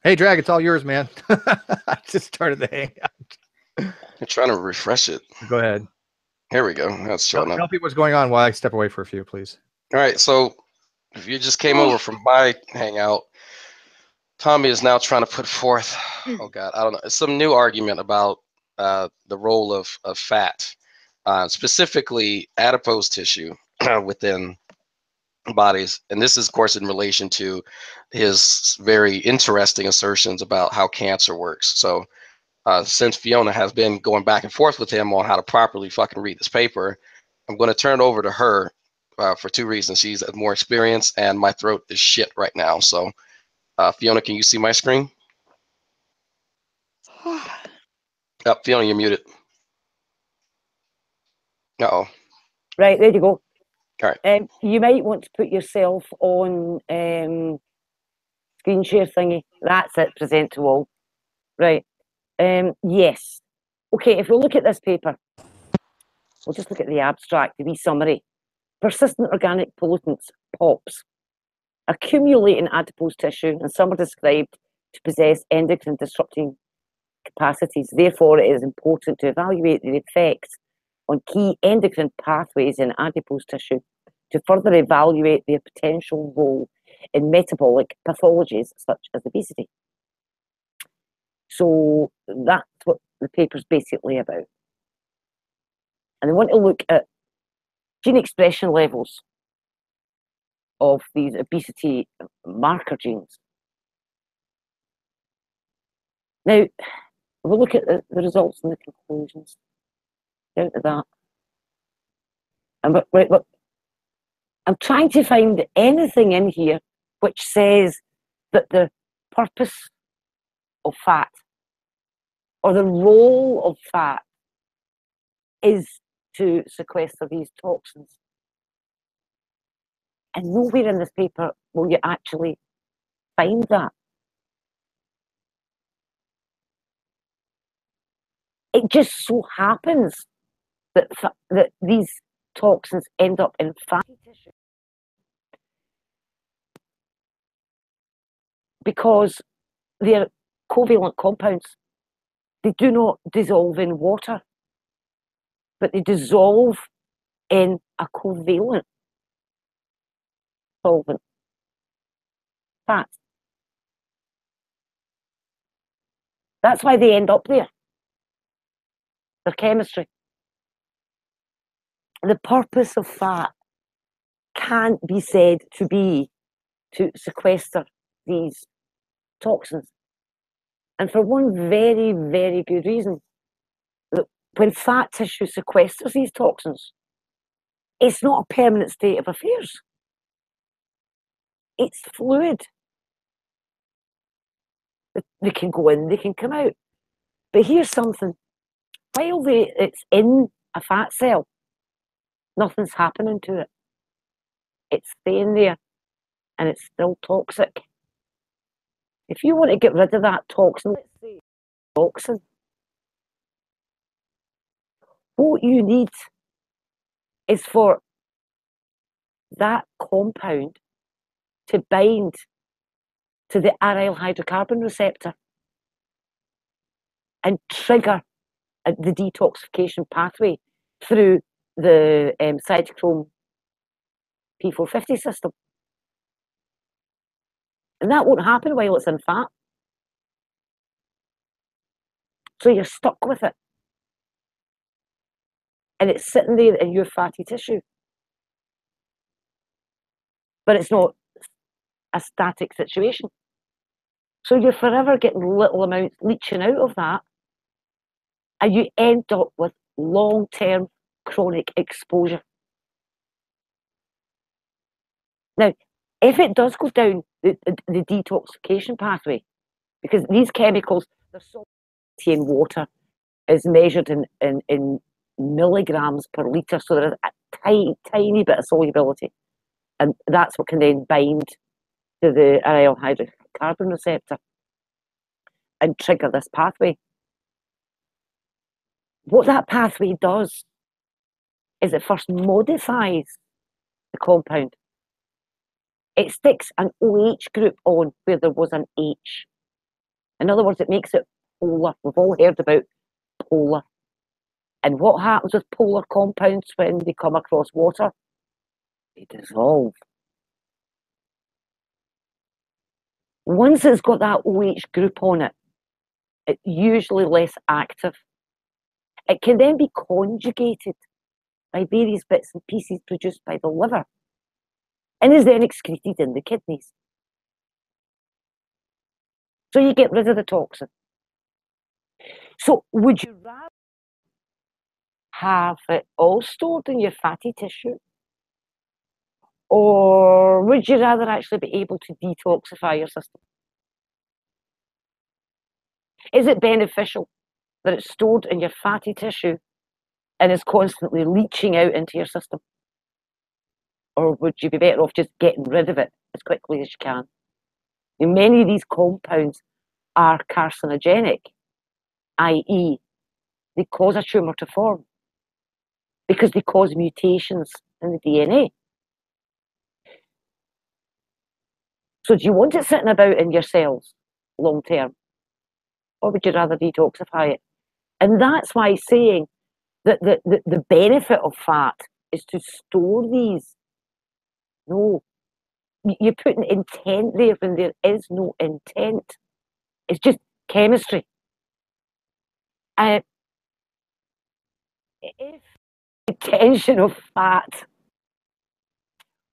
Hey, Drag, it's all yours, man. I just started the hangout. I'm trying to refresh it. Go ahead. Here we go. That's showing up. Tell people what's going on while I step away for a few, please. All right. So if you just came over from my hangout, Tommy is now trying to put forth, oh God, I don't know, some new argument about the role of fat, specifically adipose tissue within bodies. And this is, of course, in relation to his very interesting assertions about how cancer works. So since Fiona has been going back and forth with him on how to properly fucking read this paper, I'm going to turn it over to her for two reasons. She's more experienced, and my throat is shit right now. So, Fiona, can you see my screen? Oh, Fiona, you're muted. Uh-oh. Right, there you go. All right. You might want to put yourself on screen share thingy. That's it, present to all. Right. Yes. Okay, if we look at this paper, we'll just look at the abstract, the wee summary. Persistent organic pollutants, POPs, accumulate in adipose tissue, and some are described to possess endocrine disrupting capacities. Therefore, it is important to evaluate the effects on key endocrine pathways in adipose tissue to further evaluate their potential role in metabolic pathologies such as obesity. So that's what the paper's basically about. And I want to look at gene expression levels of these obesity marker genes. Now, we'll look at the results and the conclusions. Down to that. And I'm trying to find anything in here which says that the purpose of fat or the role of fat is to sequester these toxins. And nowhere in this paper will you actually find that. It just so happens that these toxins end up in fatty tissue because they're covalent compounds. They do not dissolve in water, but they dissolve in a covalent solvent, fat. That's why they end up there. Their chemistry. The purpose of fat can't be said to be to sequester these toxins. And for one very, very good reason. That when fat tissue sequesters these toxins, it's not a permanent state of affairs. It's fluid. They can go in, they can come out. But here's something. While it's in a fat cell, nothing's happening to it. It's staying there, and it's still toxic. If you want to get rid of that toxin, let's say toxin, what you need is for that compound to bind to the aryl hydrocarbon receptor and trigger the detoxification pathway through the cytochrome P450 system. And that won't happen while it's in fat. So you're stuck with it. And it's sitting there in your fatty tissue. But it's not a static situation. So you're forever getting little amounts leaching out of that. And you end up with long-term chronic exposure. Now, if it does go down the detoxification pathway, because these chemicals, their solubility in water is measured in milligrams per litre, so there is a tiny, tiny bit of solubility. And that's what can then bind to the aryl hydrocarbon receptor and trigger this pathway. What that pathway does is it first modifies the compound. It sticks an OH group on where there was an H. In other words, it makes it polar. We've all heard about polar. And what happens with polar compounds when they come across water? They dissolve. Once it's got that OH group on it, it's usually less active. It can then be conjugated by various bits and pieces produced by the liver and is then excreted in the kidneys. So you get rid of the toxin. So would you rather have it all stored in your fatty tissue, or would you rather actually be able to detoxify your system? Is it beneficial that it's stored in your fatty tissue and is constantly leaching out into your system? Or would you be better off just getting rid of it as quickly as you can? And many of these compounds are carcinogenic, i.e., they cause a tumour to form because they cause mutations in the DNA. So do you want it sitting about in your cells long term? Or would you rather detoxify it? And that's why saying that the benefit of fat is to store these. No, you're putting intent there when there is no intent. It's just chemistry. If the intention of fat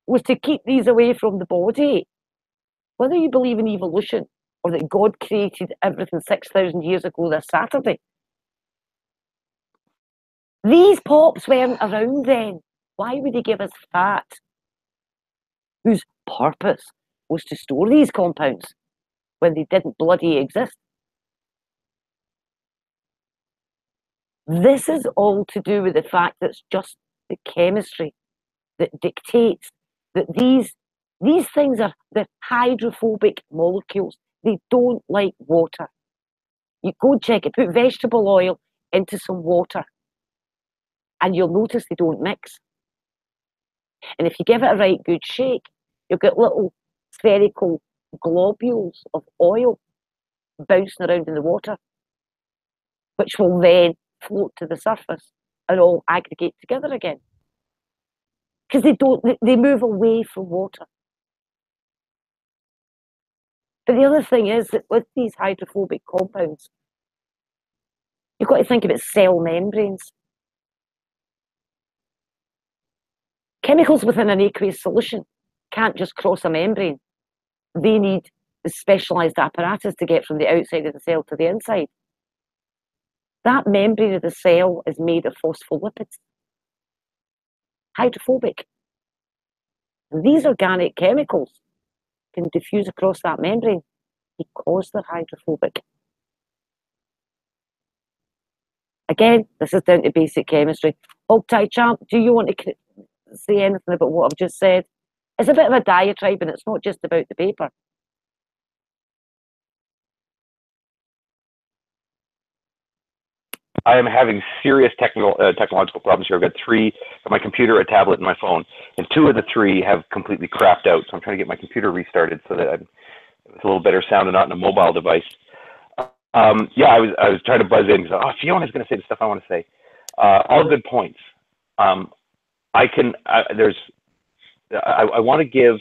was to keep these away from the body, whether you believe in evolution or that God created everything 6,000 years ago this Saturday, these pops weren't around then. Why would he give us fat whose purpose was to store these compounds when they didn't bloody exist? This is all to do with the fact that it's just the chemistry that dictates that these things are the hydrophobic molecules. They don't like water. You go check it, put vegetable oil into some water, and you'll notice they don't mix. And if you give it a right good shake, you'll get little spherical globules of oil bouncing around in the water, which will then float to the surface and all aggregate together again. Because they move away from water. But the other thing is that with these hydrophobic compounds, you've got to think about cell membranes. Chemicals within an aqueous solution can't just cross a membrane. They need the specialised apparatus to get from the outside of the cell to the inside. That membrane of the cell is made of phospholipids, hydrophobic. And these organic chemicals can diffuse across that membrane because they're hydrophobic. Again, this is down to basic chemistry. HogTieChamp, do you want to say anything about what I've just said? It's a bit of a diatribe, and it's not just about the paper. I am having serious technological problems here. I've got three, my computer, a tablet, and my phone, and two of the three have completely crapped out. So I'm trying to get my computer restarted so that it's a little better sound and not in a mobile device. Yeah, I was trying to buzz in because Fiona's going to say the stuff I want to say. All good points. I want to give.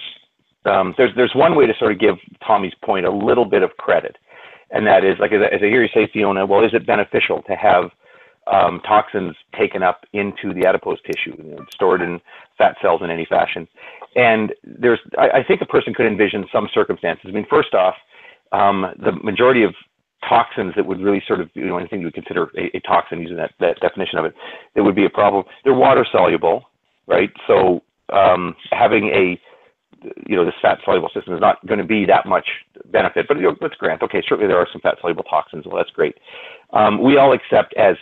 There's one way to sort of give Tommy's point a little bit of credit. And that is, like, as I hear you say, Fiona, well, is it beneficial to have toxins taken up into the adipose tissue, stored in fat cells in any fashion? And I think a person could envision some circumstances. I mean, first off, the majority of toxins that would really sort of, anything you would consider a toxin, using that definition of it, that would be a problem. They're water soluble, right? So having this fat soluble system is not going to be that much benefit, but let's grant, okay, certainly there are some fat soluble toxins. Well, that's great. We all accept as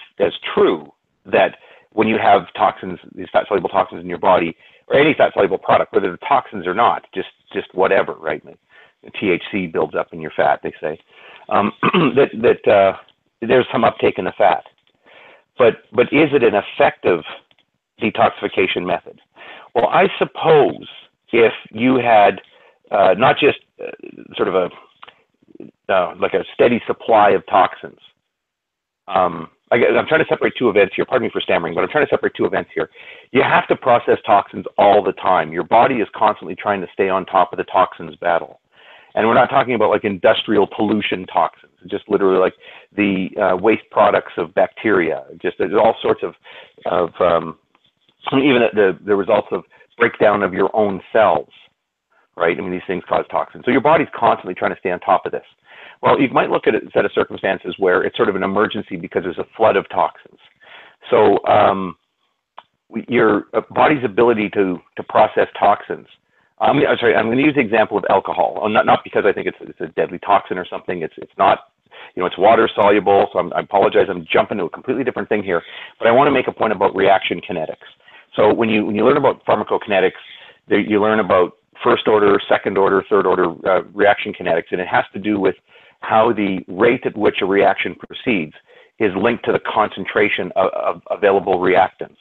true that when you have toxins, these fat soluble toxins in your body, or any fat soluble product, whether they're toxins or not, just whatever, right? THC builds up in your fat, they say, that there's some uptake in the fat. But is it an effective detoxification method? Well, I suppose if you had not just sort of like a steady supply of toxins. I'm trying to separate two events here. Pardon me for stammering, but I'm trying to separate two events here. You have to process toxins all the time. Your body is constantly trying to stay on top of the toxins battle. And we're not talking about like industrial pollution toxins, just literally like the waste products of bacteria. Just there's all sorts of even the results of breakdown of your own cells, right? I mean, these things cause toxins. So your body's constantly trying to stay on top of this. Well, you might look at a set of circumstances where it's sort of an emergency because there's a flood of toxins. So your body's ability to process toxins. I'm going to use the example of alcohol. Not because I think it's a deadly toxin or something. It's not, it's water soluble. So I apologize. I'm jumping to a completely different thing here. But I want to make a point about reaction kinetics. So when you learn about pharmacokinetics, you learn about first order, second order, third order reaction kinetics, and it has to do with how the rate at which a reaction proceeds is linked to the concentration of available reactants.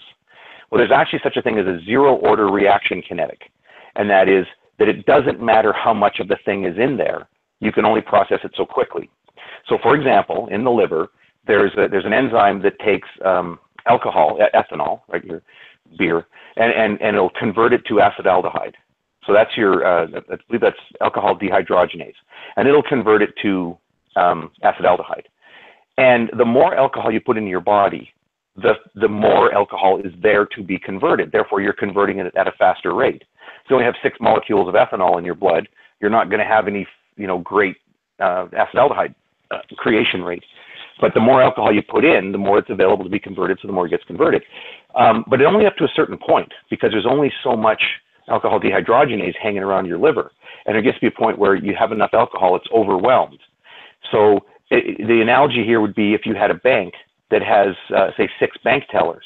Well, there's actually such a thing as a zero order reaction kinetic, and that is that it doesn't matter how much of the thing is in there, you can only process it so quickly. So for example, in the liver, there's an enzyme that takes alcohol, ethanol, right, your beer, and it'll convert it to acetaldehyde. So that's your, I believe that's alcohol dehydrogenase, and it'll convert it to acetaldehyde. And the more alcohol you put into your body, the more alcohol is there to be converted. Therefore, you're converting it at a faster rate. So you only have 6 molecules of ethanol in your blood. You're not going to have any, great acetaldehyde creation rate. But the more alcohol you put in, the more it's available to be converted, so the more it gets converted. But it only up to a certain point, because there's only so much alcohol dehydrogenase hanging around your liver. And it gets to be a point where you have enough alcohol, it's overwhelmed. So the analogy here would be if you had a bank that has, say, 6 bank tellers.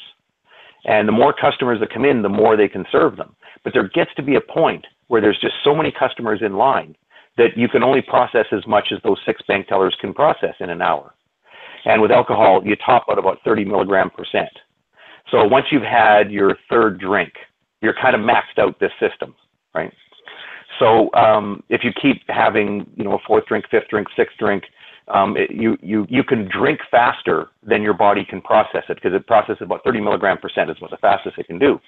And the more customers that come in, the more they can serve them. But there gets to be a point where there's just so many customers in line that you can only process as much as those 6 bank tellers can process in an hour. And with alcohol, you top out about 30 milligram %. So once you've had your 3rd drink, you're kind of maxed out this system, right? So if you keep having, a 4th drink, 5th drink, 6th drink, you can drink faster than your body can process it, because it processes about 30 milligram % is what the fastest it can do.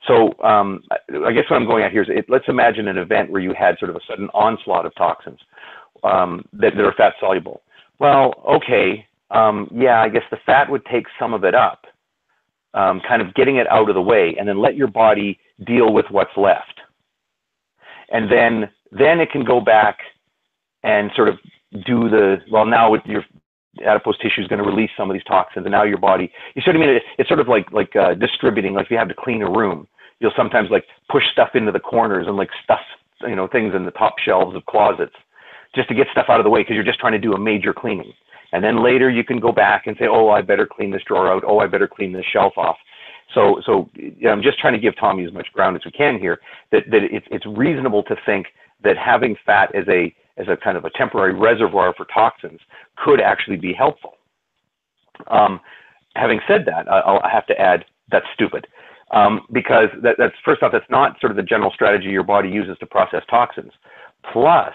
So I guess what I'm going at here is, let's imagine an event where you had sort of a sudden onslaught of toxins that are fat soluble. Well, okay, yeah, I guess the fat would take some of it up, kind of getting it out of the way, and then let your body deal with what's left. And then it can go back and sort of do now with your adipose tissue is going to release some of these toxins, and now your body, you sort of mean it's sort of like distributing. Like if you have to clean a room, you'll sometimes like push stuff into the corners and like stuff, things in the top shelves of closets just to get stuff out of the way, because you're just trying to do a major cleaning. And then later you can go back and say, oh, I better clean this drawer out. Oh, I better clean this shelf off. So I'm just trying to give Tommy as much ground as we can here, that it's reasonable to think that having fat as a kind of a temporary reservoir for toxins could actually be helpful. Having said that, I have to add that's stupid, because that's first off, that's not sort of the general strategy your body uses to process toxins. Plus,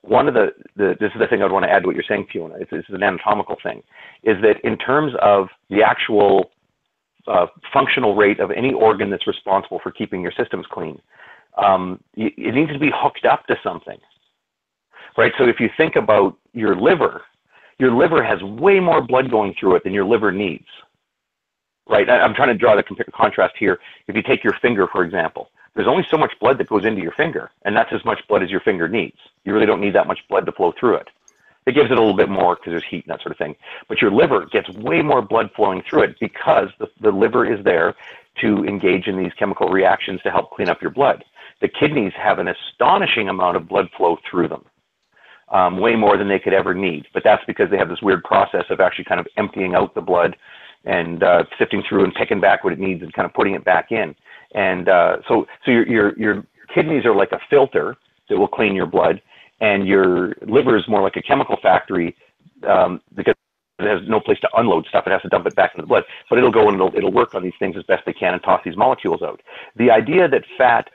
one of this is the thing I'd want to add to what you're saying, Fiona. This is an anatomical thing, is that in terms of the actual functional rate of any organ that's responsible for keeping your systems clean, it needs to be hooked up to something, right? So if you think about your liver has way more blood going through it than your liver needs, right? I'm trying to draw the contrast here. If you take your finger, for example, there's only so much blood that goes into your finger, and that's as much blood as your finger needs. You really don't need that much blood to flow through it. It gives it a little bit more because there's heat and that sort of thing. But your liver gets way more blood flowing through it because the liver is there to engage in these chemical reactions to help clean up your blood. The kidneys have an astonishing amount of blood flow through them, way more than they could ever need. But that's because they have this weird process of actually kind of emptying out the blood and sifting through and picking back what it needs and kind of putting it back in. And so your kidneys are like a filter that will clean your blood, and your liver is more like a chemical factory because it has no place to unload stuff. It has to dump it back into the blood, but it'll go and it'll work on these things as best they can and toss these molecules out. The idea that fat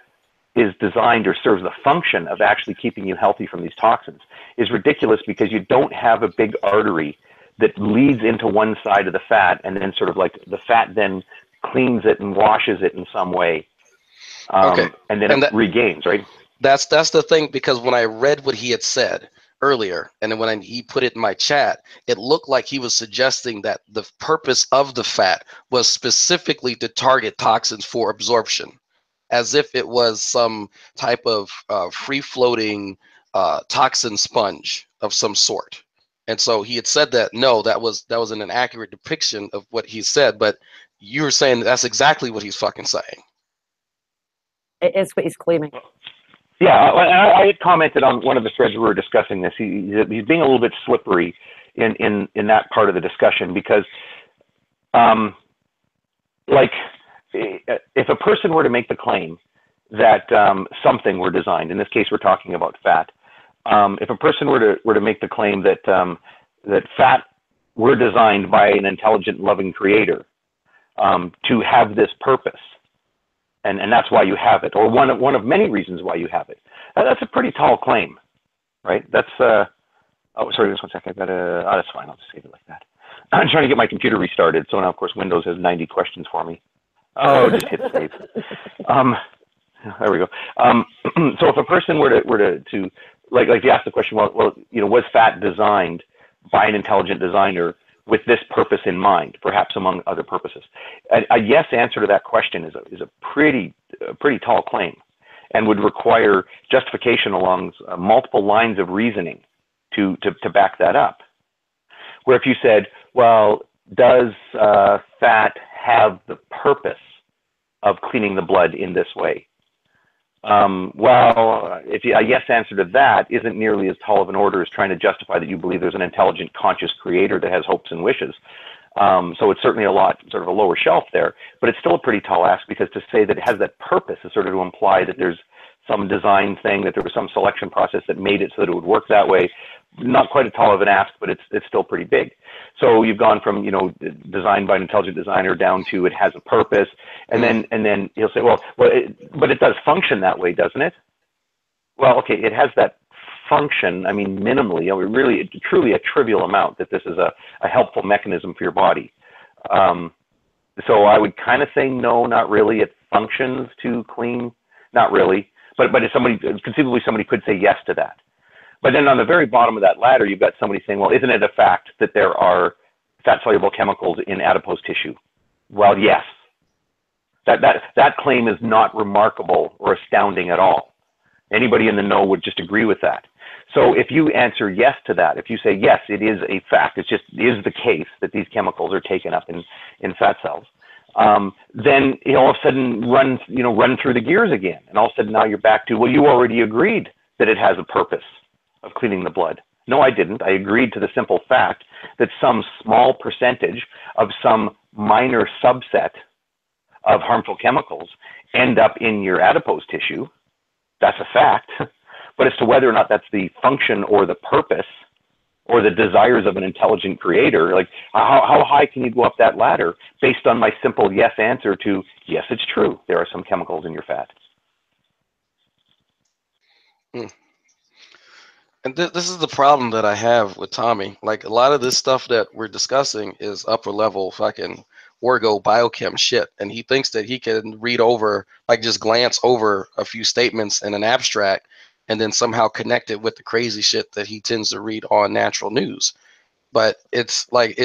is designed or serves the function of actually keeping you healthy from these toxins is ridiculous, because you don't have a big artery that leads into one side of the fat, and then sort of like the fat then cleans it and washes it in some way, and then it regains, right? That's the thing, because when I read what he had said earlier, and then when he put it in my chat, it looked like he was suggesting that the purpose of the fat was specifically to target toxins for absorption, as if it was some type of free-floating toxin sponge of some sort. And so he had said that, no, that was an inaccurate depiction of what he said, but you were saying that's exactly what he's fucking saying. It is what he's claiming. Yeah, I had commented on one of the threads we were discussing this. He's being a little bit slippery in that part of the discussion, because, like, if a person were to make the claim that something were designed, in this case we're talking about fat, if a person were to make the claim that that fat were designed by an intelligent, loving creator to have this purpose, and that's why you have it, or one of many reasons why you have it, that's a pretty tall claim, right? That's oh, sorry, just one second. I got oh, that's fine. I'll just save it like that. I'm trying to get my computer restarted, so now of course Windows has 90 questions for me. Oh, just hit save. There we go. So if a person were to like you asked the question, well, you know, was fat designed by an intelligent designer with this purpose in mind, perhaps among other purposes? A yes answer to that question is a pretty tall claim, and would require justification along multiple lines of reasoning to back that up. Where if you said, well, does fat have the purpose of cleaning the blood in this way? Well, if a yes answer to that isn't nearly as tall of an order as trying to justify that you believe there's an intelligent, conscious creator that has hopes and wishes. So it's certainly a lot, sort of a lower shelf there, but it's still a pretty tall ask, because to say that it has that purpose is sort of to imply that there's some design thing, that there was some selection process that made it so that it would work that way. Not quite as tall of an ask, but it's still pretty big. So you've gone from, you know, designed by an intelligent designer down to it has a purpose, and then he'll say, well, but it does function that way, doesn't it? Well, okay, it has that function. I mean, minimally, you know, really, truly a trivial amount that this is a helpful mechanism for your body. So I would kind of say no, not really. It functions to clean, not really. But if conceivably somebody could say yes to that. But then on the very bottom of that ladder, you've got somebody saying, well, isn't it a fact that there are fat-soluble chemicals in adipose tissue? Well, yes. That claim is not remarkable or astounding at all. Anybody in the know would just agree with that. So if you answer yes to that, if you say, yes, it is a fact, it is the case that these chemicals are taken up in fat cells, then all of a sudden run through the gears again. And all of a sudden now you're back to, well, you already agreed that it has a purpose of cleaning the blood. No, I didn't. I agreed to the simple fact that some small percentage of some minor subset of harmful chemicals end up in your adipose tissue. That's a fact. But as to whether or not that's the function or the purpose or the desires of an intelligent creator, like how high can you go up that ladder based on my simple yes answer to, yes, it's true, there are some chemicals in your fat. And this is the problem that I have with Tommy. Like, a lot of this stuff that we're discussing is upper level fucking Wargo biochem shit. And he thinks that he can read over, like just glance over a few statements in an abstract and then somehow connect it with the crazy shit that he tends to read on natural news. But it's like,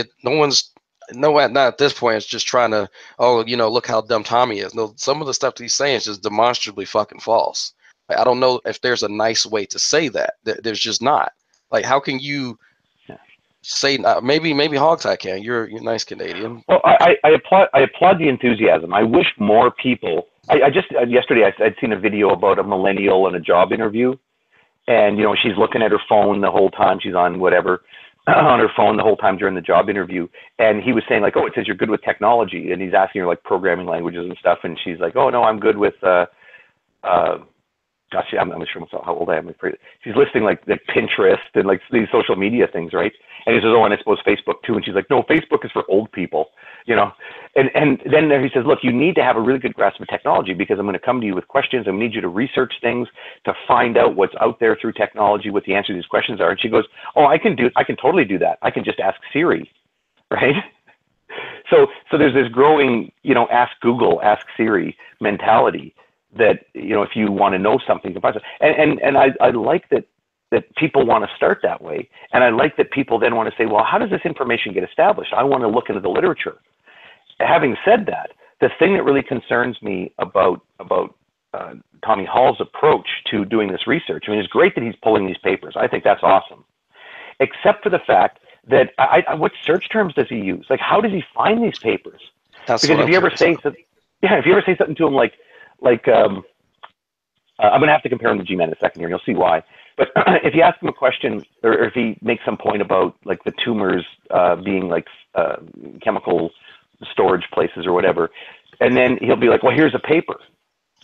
not at this point, it's just trying to, oh, look how dumb Tommy is. No, some of the stuff that he's saying is just demonstrably fucking false. I don't know if there's a nice way to say that. There's just not. Like, how can you say, maybe HogTie can? You're a nice Canadian. Well, I applaud the enthusiasm. I wish more people. I just yesterday I'd seen a video about a millennial in a job interview, and she's looking at her phone the whole time. She's on whatever on her phone the whole time during the job interview, and he was saying like, oh, it says you're good with technology, and he's asking her like programming languages and stuff, and she's like, oh no, I'm good with gosh, I'm not sure how old I am. She's listing like Pinterest and like these social media things, right? And he says, oh, and I suppose Facebook too. And she's like, no, Facebook is for old people, you know? And then he says, look, you need to have a really good grasp of technology because I'm going to come to you with questions. I need you to research things to find out what's out there through technology, what the answer to these questions are. And she goes, oh, I can totally do that. I can just ask Siri, right? So there's this growing, you know, ask Google, ask Siri mentality that, you know, if you want to know something, you can find something. And I like that people want to start that way. And I like that people then want to say, well, how does this information get established? I want to look into the literature. Having said that, the thing that really concerns me about Tommy Hall's approach to doing this research, I mean, it's great that he's pulling these papers. I think that's awesome. Except for the fact that what search terms does he use? Like, how does he find these papers? Because if you ever say something to him like I'm going to have to compare him to G-Man in a second here, and you'll see why. But if you ask him a question, or if he makes some point about like the tumors being like chemical storage places or whatever, and then he'll be like, well, here's a paper.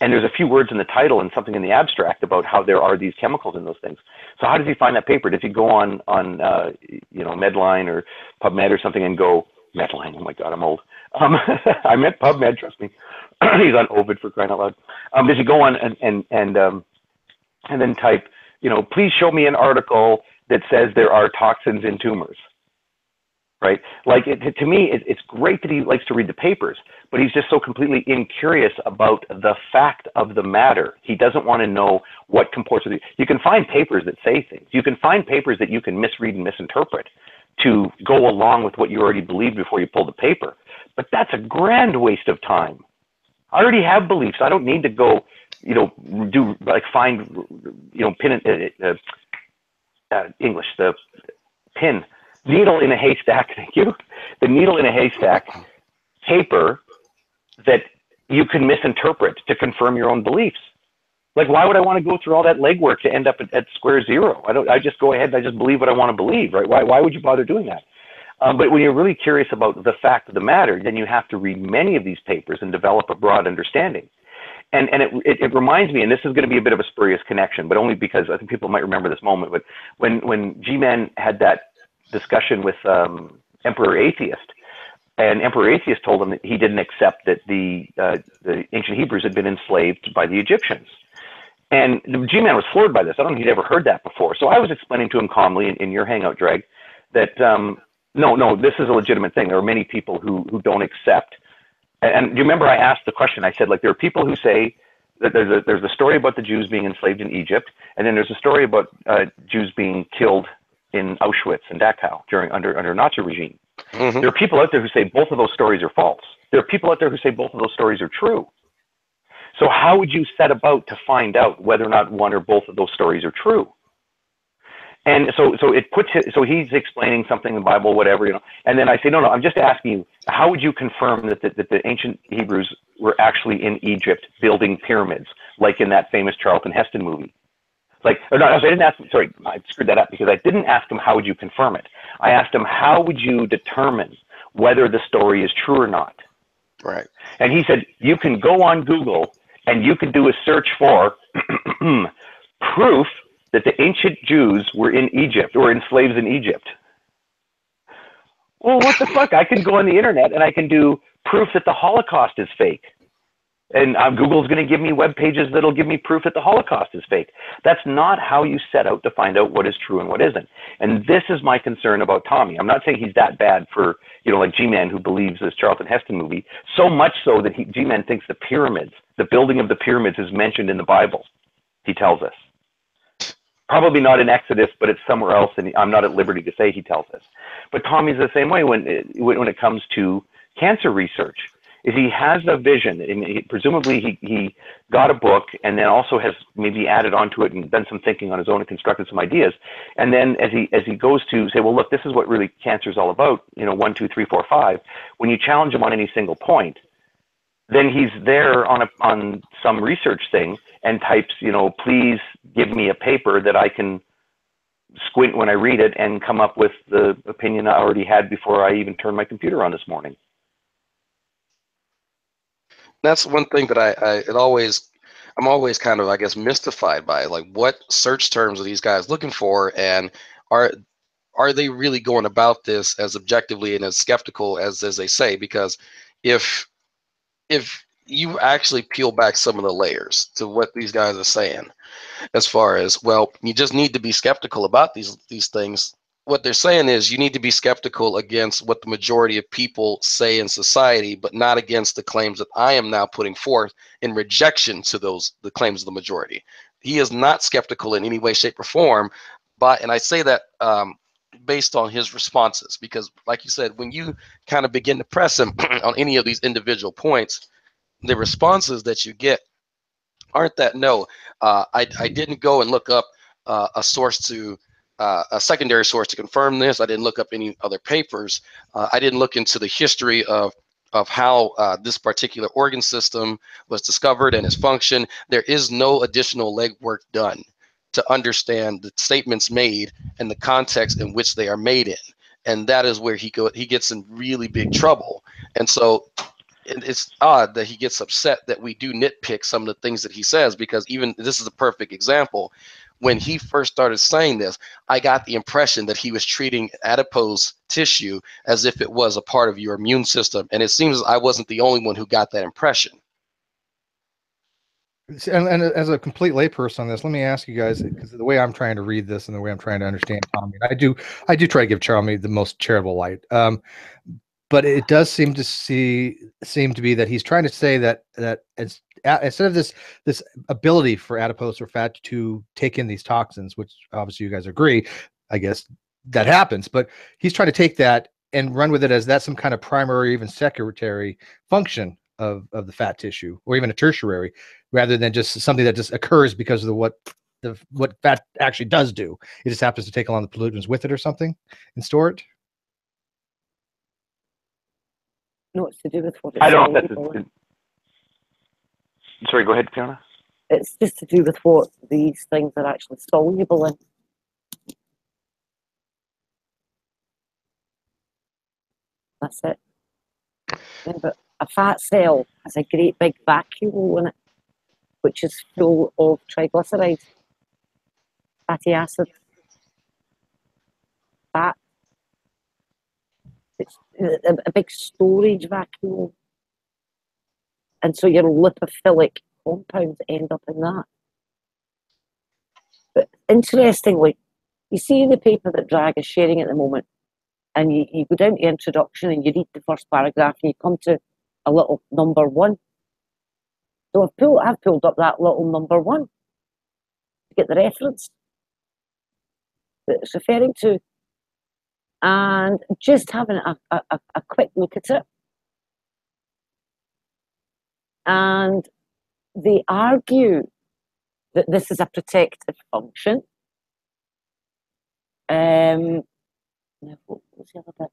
And there's a few words in the title and something in the abstract about how there are these chemicals in those things. So how does he find that paper? Does he go on you know, Medline or PubMed or something and go, Medline, oh my God, I'm old. I meant PubMed, trust me. He's on Ovid for crying out loud. Does he go on and then type, you know, please show me an article that says there are toxins in tumors, right? Like, to me, it's great that he likes to read the papers, but he's just so completely incurious about the fact of the matter. He doesn't want to know what comports with it. You can find papers that say things. You can find papers that you can misread and misinterpret to go along with what you already believed before you pull the paper. But that's a grand waste of time. I already have beliefs. I don't need to go, you know, do like find, you know, English, the pin, needle in a haystack. Thank you. The needle in a haystack paper that you can misinterpret to confirm your own beliefs. Like, why would I want to go through all that legwork to end up at square zero? I just go ahead and I just believe what I want to believe, right? Why would you bother doing that? But when you're really curious about the fact of the matter, then you have to read many of these papers and develop a broad understanding. And it reminds me, and this is going to be a bit of a spurious connection, but only because I think people might remember this moment. But when G-Man had that discussion with Emperor Atheist, and Emperor Atheist told him that he didn't accept that the ancient Hebrews had been enslaved by the Egyptians. And G-Man was floored by this. I don't think he'd ever heard that before. So I was explaining to him calmly in your Hangout, Drag, that no, this is a legitimate thing. There are many people who don't accept. And do you remember I asked the question? I said, like, there are people who say that there's a story about the Jews being enslaved in Egypt, and then there's a story about Jews being killed in Auschwitz and Dachau under Nazi regime. Mm-hmm. There are people out there who say both of those stories are false. There are people out there who say both of those stories are true. So how would you set about to find out whether or not one or both of those stories are true? And so he's explaining something in the Bible, whatever, you know, and then I say, no, I'm just asking you, how would you confirm that the ancient Hebrews were actually in Egypt building pyramids, like in that famous Charlton Heston movie? Like, or no, I didn't ask him, sorry, I screwed that up because I didn't ask him, how would you confirm it? I asked him, how would you determine whether the story is true or not? Right. And he said, you can go on Google and you can do a search for proof that the ancient Jews were in Egypt or enslaved in Egypt. Well, what the fuck? I can go on the internet and I can do proof that the Holocaust is fake. And Google's going to give me web pages that'll give me proof that the Holocaust is fake. That's not how you set out to find out what is true and what isn't. And this is my concern about Tommy. I'm not saying he's that bad for, you know, like G-Man who believes this Charlton Heston movie, so much so that G-Man thinks the pyramids, the building of the pyramids is mentioned in the Bible, he tells us. Probably not in Exodus, but it's somewhere else, and I'm not at liberty to say he tells us. But Tommy's the same way when it comes to cancer research. Is he has a vision, and presumably he got a book and then also has maybe added onto it and done some thinking on his own and constructed some ideas. And then as he goes to say, well, look, this is what really cancer is all about, you know, 1, 2, 3, 4, 5. When you challenge him on any single point, then he's there on some research thing and types, you know, please give me a paper that I can squint when I read it and come up with the opinion I already had before I even turned my computer on this morning. That's one thing that I'm always kind of, I guess, mystified by like what search terms are these guys looking for, and are they really going about this as objectively and as skeptical as they say? Because if you actually peel back some of the layers to what these guys are saying, as far as, well, you just need to be skeptical about these things. What they're saying is you need to be skeptical against what the majority of people say in society, but not against the claims that I am now putting forth in rejection to the claims of the majority. He is not skeptical in any way, shape, or form. And I say that based on his responses, because like you said, when you kind of begin to press him on any of these individual points, the responses that you get aren't that, no, I didn't go and look up a source to a secondary source to confirm this. I didn't look up any other papers. I didn't look into the history of how this particular organ system was discovered and its function. There is no additional legwork done to understand the statements made and the context in which they are made in. And that is where he gets in really big trouble. And so it's odd that he gets upset that we do nitpick some of the things that he says, because even this is a perfect example. When he first started saying this, I got the impression that he was treating adipose tissue as if it was a part of your immune system. And it seems I wasn't the only one who got that impression. And as a complete layperson on this, let me ask you guys, because the way I'm trying to read this and the way I'm trying to understand Tommy, I do try to give Tommy the most charitable light. But it does seem to be that he's trying to say that instead of this ability for adipose or fat to take in these toxins, which obviously you guys agree, I guess that happens, but he's trying to take that and run with it as that's some kind of primary or even secondary function of the fat tissue, or even a tertiary, rather than just something that just occurs because of what fat actually does do. It just happens to take along the pollutants with it or something and store it. No, it's to do with what it's I don't know. Sorry, go ahead, Fiona. It's just to do with what these things are actually soluble in. That's it. Remember, a fat cell has a great big vacuole in it, which is full of triglycerides, fatty acids, fat. It's a big storage vacuole. And so your lipophilic compounds end up in that. But interestingly, you see in the paper that Drag is sharing at the moment, and you go down to introduction and you read the first paragraph and you come to a little number 1. So I've pulled up that little number 1 to get the reference that it's referring to. And just having a quick look at it. And they argue that this is a protective function. Now, what was the other bit?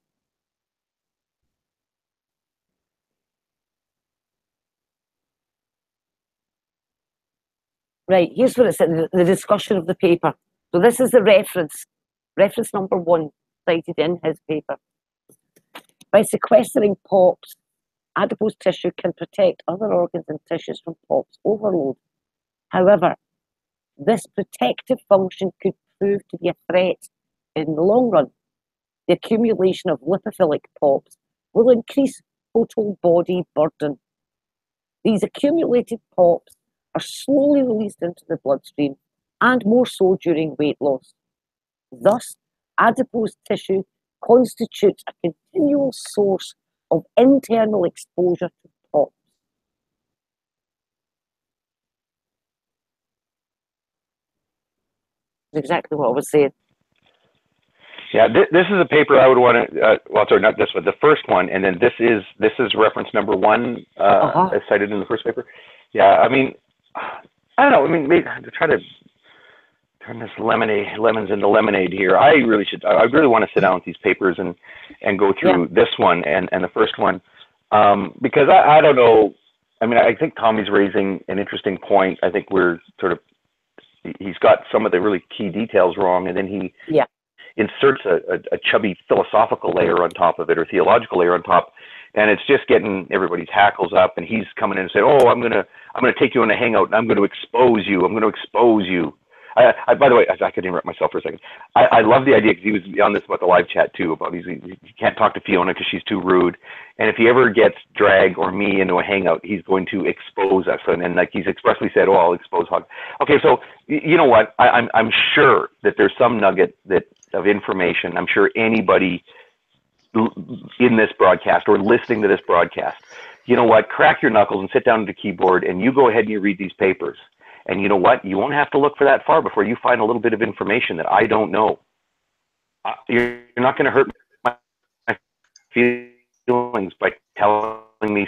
Right, here's what it said, the discussion of the paper. So this is the reference number 1 cited in his paper. By sequestering POPs, adipose tissue can protect other organs and tissues from POPs overload. However, this protective function could prove to be a threat in the long run. The accumulation of lipophilic POPs will increase total body burden. These accumulated POPs are slowly released into the bloodstream, and more so during weight loss. Thus, adipose tissue constitutes a continual source of internal exposure to POPs. That's exactly what I was saying. Yeah, this is a paper I would want to. Well, sorry, not this one. The first one, and then this is reference number 1 as cited in the first paper. Yeah, I mean, I don't know. I mean, maybe to try to turn this lemons into lemonade here. I really want to sit down with these papers and go through this one and the first one, because I don't know. I mean, I think Tommy's raising an interesting point. I think he's got some of the really key details wrong, and then he inserts a chubby philosophical layer on top of it, or theological layer on top. and it's just getting everybody's hackles up. And he's coming in and saying, "Oh, I'm gonna take you on a hangout, and I'm gonna expose you. I'm gonna expose you." By the way, I could interrupt myself for a second. I love the idea because he was on this about the live chat too, about he can't talk to Fiona because she's too rude. And if he ever gets Drag or me into a hangout, he's going to expose us. And like he's expressly said, "Oh, I'll expose Hog." Okay, so you know what? I'm sure that there's some nugget of information. I'm sure anybody in this broadcast or listening to this broadcast, you know what? Crack your knuckles and sit down at the keyboard and you go ahead and you read these papers. And you know what? You won't have to look for that far before you find a little bit of information that I don't know. You're not going to hurt my feelings by telling me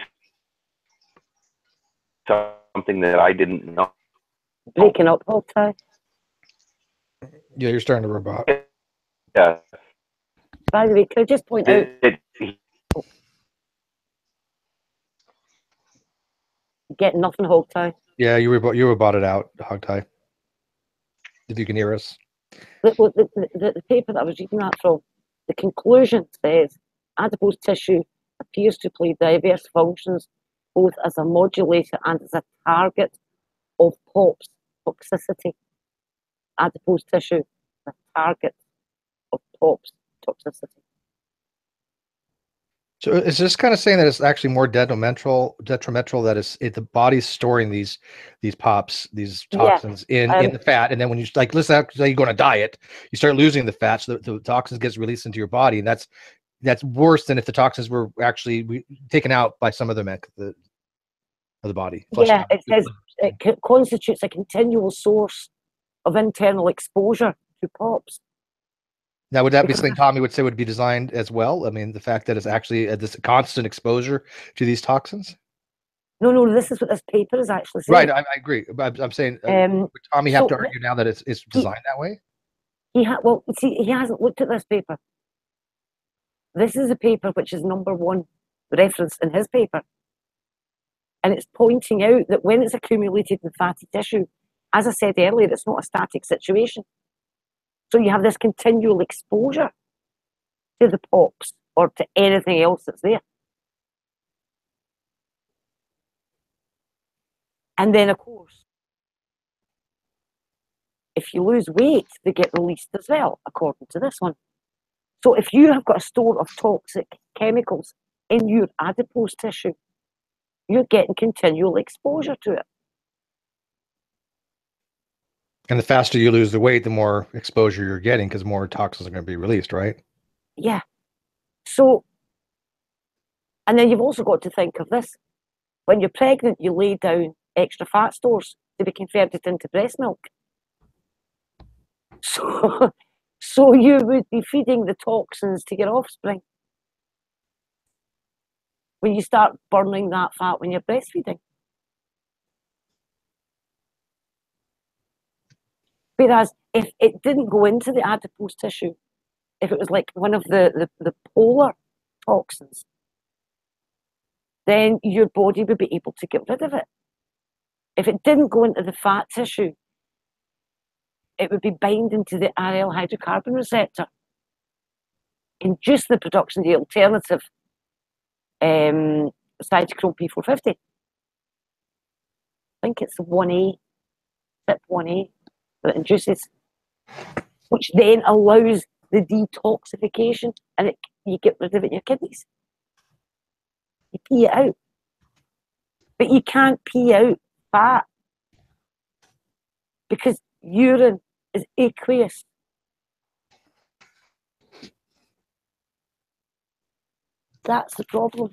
something that I didn't know. Breaking up, HogTie. Yeah, you're starting to robot. Yeah. By the way, could I just point out? Get nothing, HogTie. Yeah, you roboted out, HogTie. If you can hear us. The paper that I was reading that from, the conclusion says adipose tissue appears to play diverse functions both as a modulator and as a target of POPs toxicity. Adipose tissue, a target of POPs toxicity. So is this kind of saying that it's actually more detrimental that the body's storing these POPs, these toxins in the fat, and then when you like, let's say you go on a diet, you start losing the fat, so the toxins gets released into your body, and that's worse than if the toxins were actually taken out by some other of the body. Yeah, it says it constitutes a continual source of internal exposure to POPs. Now, would that be something Tommy would say would be designed as well? I mean, the fact that it's actually this constant exposure to these toxins? No, this is what this paper is actually saying. Right, I agree. But I'm saying, would Tommy have to argue now that it's designed that way? Well, see, he hasn't looked at this paper. This is a paper which is #1 reference in his paper. And it's pointing out that when it's accumulated in fatty tissue, as I said earlier, it's not a static situation. So you have this continual exposure to the POPs or to anything else that's there. And then, of course, if you lose weight, they get released as well, according to this one. So if you have got a store of toxic chemicals in your adipose tissue, you're getting continual exposure to it. And the faster you lose the weight, the more exposure you're getting because more toxins are going to be released, right? Yeah. So, and then you've also got to think of this. When you're pregnant, you lay down extra fat stores to be converted into breast milk. So you would be feeding the toxins to your offspring when you start burning that fat when you're breastfeeding. Whereas if it didn't go into the adipose tissue, if it was like one of the polar toxins, then your body would be able to get rid of it. If it didn't go into the fat tissue, it would be binding to the aryl hydrocarbon receptor, induce the production of the alternative cytochrome P450. I think it's 1A, CYP1A. That induces, which then allows the detoxification, and you get rid of it in your kidneys. You pee it out, but you can't pee out fat because urine is aqueous. That's the problem.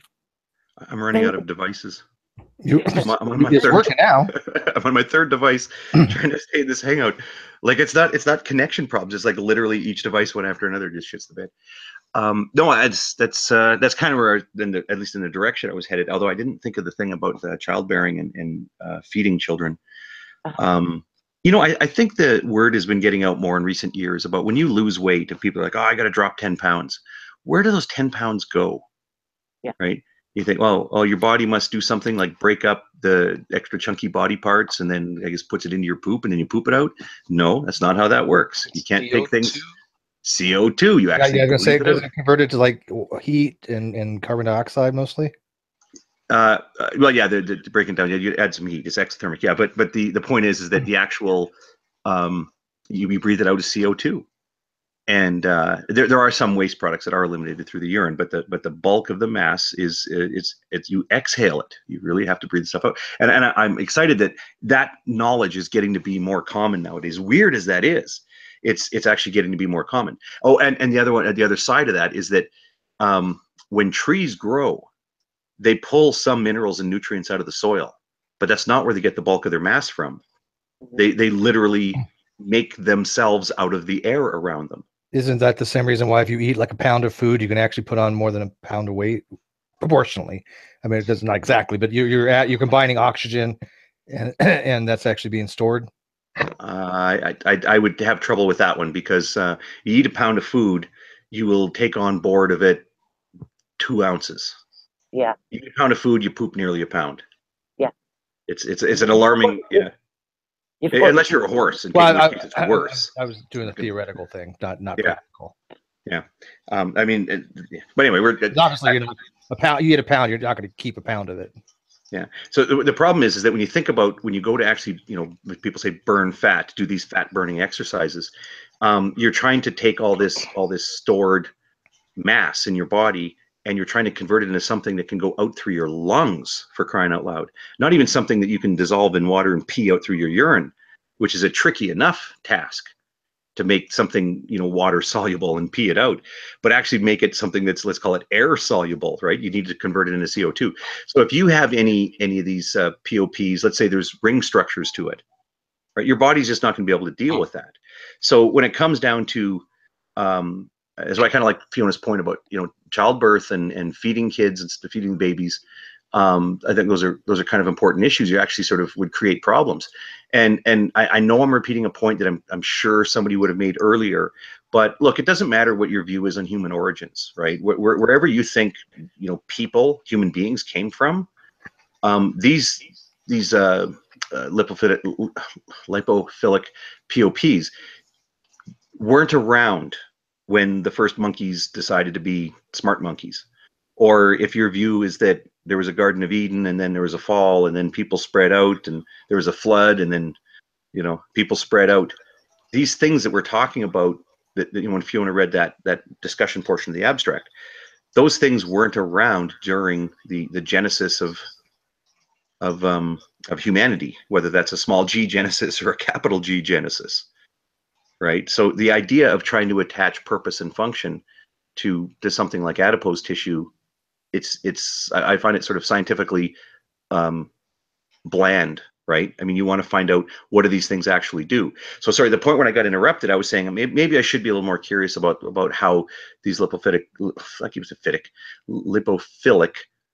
I'm running out of devices. I'm on my third, working now. I'm on my third device trying to stay in this hangout. Like it's not connection problems. It's like literally each device one after another just shits the bed. No, that's kind of where at least in the direction I was headed. Although I didn't think of the thing about childbearing and feeding children. You know, I think the word has been getting out more in recent years about when you lose weight and people are like, oh, I got to drop 10 pounds. Where do those 10 pounds go? Yeah. Right. You think, well, your body must do something like break up the extra chunky body parts and then I guess puts it into your poop and then you poop it out. No, that's not how that works. You can't take things. CO2. You Yeah, actually yeah, I was gonna say, breathe it does out. it convert it to like heat and carbon dioxide mostly? Well, yeah, the breaking down, yeah, you add some heat. It's exothermic, yeah. But the point is that the actual you breathe it out as CO2, and there are some waste products that are eliminated through the urine, but the bulk of the mass is it's you exhale it. You really have to breathe stuff out, and I'm excited that knowledge is getting to be more common nowadays. Weird as that is, it's actually getting to be more common. Oh, and the other one, the other side of that is that when trees grow, they pull some minerals and nutrients out of the soil, but that's not where they get the bulk of their mass from. They literally make themselves out of the air around them. Isn't that the same reason why if you eat like a pound of food, you can actually put on more than a pound of weight proportionally? I mean, it doesn't, not exactly, but you're combining oxygen, and and that's actually being stored. I would have trouble with that one because you eat a pound of food, you will take on board of it 2 ounces. Yeah. You eat a pound of food, you poop nearly a pound. Yeah. It's an alarming, yeah. Unless you're a horse, in which case it's worse. I was doing a theoretical thing, not Yeah. practical. Yeah. I mean, but anyway, obviously you're not a pound. You eat a pound, you're not going to keep a pound of it. Yeah. So the problem is that when you think about, when you go to actually, when people say burn fat, do these fat burning exercises, you're trying to take all this stored mass in your body, and you're trying to convert it into something that can go out through your lungs, for crying out loud. Not even something that you can dissolve in water and pee out through your urine, which is a tricky enough task to make something, water soluble and pee it out, but actually make it something that's, let's call it air soluble, right? You need to convert it into CO2. So if you have any of these POPs, let's say there's ring structures to it, right? Your body's just not going to be able to deal with that. So when it comes down to, as I kind of like Fiona's point about, childbirth and feeding kids and feeding babies, I think those are kind of important issues. You actually sort of would create problems. And I know I'm repeating a point that I'm sure somebody would have made earlier, but look, it doesn't matter what your view is on human origins, right? Wherever you think, people, human beings came from, these lipophilic POPs weren't around when the first monkeys decided to be smart monkeys. Or if your view is that there was a Garden of Eden and then there was a fall and then people spread out and there was a flood and then, people spread out. These things that we're talking about, that when Fiona read that discussion portion of the abstract, those things weren't around during the genesis of humanity, whether that's a small g genesis or a capital G genesis, right? So the idea of trying to attach purpose and function to something like adipose tissue, I find it sort of scientifically bland, right? I mean, you want to find out, what do these things actually do? So sorry, the point when I got interrupted, I was saying maybe I should be a little more curious about how these lipophilic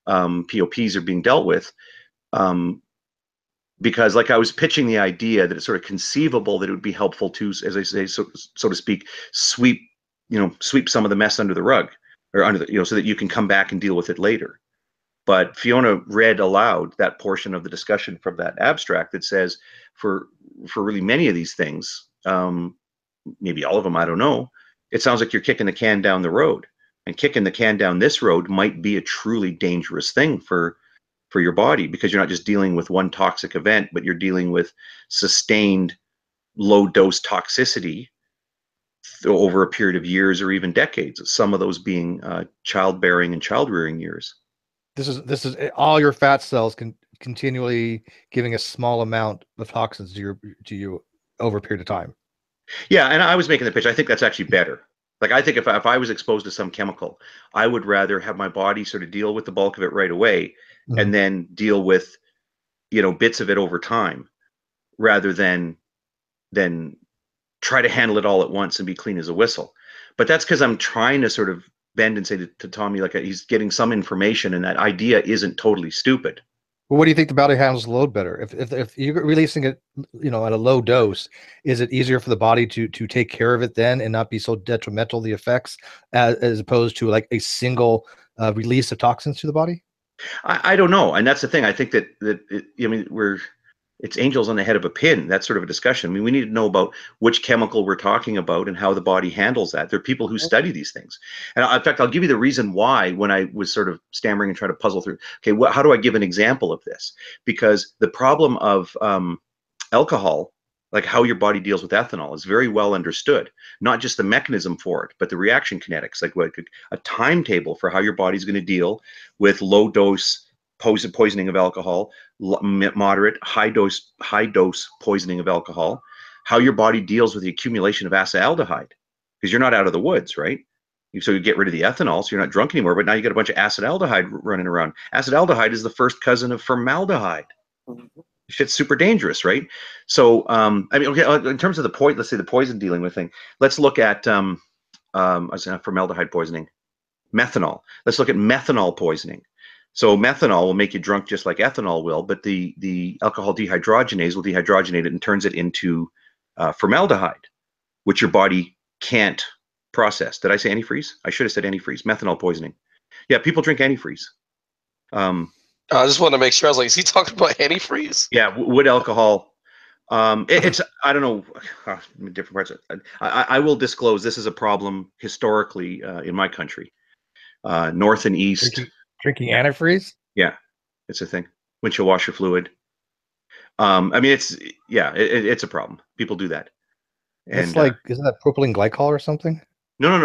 POPs are being dealt with, because like I was pitching the idea that it's sort of conceivable that it would be helpful to, as I say, so to speak, sweep some of the mess under the rug, or under the, so that you can come back and deal with it later. But Fiona read aloud that portion of the discussion from that abstract that says, for really many of these things, maybe all of them, I don't know, it sounds like you're kicking the can down the road, and kicking the can down this road might be a truly dangerous thing for your body, because you're not just dealing with one toxic event, but you're dealing with sustained low dose toxicity over a period of years or even decades, some of those being childbearing and child rearing years. This is all your fat cells continually giving a small amount of toxins to you over a period of time. Yeah, and I was making the pitch. I think that's actually better. Like, I think if I was exposed to some chemical, I would rather have my body sort of deal with the bulk of it right away, and then deal with, bits of it over time, rather than try to handle it all at once and be clean as a whistle. But that's because I'm trying to sort of bend and say to Tommy, like, he's getting some information, and that idea isn't totally stupid. Well, what do you think the body handles the load better? If you're releasing it, at a low dose, is it easier for the body to take care of it then and not be so detrimental, the effects, as opposed to like a single release of toxins to the body? I don't know, and that's the thing. I think that I mean, it's angels on the head of a pin. That's sort of a discussion. I mean, we need to know about which chemical we're talking about and how the body handles that. There are people who study these things. And in fact, I'll give you the reason why when I was sort of stammering and trying to puzzle through, okay, how do I give an example of this? Because the problem of alcohol, like how your body deals with ethanol, is very well understood. Not just the mechanism for it, but the reaction kinetics, like a timetable for how your body's going to deal with low dose poisoning of alcohol, moderate, high dose poisoning of alcohol, how your body deals with the accumulation of acetaldehyde, because you're not out of the woods, right? So you get rid of the ethanol, so you're not drunk anymore, but now you get a bunch of acetaldehyde running around. Acetaldehyde is the first cousin of formaldehyde. Shit's super dangerous, right? So, I mean, okay, in terms of the point, let's say the poison dealing with thing, let's look at formaldehyde poisoning, methanol. Let's look at methanol poisoning. So methanol will make you drunk just like ethanol will, but the alcohol dehydrogenase will dehydrogenate it and turns it into formaldehyde, which your body can't process. Did I say antifreeze? I should have said antifreeze. Methanol poisoning. Yeah, people drink antifreeze. I just want to make sure. I was like, is he talking about antifreeze? Yeah, wood alcohol. It's I don't know, different parts. I will disclose this is a problem historically in my country, north and east. Drinking antifreeze? Yeah, it's a thing. Windshield washer fluid. I mean, it's a problem. People do that. And it's like, isn't that propylene glycol or something? No.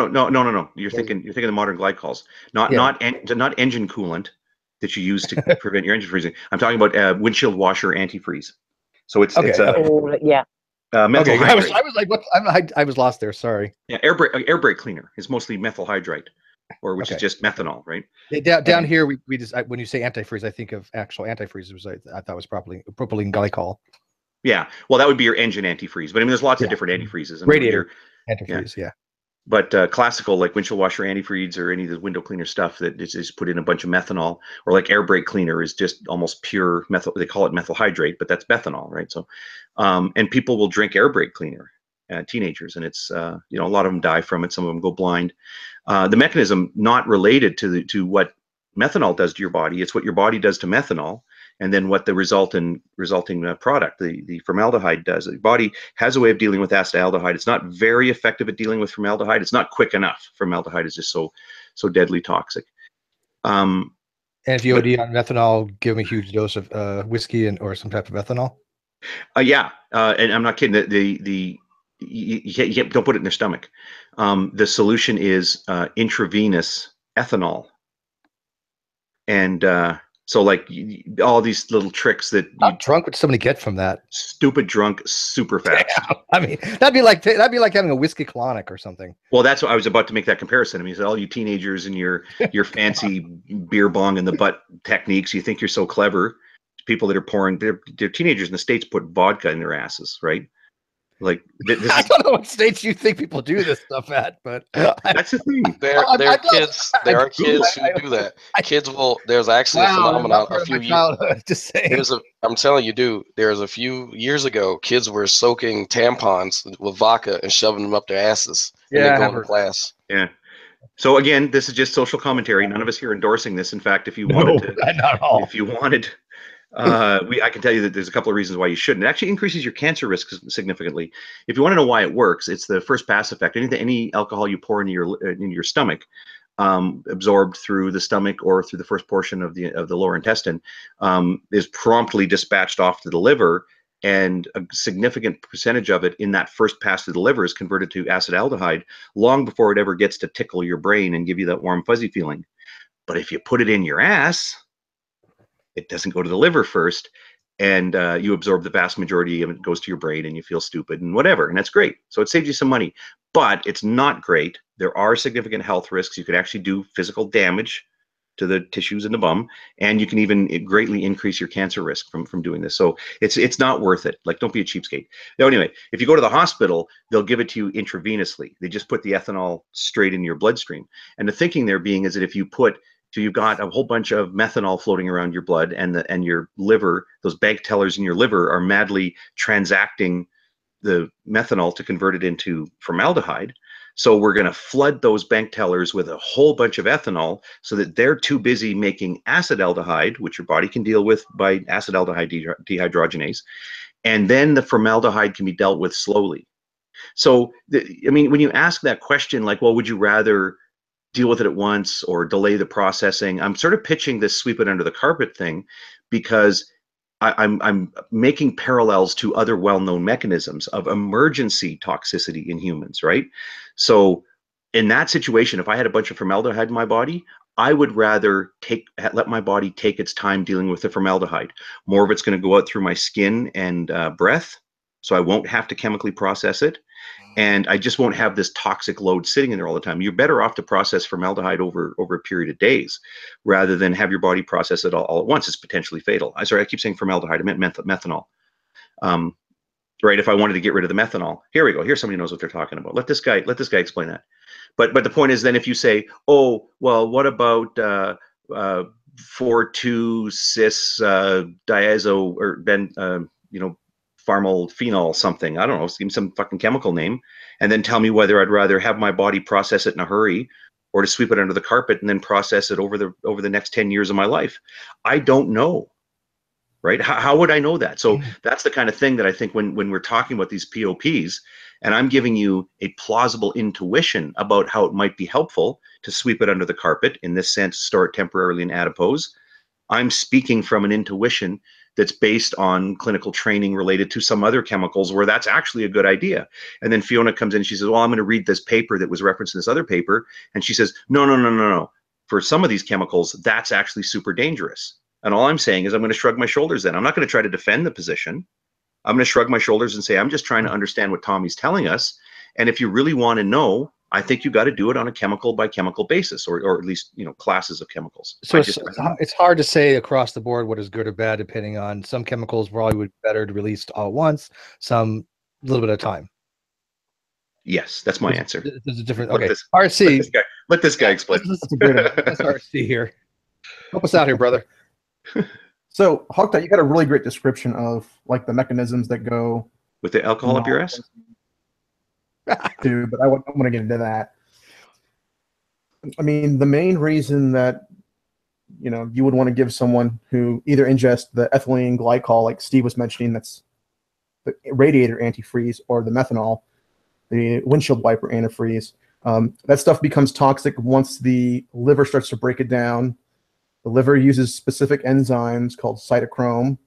You're thinking of the modern glycols, not engine coolant that you use to prevent your engine freezing. I'm talking about windshield washer antifreeze. So it's methyl hydrate. I was like, what? I was lost there. Sorry. Yeah, air brake cleaner is mostly methyl hydrate, which is just methanol, right? Down here, we just when you say antifreeze, I think of actual antifreeze. I thought it was propylene glycol. Yeah, well, that would be your engine antifreeze, but I mean, there's lots of different antifreezes. Radiator antifreeze, yeah. But classical, like windshield washer antifreeze or any of the window cleaner stuff that is put in a bunch of methanol, or like air brake cleaner is just almost pure methyl. They call it methyl hydrate, but that's methanol, right? So, and people will drink air brake cleaner, teenagers, and it's a lot of them die from it. Some of them go blind. The mechanism not related to what methanol does to your body. It's what your body does to methanol, and then what the resulting product, the formaldehyde, does. The body has a way of dealing with acetaldehyde. It's not very effective at dealing with formaldehyde. It's not quick enough. Formaldehyde is just so deadly toxic. And if you OD on methanol, give them a huge dose of whiskey or some type of ethanol. And I'm not kidding. You don't put it in their stomach. The solution is intravenous ethanol, and so like all these little tricks that how drunk would somebody get from that? Stupid drunk, super fast. Yeah, I mean, that'd be like having a whiskey colonic or something. Well, that's what I was about to make that comparison. I mean, all you teenagers and your fancy beer bong in the butt techniques, you think you're so clever. People that are pouring, they're teenagers in the States put vodka in their asses, right? Like I don't know what states you think people do this stuff at, but that's the thing. There are kids who do that. There's actually a phenomenon a few years. Just saying. I'm telling you, dude. There's a few years ago, kids were soaking tampons with vodka and shoving them up their asses. And then going to class. Yeah. So again, this is just social commentary. None of us here endorsing this. In fact, if you wanted, I can tell you that there's a couple of reasons why you shouldn't. It actually increases your cancer risk significantly. If you want to know why it works, it's the first pass effect. Any alcohol you pour into your stomach, absorbed through the stomach or through the first portion of the lower intestine, is promptly dispatched off to the liver, and a significant percentage of it in that first pass to the liver is converted to acetaldehyde long before it ever gets to tickle your brain and give you that warm fuzzy feeling. But if you put it in your ass, it doesn't go to the liver first, and you absorb the vast majority of it. Goes to your brain and you feel stupid and whatever, and that's great. So it saves you some money, but it's not great. There are significant health risks. You could actually do physical damage to the tissues in the bum, and you can even greatly increase your cancer risk from doing this. So it's not worth it. Like, don't be a cheapskate. Now, anyway, if you go to the hospital, they'll give it to you intravenously. They just put the ethanol straight in your bloodstream, and the thinking there being is that if you so you've got a whole bunch of methanol floating around your blood, and your liver, those bank tellers in your liver are madly transacting the methanol to convert it into formaldehyde. So we're going to flood those bank tellers with a whole bunch of ethanol so that they're too busy making acetaldehyde, which your body can deal with by acetaldehyde dehydrogenase. And then the formaldehyde can be dealt with slowly. So, I mean, when you ask that question, like, well, would you rather deal with it at once or delay the processing? I'm sort of pitching this sweep it under the carpet thing because I'm making parallels to other well-known mechanisms of emergency toxicity in humans, right? So in that situation, if I had a bunch of formaldehyde in my body, I would rather let my body take its time dealing with the formaldehyde. More of it's going to go out through my skin and breath, so I won't have to chemically process it. And I just won't have this toxic load sitting in there all the time. You're better off to process formaldehyde over a period of days rather than have your body process it all at once. It's potentially fatal. Sorry, I keep saying formaldehyde. I meant methanol. Right, if I wanted to get rid of the methanol. Here we go. Here's somebody who knows what they're talking about. Let this guy explain that. But the point is then if you say, oh, well, what about 4,2-cis diazo or pharmylphenol something, I don't know, give me some fucking chemical name, and then tell me whether I'd rather have my body process it in a hurry or to sweep it under the carpet and then process it over the next 10 years of my life. I don't know, right? How would I know that? So that's the kind of thing that I think when we're talking about these POPs, and I'm giving you a plausible intuition about how it might be helpful to sweep it under the carpet, in this sense, store it temporarily in adipose, I'm speaking from an intuition that's based on clinical training related to some other chemicals where that's actually a good idea. And then Fiona comes in and she says, well, I'm going to read this paper that was referenced in this other paper. And she says, no. For some of these chemicals, that's actually super dangerous. And all I'm saying is I'm going to shrug my shoulders then. I'm not going to try to defend the position. I'm going to shrug my shoulders and say, I'm just trying to understand what Tommy's telling us. And if you really want to know, I think you got to do it on a chemical by chemical basis, or at least, classes of chemicals. So it's hard to say across the board what is good or bad, depending on some chemicals probably would be better to release all at once, some a little bit of time. Yes, that's my answer. There's a different. Okay, RC. Let this guy explain. Let's RC here. Help us out here, brother. So, HogTie, you got a really great description of like the mechanisms that go with the alcohol up your ass. Too, but I want to get into that. I mean, the main reason that you would want to give someone who either ingests the ethylene glycol, like Steve was mentioning, that's the radiator antifreeze, or the methanol, the windshield wiper antifreeze, that stuff becomes toxic once the liver starts to break it down. The liver uses specific enzymes called cytochrome.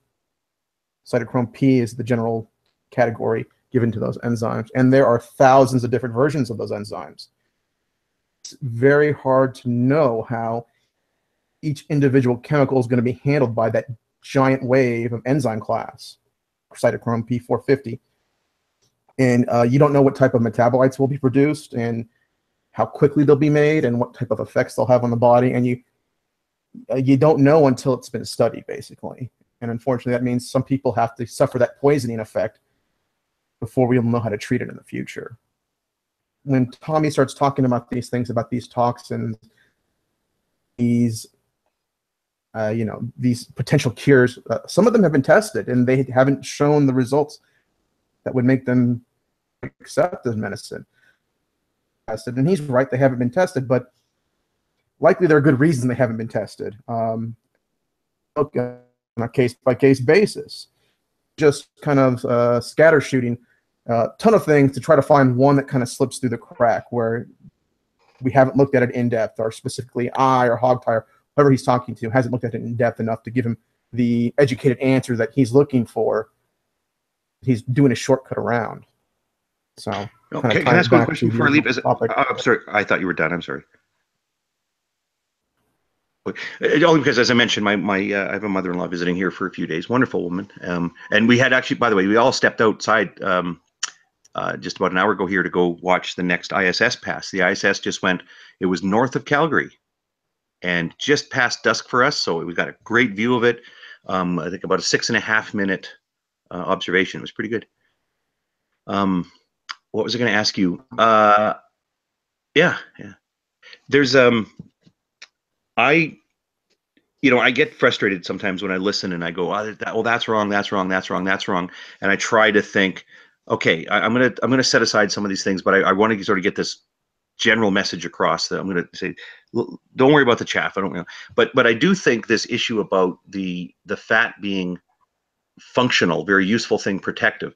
Cytochrome P is the general category given to those enzymes, and there are thousands of different versions of those enzymes. It's very hard to know how each individual chemical is going to be handled by that giant wave of enzyme class, cytochrome P450. And you don't know what type of metabolites will be produced and how quickly they'll be made and what type of effects they'll have on the body. And you don't know until it's been studied, basically. And unfortunately, that means some people have to suffer that poisoning effect before we'll know how to treat it in the future. When Tommy starts talking about these things, about these toxins, these these potential cures, some of them have been tested and they haven't shown the results that would make them accept this medicine. And he's right, they haven't been tested, but likely there are good reasons they haven't been tested. Look on a case-by-case basis, just kind of scatter shooting a ton of things to try to find one that kind of slips through the crack where we haven't looked at it in depth, or specifically I or HogTie or whoever he's talking to hasn't looked at it in depth enough to give him the educated answer that he's looking for. He's doing a shortcut around. So, okay, can I ask one question before I leave? I'm sorry, I thought you were done. I'm sorry. Only because, as I mentioned, I have a mother-in-law visiting here for a few days. Wonderful woman. And we had actually, by the way, we all stepped outside just about an hour ago here to go watch the next ISS pass. The ISS just went, it was north of Calgary and just past dusk for us. So we got a great view of it. I think about a 6.5 minute observation. It was pretty good. What was I going to ask you? Yeah. There's I get frustrated sometimes when I listen and I go, that's wrong, and I try to think, okay, I'm gonna set aside some of these things, but I want to sort of get this general message across that I'm going to say, don't worry about the chaff. I don't know, but I do think this issue about the fat being functional, very useful thing, protective.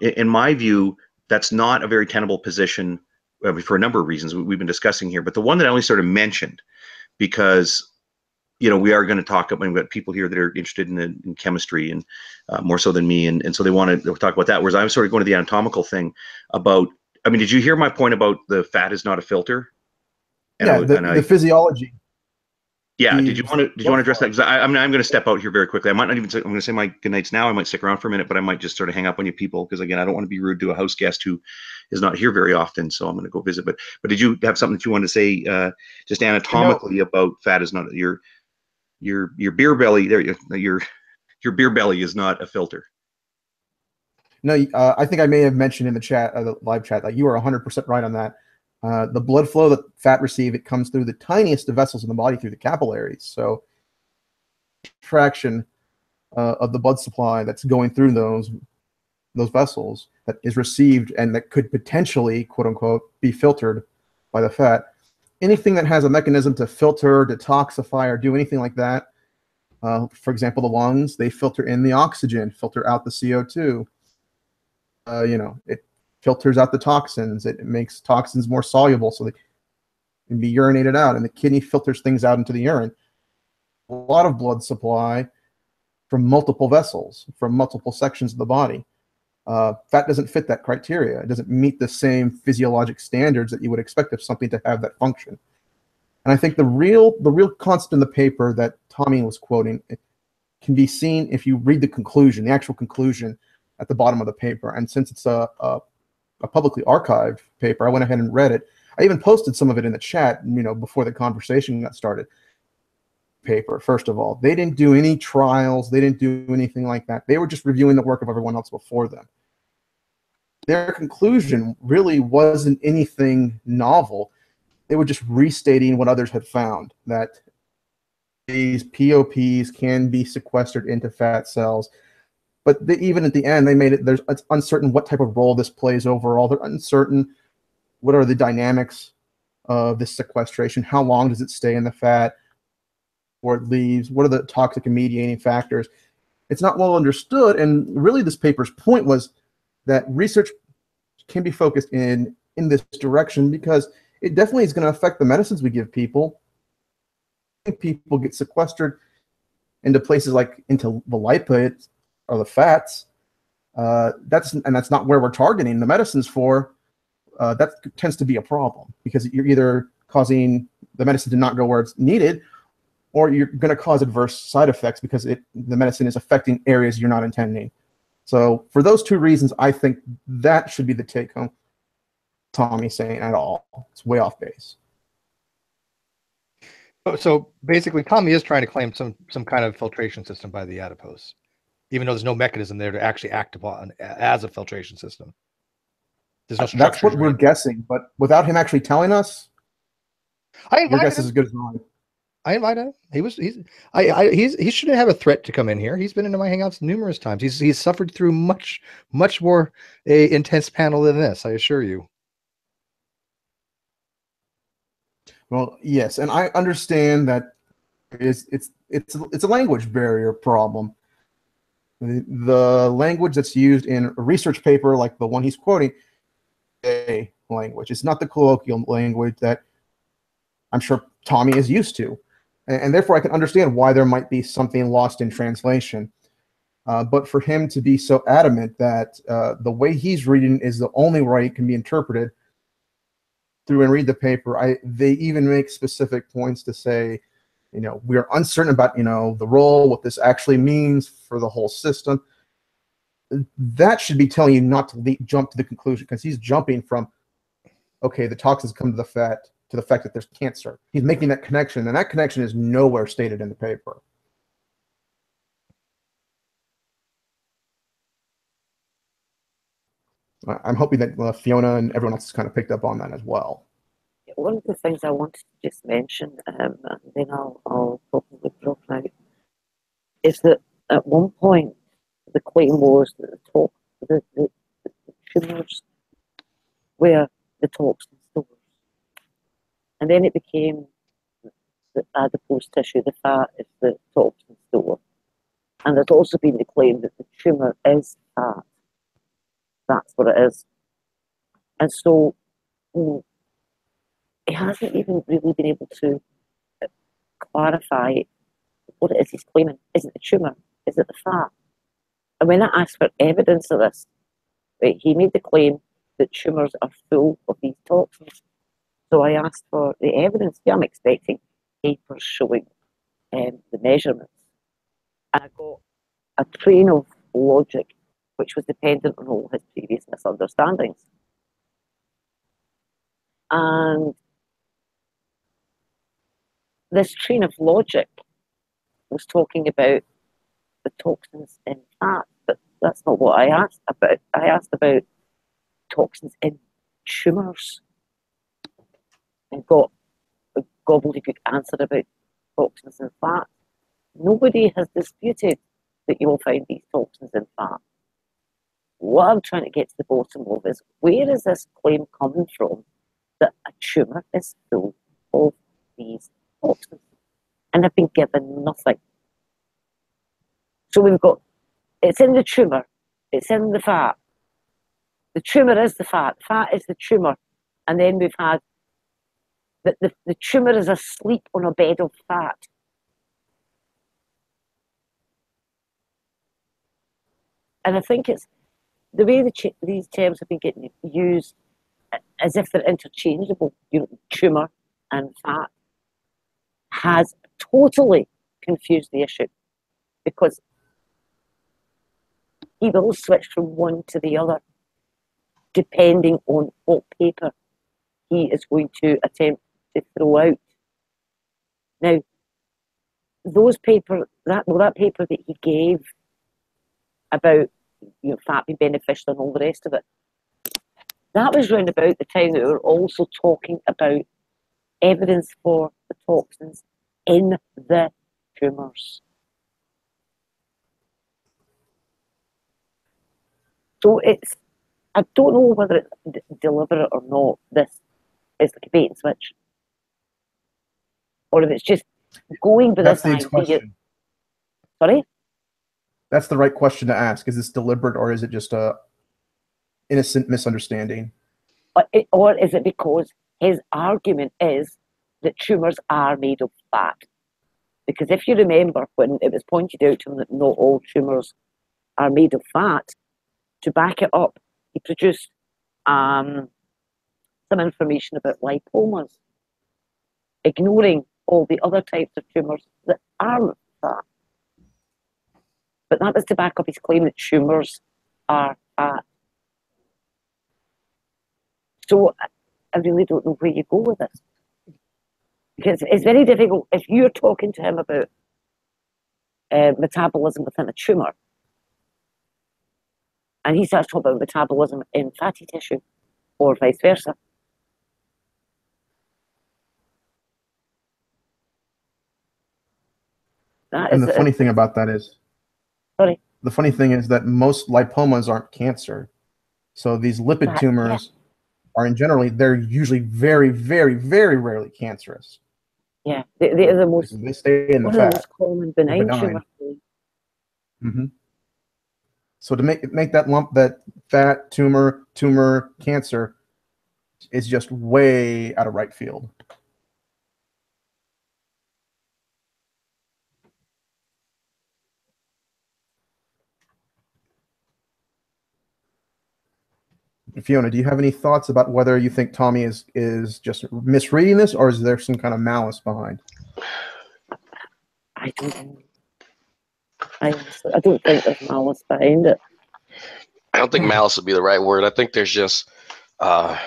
In my view, that's not a very tenable position for a number of reasons we've been discussing here. But the one that I only sort of mentioned because we are going to talk about, we've got people here that are interested in chemistry and more so than me, and so they want to talk about that. Whereas I'm sort of going to the anatomical thing about. I mean, did you hear my point about the fat is not a filter? And the physiology. Yeah. Did you want to address that? Because I'm going to step out here very quickly. I might not even say, I'm going to say my good nights now. I might stick around for a minute, but I might just sort of hang up on you people because again, I don't want to be rude to a house guest who is not here very often. So I'm going to go visit. But did you have something that you wanted to say just anatomically about fat is not your beer belly? Your beer belly is not a filter. No, I think I may have mentioned in the chat, the live chat, that you are 100% right on that. The blood flow that fat receive, it comes through the tiniest of vessels in the body, through the capillaries. So fraction of the blood supply that's going through those vessels that is received and that could potentially, quote unquote, be filtered by the fat. Anything that has a mechanism to filter, detoxify, or do anything like that, for example, the lungs, they filter in the oxygen, filter out the CO2. It filters out the toxins. It makes toxins more soluble so they can be urinated out, and the kidney filters things out into the urine. A lot of blood supply from multiple vessels, from multiple sections of the body. Fat doesn't fit that criteria. It doesn't meet the same physiologic standards that you would expect of something to have that function. And I think the real concept in the paper that Tommy was quoting, it can be seen if you read the conclusion, the actual conclusion at the bottom of the paper. And since it's a publicly archived paper, I went ahead and read it. I even posted some of it in the chat, before the conversation got started. Paper, first of all, they didn't do any trials. They didn't do anything like that. They were just reviewing the work of everyone else before them. Their conclusion really wasn't anything novel. They were just restating what others had found, that these POPs can be sequestered into fat cells. But even at the end, they made it, it's uncertain what type of role this plays overall. They're uncertain what are the dynamics of this sequestration, how long does it stay in the fat, or it leaves, what are the toxic and mediating factors. It's not well understood, and really this paper's point was that research can be focused in this direction because it definitely is going to affect the medicines we give people. People get sequestered into places like into the lipids or the fats. That's not where we're targeting the medicines for. That tends to be a problem because you're either causing the medicine to not go where it's needed, or you're going to cause adverse side effects because the medicine is affecting areas you're not intending. So for those two reasons, I think that should be the take home. Tommy's saying at all, it's way off base. So basically, Tommy is trying to claim some kind of filtration system by the adipose, even though there's no mechanism there to actually act upon as a filtration system. There's no structure. That's what we're guessing, but without him actually telling us, your guess is as good as mine. I invited him. He shouldn't have a threat to come in here. He's been into my Hangouts numerous times. He's suffered through much more intense panel than this, I assure you. Well, yes, and I understand that it's a language barrier problem. The language that's used in a research paper like the one he's quoting, a language. It's not the colloquial language that I'm sure Tommy is used to. And therefore, I can understand why there might be something lost in translation. But for him to be so adamant that the way he's reading is the only way it can be interpreted through and read the paper, they even make specific points to say, we're uncertain about, the role, what this actually means for the whole system. That should be telling you not to jump to the conclusion, because he's jumping from, okay, the toxins come to the fat, to the fact that there's cancer. He's making that connection, and that connection is nowhere stated in the paper. I'm hoping that Fiona and everyone else has kind of picked up on that as well. One of the things I wanted to just mention, and then I'll probably drop out, is that at one point the claim was that the tumors were the toxin stores. And then it became the adipose tissue, the fat is the toxin store. And there's also been the claim that the tumour is fat. That's what it is. And so he hasn't even really been able to clarify what it is he's claiming. Is it the tumour? Is it the fat? And when I asked for evidence of this, right, he made the claim that tumours are full of these toxins. So I asked for the evidence. Yeah, I'm expecting papers showing the measurements. And I got a train of logic which was dependent on all his previous misunderstandings. And this train of logic was talking about the toxins in fat, but that's not what I asked about. I asked about toxins in tumours and got a gobbledygook answer about toxins in fat. Nobody has disputed that you will find these toxins in fat. What I'm trying to get to the bottom of is, where is this claim coming from that a tumour is full of these toxins? And I've been given nothing. So we've got, it's in the tumour, it's in the fat. The tumour is the fat is the tumour. And then we've had, the tumour is asleep on a bed of fat. And I think it's the way these terms have been getting used as if they're interchangeable, you know, tumour and fat, has totally confused the issue, because he will switch from one to the other depending on what paper he is going to attempt to throw out. Now, those paper, that paper that he gave about, you know, fat being beneficial and all the rest of it, that was round about the time that we were also talking about evidence for the toxins in the tumours. So it's, I don't know whether it's deliberate or not, this is like a bait and switch, or if it's just going with That's this the idea. question. Sorry? That's the right question to ask. Is this deliberate, or is it just a innocent misunderstanding? Or is it because his argument is that tumours are made of fat? Because if you remember when it was pointed out to him that not all tumours are made of fat, to back it up, he produced some information about lipomas, ignoring all the other types of tumours that aren't fat. But that was to back up his claim that tumours are fat. So I really don't know where you go with this. Because it's very difficult if you're talking to him about metabolism within a tumour, and he starts talking about metabolism in fatty tissue, or vice versa. And the funny thing about that is, sorry? The funny thing is that most lipomas aren't cancer. So these lipid tumors are they're usually very, very, very rarely cancerous. Yeah, they are the most, they stay in the one fat. of the most common benign tumors. Mm-hmm. So to make that lump, that fat tumor cancer, is just way out of right field. Fiona, do you have any thoughts about whether you think Tommy is just misreading this, or is there some kind of malice behind? I don't know. I don't think there's malice behind it. I don't think malice would be the right word. I think there's just there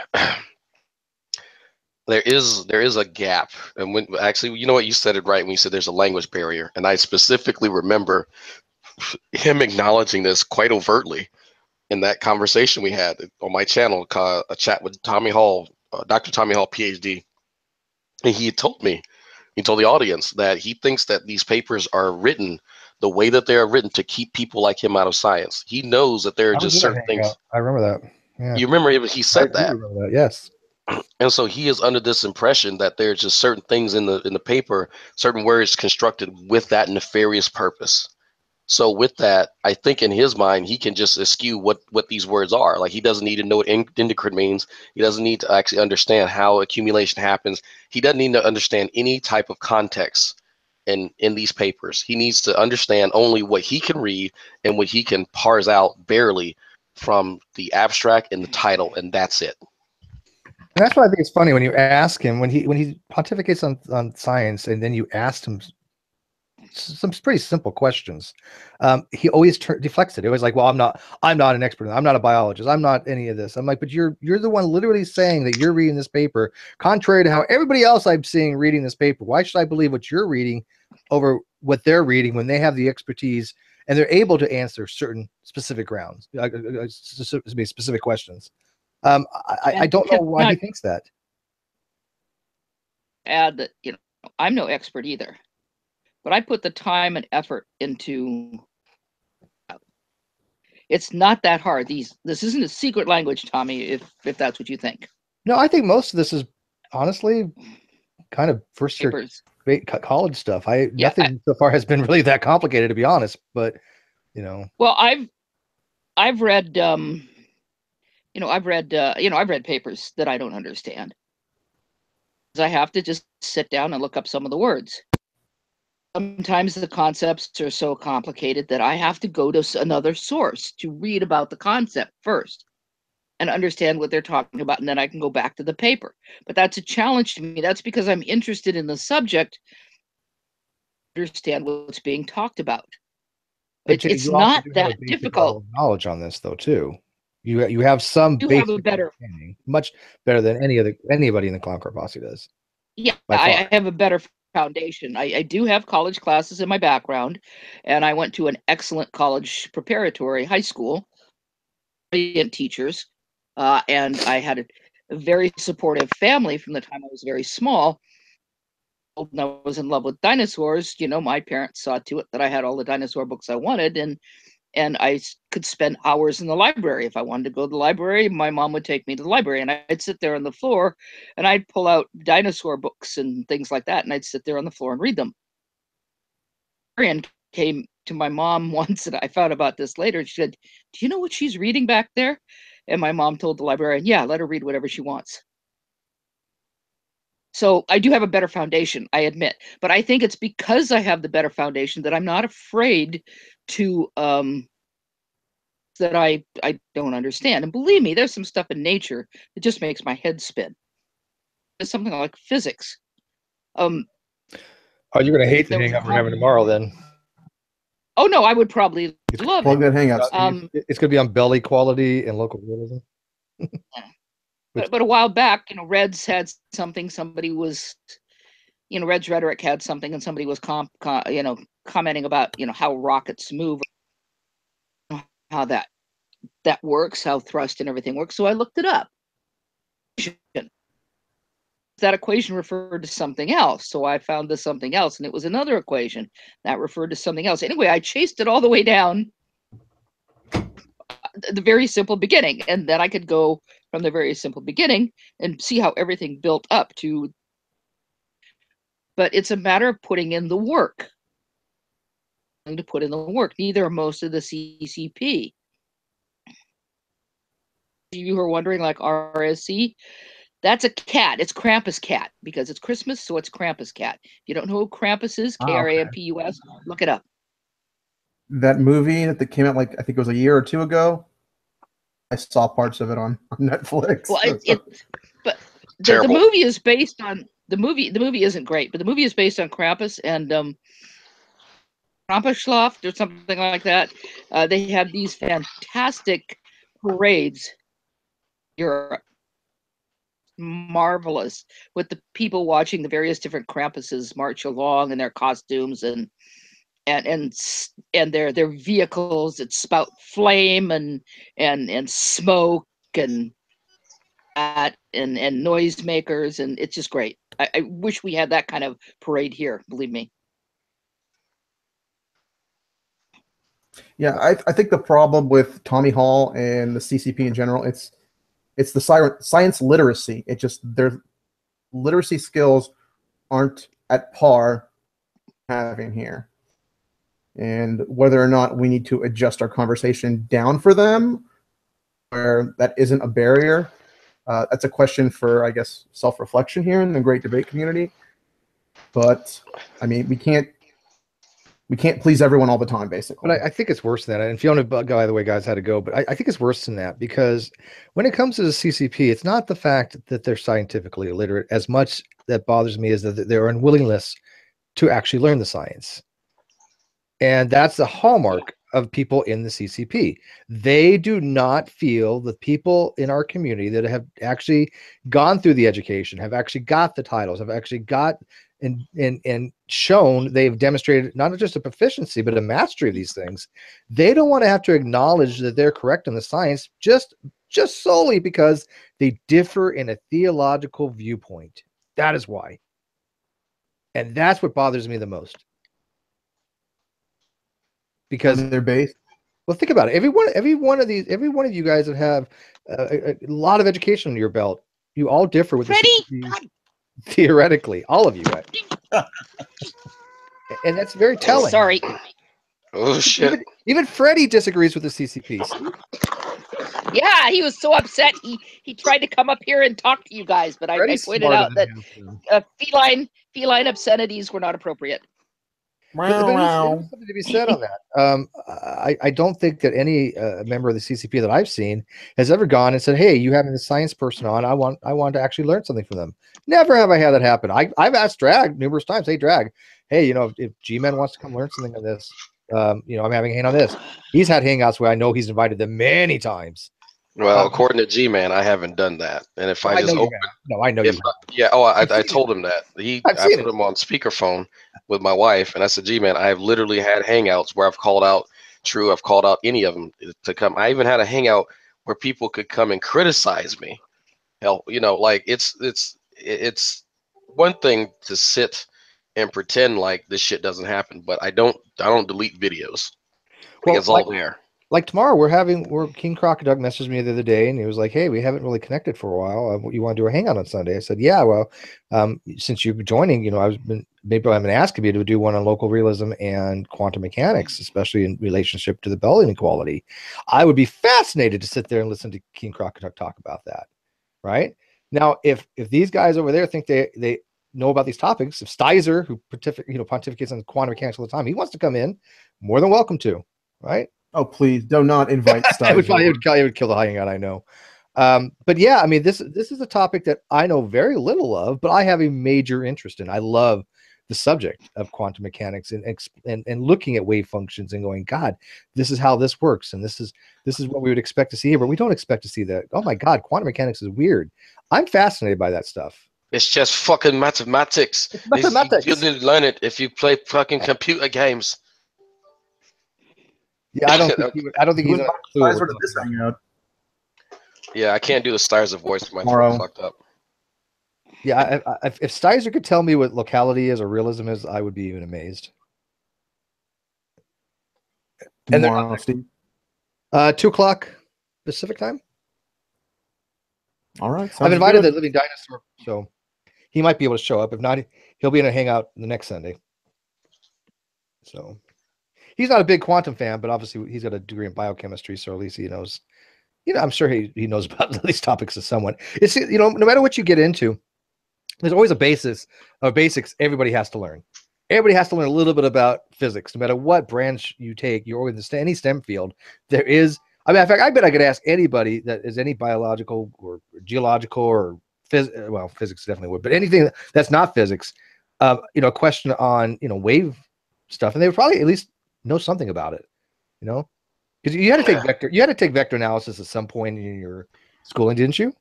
is a gap. And when actually, you know what, you said it right when you said there's a language barrier. And I specifically remember him acknowledging this quite overtly in that conversation we had on my channel, a chat with Tommy Hall, Dr. Tommy Hall, PhD. And he told the audience that he thinks that these papers are written the way that they are written to keep people like him out of science. He knows that there are just certain things. I remember that. Yeah. You remember he said that. I remember that, yes. And so he is under this impression that there's just certain things in the paper, certain words constructed with that nefarious purpose. So with that, I think in his mind, he can just eschew what these words are. Like, he doesn't need to know what endocrine means. He doesn't need to actually understand how accumulation happens. He doesn't need to understand any type of context in these papers. He needs to understand only what he can read and what he can parse out barely from the abstract and the title, and that's it. And that's why I think it's funny when you ask him, when he pontificates on science, and then you asked him some pretty simple questions. He always deflects it. It was like, well, I'm not an expert. I'm not a biologist. I'm not any of this. I'm like, but you're the one literally saying that you're reading this paper contrary to how everybody else I'm seeing reading this paper. Why should I believe what you're reading over what they're reading when they have the expertise and they're able to answer certain specific grounds, specific questions? I don't know why he thinks that. Add that, you know, I'm no expert either, but I put the time and effort into. It's not that hard. This isn't a secret language, Tommy, if that's what you think. No, I think most of this is honestly kind of first year college stuff. Nothing so far has been really that complicated, to be honest. But you know, well, I've read I've read papers that I don't understand. I have to just sit down and look up some of the words. Sometimes the concepts are so complicated that I have to go to another source to read about the concept first and understand what they're talking about, and then I can go back to the paper. But that's a challenge to me. That's because I'm interested in the subject, understand what's being talked about. It's not that difficult. Knowledge on this, though, too. You have some basic understanding, much better than anybody in the Clown Car Posse does. Yeah, I have a better foundation. I do have college classes in my background, and I went to an excellent college preparatory high school, brilliant teachers, and I had a very supportive family from the time I was very small. When I was in love with dinosaurs, you know, my parents saw to it that I had all the dinosaur books I wanted, and I could spend hours in the library. If I wanted to go to the library, my mom would take me to the library, and I'd sit there on the floor, and I'd pull out dinosaur books and things like that, and I'd sit there on the floor and read them. And came to my mom once, and I found about this later. She said, "Do you know what she's reading back there?" And my mom told the librarian, "Yeah, let her read whatever she wants." So I do have a better foundation, I admit, but I think it's because I have the better foundation that I'm not afraid to that I don't understand. And believe me, there's some stuff in nature that just makes my head spin. It's something like physics. Oh, you're gonna hate the hangout we're having tomorrow, then. Oh no, I would probably love it. Good hangouts. It's gonna be on belly quality and local realism. But a while back, you know, Reds had something. Somebody was, you know, Reds Rhetoric had something, and somebody was commenting about, you know, how rockets move, how that works, how thrust and everything works. So I looked it up. That equation referred to something else. So I found this something else, and it was another equation that referred to something else. Anyway, I chased it all the way down the very simple beginning, and then I could go from the very simple beginning and see how everything built up to. But it's a matter of putting in the work. To put in the work. Neither are most of the CCP. You who are wondering, like RSC, that's a cat. It's Krampus cat because it's Christmas, so it's Krampus cat. If you don't know who Krampus is, Krampus, look it up. That movie that came out, like, I think it was a year or two ago. I saw parts of it on Netflix. Well, but the movie is based on the movie. The movie isn't great, but the movie is based on Krampus and Krampusschlacht or something like that. They have these fantastic parades. Europe, marvelous, with the people watching the various different Krampuses march along in their costumes and their vehicles that spout flame and smoke and noisemakers, and it's just great. I wish we had that kind of parade here, believe me. Yeah, I think the problem with Tommy Hall and the CCP in general, it's It's the science literacy. It just their literacy skills aren't at par having here. And whether or not we need to adjust our conversation down for them, where that isn't a barrier, that's a question for, I guess, self-reflection here in the great debate community. But I mean, we can't please everyone all the time, basically. But I think it's worse than that. And Fiona, by the way, guys, had to go. But I think it's worse than that, because when it comes to the CCP, it's not the fact that they're scientifically illiterate as much that bothers me, is that their unwillingness to actually learn the science. And that's the hallmark of people in the CCP. They do not feel the people in our community that have actually gone through the education, have actually got the titles, have actually got and shown, they've demonstrated not just a proficiency, but a mastery of these things. They don't want to have to acknowledge that they're correct in the science just solely because they differ in a theological viewpoint. That is why. And that's what bothers me the most. Because they're based. Well, think about it. Every one of you guys that have a lot of education under your belt, you all differ with Freddie, the theoretically, all of you guys. And that's very telling. Sorry. Oh shit. Even Freddie disagrees with the CCPs. Yeah, he was so upset. He tried to come up here and talk to you guys, but I pointed out that feline obscenities were not appropriate. But there's something to be said on that. I don't think that any member of the CCP that I've seen has ever gone and said, "Hey, you having a science person on? I want to actually learn something from them." Never have I had that happen. I've asked Drag numerous times. Hey, Drag, hey, if G-Man wants to come learn something on this, I'm having a hand on this. He's had hangouts where I know he's invited them many times. Well, according to G-Man, I haven't done that. And if I just open, I know you. Yeah. Oh, I told him that. I put him on speakerphone with my wife, and I said, G-Man, I have literally had hangouts where I've called out True. I've called out any of them to come. I even had a hangout where people could come and criticize me. Hell, like it's one thing to sit and pretend like this shit doesn't happen, but I don't delete videos because it's all there. Like tomorrow, we're King Crocodile messaged me the other day, and he was like, "Hey, we haven't really connected for a while. You want to do a hangout on Sunday?" I said, "Yeah, well, since you're joining, maybe I've been asking you to do one on local realism and quantum mechanics, especially in relationship to the Bell inequality. I would be fascinated to sit there and listen to King Crocodile talk about that." Right now, if these guys over there think they know about these topics, if Stizer, who pontificates on quantum mechanics all the time, he wants to come in, more than welcome to. Right. Oh, please do not invite Stizer. it would kill the hangout, I know. But yeah, I mean, this is a topic that I know very little of, but I have a major interest in. I love the subject of quantum mechanics and looking at wave functions and going, God, this is how this works, and this is what we would expect to see here, but we don't expect to see that. Oh my God, quantum mechanics is weird. I'm fascinated by that stuff. It's just fucking mathematics. It's mathematics. You didn't learn it if you play fucking computer games. Yeah, I don't think he's Yeah, I can't do the Stizer voice. My throat fucked up. Yeah, if Stizer could tell me what locality is or realism is, I would be even amazed. And tomorrow, Steve. 2:00 Pacific time. All right. I've invited the Living Dinosaur, so he might be able to show up. If not, he'll be in a hangout the next Sunday. So he's not a big quantum fan, but obviously he's got a degree in biochemistry, so at least he knows. I'm sure he knows about these topics as someone. It's no matter what you get into, there's always a basics everybody has to learn. Everybody has to learn a little bit about physics, no matter what branch you take. You're in any STEM field. There is. I mean, in fact, I bet I could ask anybody that is any biological or geological or physics definitely would, but anything that's not physics, a question on wave stuff, and they would probably at least know something about it, because you had to take vector analysis at some point in your schooling, didn't you?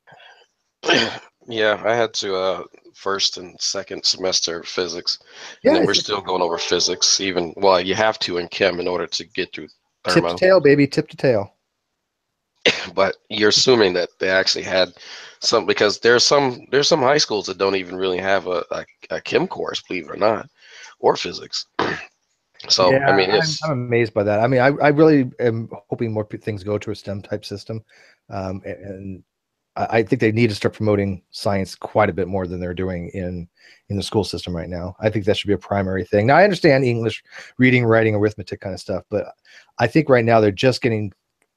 Yeah, I had to first and second semester physics, and then we're still going over physics. You have to in chem in order to get through thermo. Tip to tail, baby, tip to tail. But you're assuming that they actually had some, because there's some high schools that don't even really have a chem course, believe it or not, or physics. So yeah, I mean, I'm amazed by that. I mean, I really am hoping more things go to a STEM type system, and I think they need to start promoting science quite a bit more than they're doing in the school system right now. I think that should be a primary thing. Now, I understand English, reading, writing, arithmetic kind of stuff, but I think right now they're just getting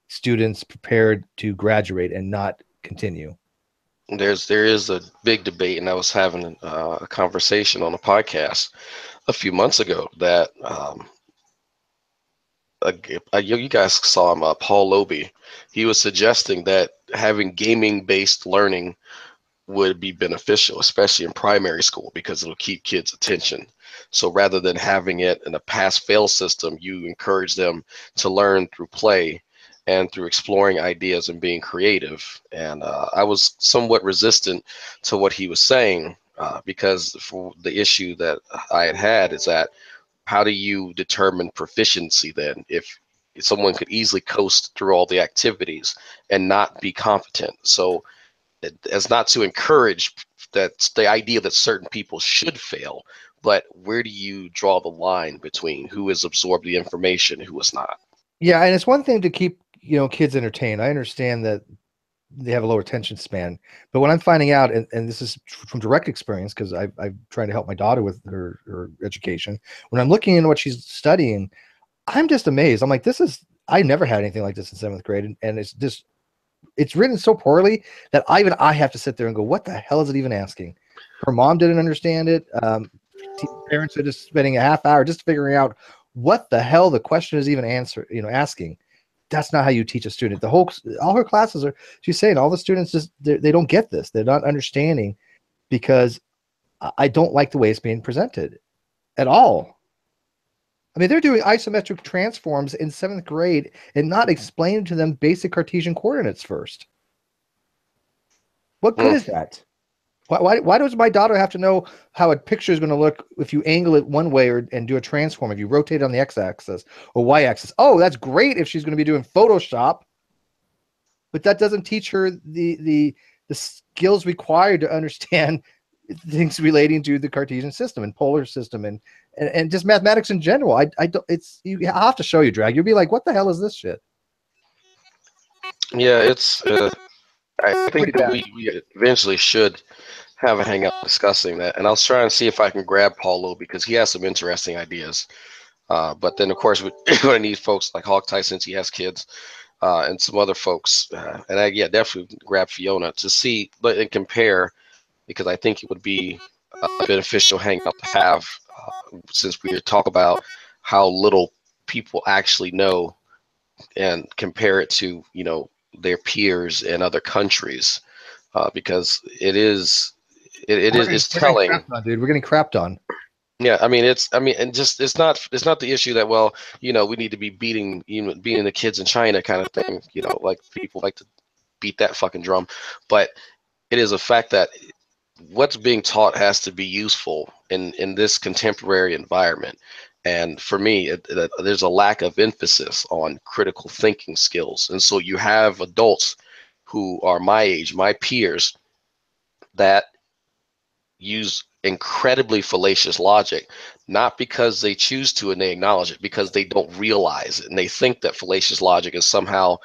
students prepared to graduate and not continue. There is a big debate, and I was having a conversation on a podcast a few months ago that you guys saw him, Paul Loby. He was suggesting that having gaming-based learning would be beneficial, especially in primary school, because it'll keep kids' attention. So rather than having it in a pass-fail system, you encourage them to learn through play and through exploring ideas and being creative. And I was somewhat resistant to what he was saying because for the issue that I had is that how do you determine proficiency then if someone could easily coast through all the activities and not be competent? So as not to encourage that the idea that certain people should fail, but where do you draw the line between who has absorbed the information and who has not? Yeah, and it's one thing to keep kids entertained. I understand that they have a lower attention span, but when I'm finding out, and this is from direct experience because I'm trying to help my daughter with her education. When I'm looking into what she's studying, I'm just amazed. I'm like, I never had anything like this in 7th grade, and it's written so poorly that I have to sit there and go, what the hell is it even asking? Her mom didn't understand it. Parents are just spending a half hour just figuring out what the hell the question is even asking. That's not how you teach a student. All her classes are, she's saying all the students they don't get this. They're not understanding because I don't like the way it's being presented at all. I mean, they're doing isometric transforms in 7th grade and not explaining to them basic Cartesian coordinates first. What good is that? Why does my daughter have to know how a picture is going to look if you angle it one way and do a transform, if you rotate it on the x-axis or y-axis? Oh, that's great if she's going to be doing Photoshop, but that doesn't teach her the skills required to understand things relating to the Cartesian system and polar system and just mathematics in general. I'll have to show you, Drag. You'll be like, what the hell is this shit? Yeah, it's. I think that we eventually should have a hangout discussing that, and I'll try and see if I can grab Paulo because he has some interesting ideas. But then, of course, we're going to need folks like HogTie since he has kids, and some other folks. And definitely grab Fiona to see and compare, because I think it would be a beneficial hangout to have since we talk about how little people actually know and compare it to their peers in other countries, because it's telling. Dude, we're getting crapped on. Yeah, I mean it's not the issue that we need to be beating the kids in China kind of thing, like people like to beat that fucking drum, but it is a fact that what's being taught has to be useful in this contemporary environment. And for me, there's a lack of emphasis on critical thinking skills. And so you have adults who are my age, my peers, that use incredibly fallacious logic, not because they choose to and they acknowledge it, because they don't realize it. And they think that fallacious logic is somehow,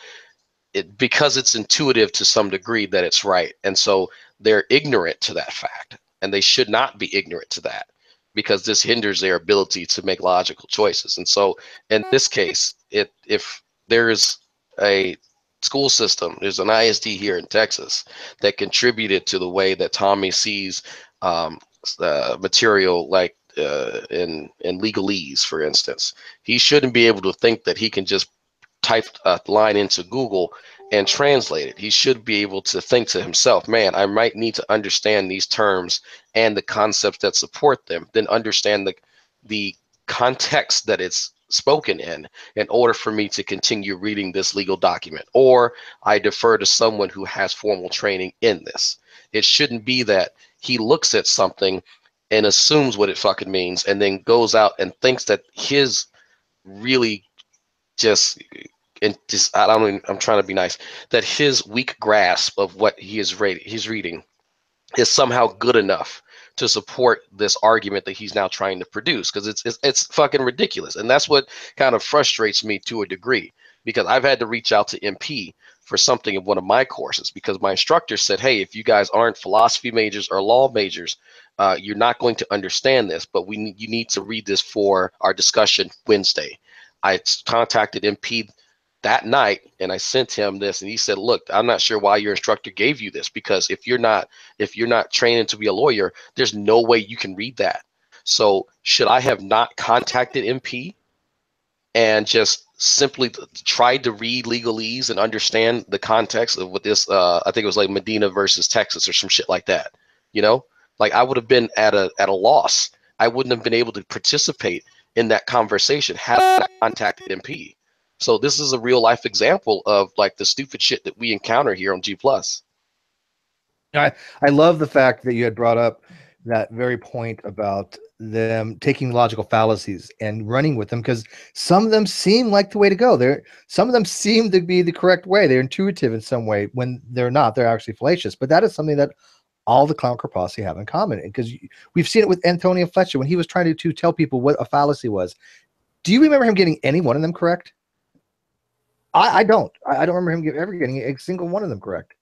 because it's intuitive to some degree, that it's right. And so they're ignorant to that fact. And they should not be ignorant to that, because this hinders their ability to make logical choices. And so in this case, if there's a school system, there's an ISD here in Texas that contributed to the way that Tommy sees material like in legalese, for instance, he shouldn't be able to think that he can just type a line into Google and translate it. He should be able to think to himself, man, I might need to understand these terms and the concepts that support them, then understand the context that it's spoken in order for me to continue reading this legal document, or I defer to someone who has formal training in this. It shouldn't be that he looks at something and assumes what it fucking means and then goes out and thinks that his really I'm trying to be nice, that his weak grasp of what he's reading is somehow good enough to support this argument that he's now trying to produce, because it's fucking ridiculous. And that's what kind of frustrates me to a degree, because I've had to reach out to MP for something in one of my courses, because my instructor said, hey, if you guys aren't philosophy majors or law majors, you're not going to understand this, but you need to read this for our discussion Wednesday. I contacted MP that night and I sent him this, and he said, look, I'm not sure why your instructor gave you this, because if you're not training to be a lawyer, there's no way you can read that. So should I have not contacted MP and just simply tried to read legalese and understand the context of what this, I think it was like Medina versus Texas or some shit like that, you know? Like, I would have been at a loss. I wouldn't have been able to participate in that conversation had I not contacted MP. So this is a real life example of like the stupid shit that we encounter here on G+. I love the fact that you had brought up that very point about them taking logical fallacies and running with them, because some of them seem like the way to go. Some of them seem to be the correct way. They're intuitive in some way. When they're not, they're actually fallacious. But that is something that all the clown posse have in common, because we've seen it with Antonio Fletcher when he was trying to tell people what a fallacy was. Do you remember him getting any one of them correct? I don't. I don't remember him ever getting a single one of them correct.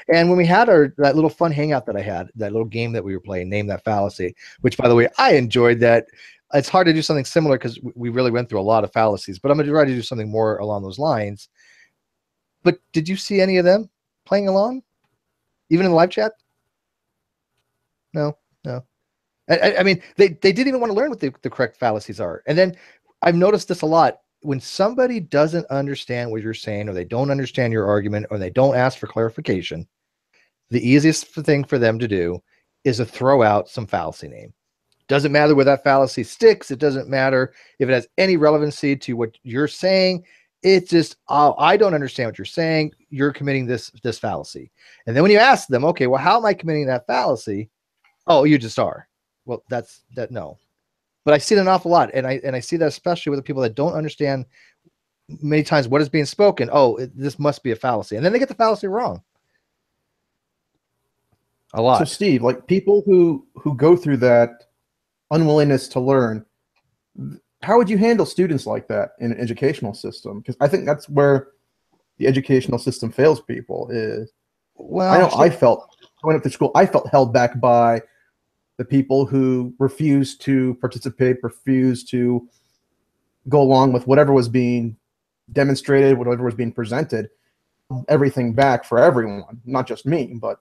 And when we had that little fun hangout that I had, that little game that we were playing, Name That Fallacy, which, by the way, I enjoyed that. It's hard to do something similar because we really went through a lot of fallacies, but I'm going to try to do something more along those lines. But did you see any of them playing along, even in the live chat? No. I mean, they didn't even want to learn what the correct fallacies are. And then I've noticed this a lot. When somebody doesn't understand what you're saying, or they don't understand your argument, or they don't ask for clarification, the easiest thing for them to do is to throw out some fallacy name. Doesn't matter where that fallacy sticks. It doesn't matter if it has any relevancy to what you're saying. It's just, oh, I don't understand what you're saying. You're committing this fallacy. And then when you ask them, okay, well, how am I committing that fallacy? Oh, you just are. Well, no. But I see it an awful lot, and I see that especially with the people that don't understand many times what is being spoken. Oh, this must be a fallacy, and then they get the fallacy wrong. A lot. So, Steve, like people who go through that unwillingness to learn, how would you handle students like that in an educational system? Because I think that's where the educational system fails people. Is, well, I know I felt going up to school, I felt held back by the people who refused to participate, refused to go along with whatever was being demonstrated, whatever was being presented, everything back for everyone, not just me, but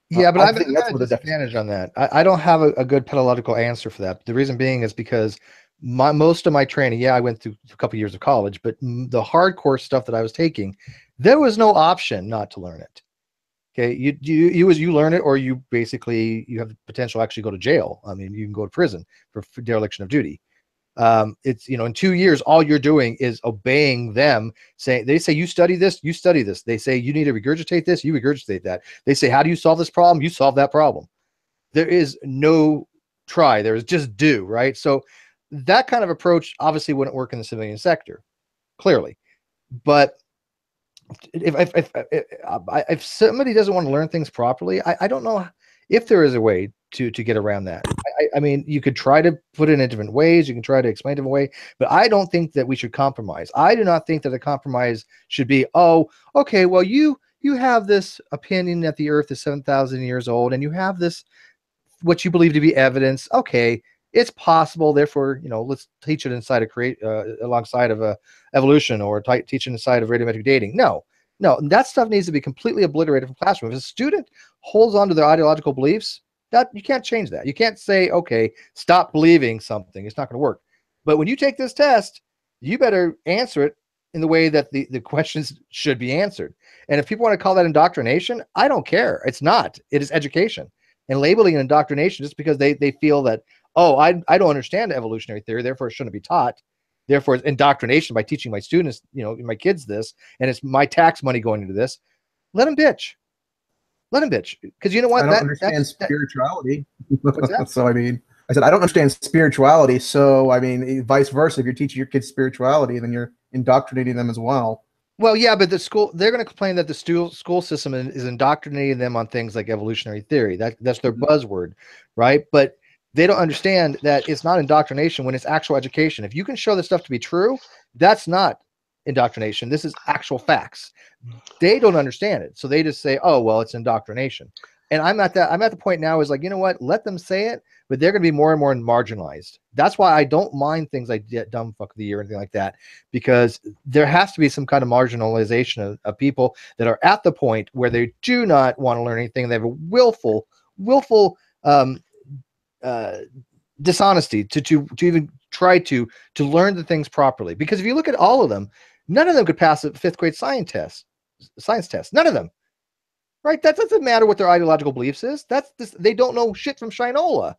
yeah, but I think that's a disadvantage on that. I don't have a good pedagogical answer for that. The reason being is because most of my training, I went through a couple years of college, but the hardcore stuff that I was taking, there was no option not to learn it. Okay, you learn it, or you have the potential to actually go to jail. I mean, you can go to prison for dereliction of duty. It's, in 2 years, all you're doing is obeying them. They say you study this, you study this. They say you need to regurgitate this, you regurgitate that. They say, how do you solve this problem? You solve that problem. There is no try. There is just do, right? So that kind of approach obviously wouldn't work in the civilian sector, clearly. But if somebody doesn't want to learn things properly, I don't know if there is a way to get around that. I mean, you could try to put it in different ways. You can try to explain it a different way, but I don't think that we should compromise. I do not think that a compromise should be, oh, okay, well, you have this opinion that the earth is 7,000 years old, and you have this, what you believe to be evidence. Okay, it's possible. Therefore, let's teach it inside alongside of a evolution, or teach it inside of radiometric dating. No, that stuff needs to be completely obliterated from classroom. If a student holds on to their ideological beliefs, that you can't change that. You can't say, okay, stop believing something. It's not going to work. But when you take this test, you better answer it in the way that the questions should be answered. And if people want to call that indoctrination, I don't care. It's not. It is education. And labeling an indoctrination just because they feel that, oh, I don't understand evolutionary theory, therefore it shouldn't be taught. Therefore, it's indoctrination by teaching my students, my kids this, and it's my tax money going into this. Let them bitch. Let them bitch. Because you know what? I don't understand spirituality. What's that? So, I said, I don't understand spirituality. So, vice versa. If you're teaching your kids spirituality, then you're indoctrinating them as well. Well, yeah, but they're going to complain that the school system is indoctrinating them on things like evolutionary theory. That's their buzzword, right? But they don't understand that it's not indoctrination when it's actual education. If you can show this stuff to be true, that's not indoctrination. This is actual facts. They don't understand it, so they just say, "Oh, well, it's indoctrination." And I'm at the point now is like, you know what? Let them say it, but they're going to be more and more marginalized. That's why I don't mind things like dumb fuck of the year or anything like that, because there has to be some kind of marginalization of people that are at the point where they do not want to learn anything. They have a willful dishonesty to even try to learn the things properly. Because if you look at all of them, none of them could pass a 5th grade science test. None of them. Right? That doesn't matter what their ideological beliefs is. They don't know shit from Shinola.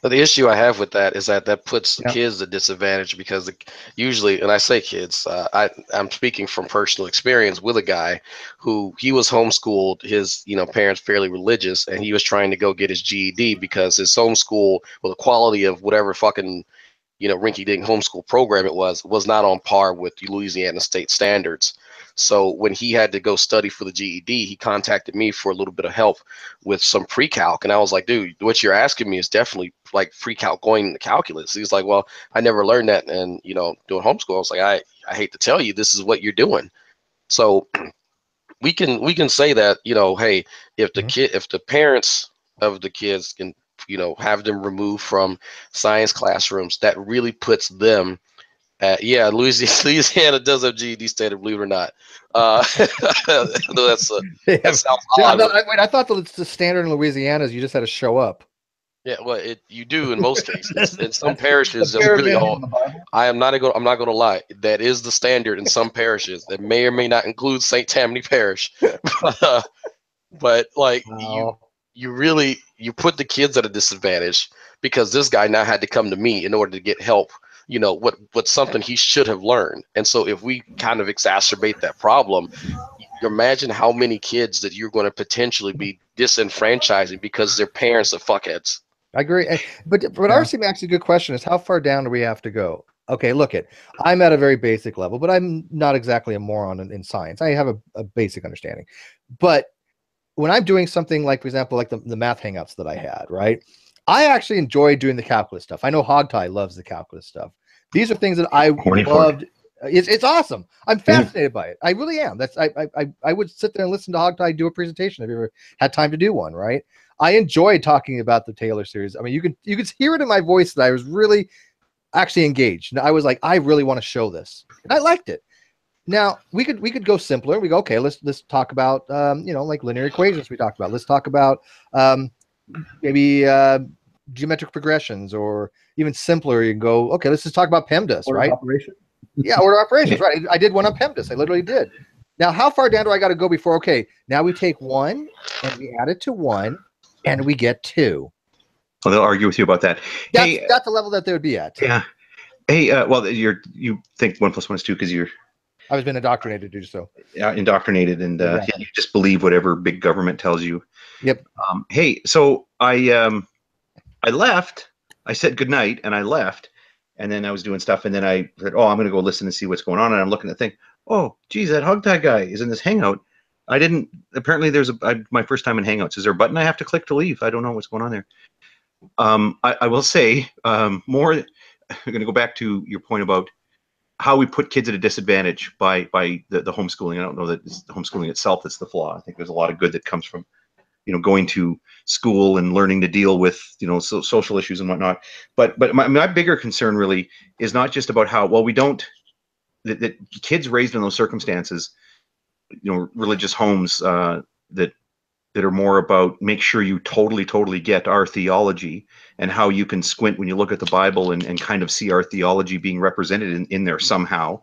But the issue I have with that is that puts kids at disadvantage, because usually, and I say kids, I'm speaking from personal experience with a guy who he was homeschooled. His parents fairly religious, and he was trying to go get his GED because his homeschool, well, the quality of whatever fucking rinky-dink homeschool program it was not on par with Louisiana state standards. So when he had to go study for the GED, he contacted me for a little bit of help with some pre-calc. And I was like, dude, what you're asking me is definitely like pre-calc going into calculus. He's like, well, I never learned that. And, doing homeschool, I was like, I hate to tell you, this is what you're doing. So we can say that, hey, if the parents of the kids can, have them removed from science classrooms, that really puts them Louisiana does have GED standard, believe it or not. That sounds odd. I thought the standard in Louisiana is you just had to show up. Yeah, well, you do in most cases. In some parishes, that's really all. I'm not going to lie. That is the standard in some parishes. That may or may not include St. Tammany Parish, but like you put the kids at a disadvantage, because this guy now had to come to me in order to get help. What's something he should have learned. And so if we kind of exacerbate that problem, you imagine how many kids that you're going to potentially be disenfranchising because their parents are fuckheads. I agree. But RC Max, a good question is, how far down do we have to go? Okay, I'm at a very basic level, but I'm not exactly a moron in science. I have a basic understanding. But when I'm doing something like, for example, like the math hangouts that I had, right? I actually enjoy doing the calculus stuff. I know HogTie loves the calculus stuff. These are things that I loved. It's awesome. I'm fascinated by it. I really am. I would sit there and listen to HogTie do a presentation if you ever had time to do one, right? I enjoyed talking about the Taylor series. I mean, you could hear it in my voice that I was really actually engaged. And I was like, I really want to show this. And I liked it. Now we could go simpler. We go, okay, let's talk about like linear equations we talked about. Let's talk about maybe geometric progressions, or even simpler. You can go, okay, let's just talk about PEMDAS, right? Yeah, order operations, right? I did one on PEMDAS. I literally did. Now, how far down do I got to go before? Okay, now we take 1 and we add it to 1, and we get 2. Well, they'll argue with you about that. That's the level that they would be at. Yeah. Hey, well, you think 1 + 1 is 2 because I was been indoctrinated to do so. Yeah, indoctrinated, and you just believe whatever big government tells you. Yep. Hey, so I left. I said goodnight, and I left, and then I was doing stuff, and then I said, "Oh, I'm going to go listen and see what's going on." And I'm looking at the thing. Oh, geez, that HogTie guy is in this Hangout. I didn't. Apparently, there's my first time in Hangouts. Is there a button I have to click to leave? I don't know what's going on there. I will say more. I'm going to go back to your point about how we put kids at a disadvantage by the homeschooling. I don't know that it's the homeschooling itself that's the flaw. I think there's a lot of good that comes from going to school and learning to deal with social issues and whatnot. But my bigger concern really is not just about how well we don't that kids raised in those circumstances, religious homes that are more about make sure you totally get our theology and how you can squint when you look at the Bible and kind of see our theology being represented in there somehow.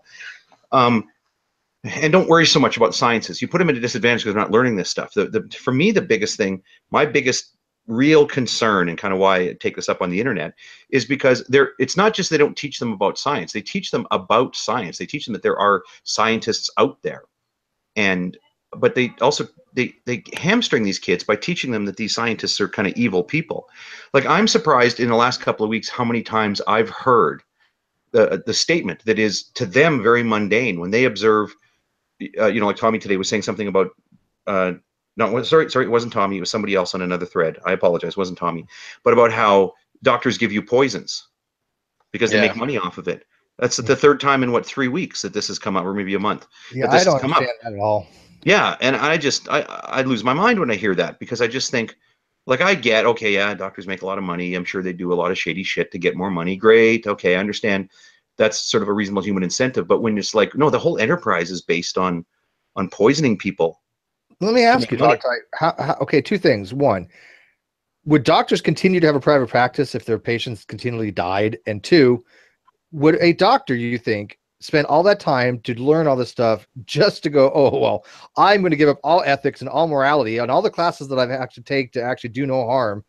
And don't worry so much about sciences. You put them at a disadvantage because they're not learning this stuff. For me, the biggest thing, my biggest real concern, and kind of why I take this up on the internet, is because it's not just they don't teach them about science. They teach them about science. They teach them that there are scientists out there. But they also they hamstring these kids by teaching them that these scientists are kind of evil people. Like, I'm surprised in the last couple of weeks how many times I've heard the statement that is to them very mundane when they observe, like Tommy today was saying something about, sorry, it wasn't Tommy, it was somebody else on another thread. I apologize, it wasn't Tommy, but about how doctors give you poisons because they make money off of it. That's the third time in what, 3 weeks that this has come up, or maybe a month. Yeah, that this I don't has come up. understand that at all. Yeah, and I lose my mind when I hear that, because I just think, like, I get, okay, yeah, doctors make a lot of money. I'm sure they do a lot of shady shit to get more money. Great, okay, I understand. That's sort of a reasonable human incentive. But when it's like, no, the whole enterprise is based on poisoning people. Let me ask you, money. Doc, okay, two things. One, would doctors continue to have a private practice if their patients continually died? And two, would a doctor, you think, spend all that time to learn all this stuff just to go, oh, well, I'm going to give up all ethics and all morality and all the classes that I've actually take to actually do no harm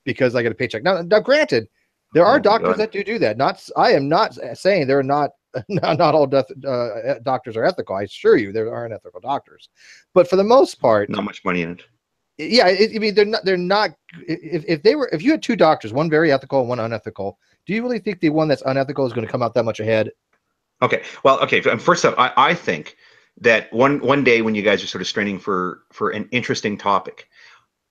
because I get a paycheck? Now granted, there are doctors that do that. I am not saying they're not all doctors are ethical. I assure you, there are unethical doctors, but for the most part, not much money in it. Yeah, I mean, they're not. If you had two doctors, one very ethical and one unethical, do you really think the one that's unethical is going to come out that much ahead? Okay, well, okay. First up, I think that one day when you guys are sort of straining for an interesting topic,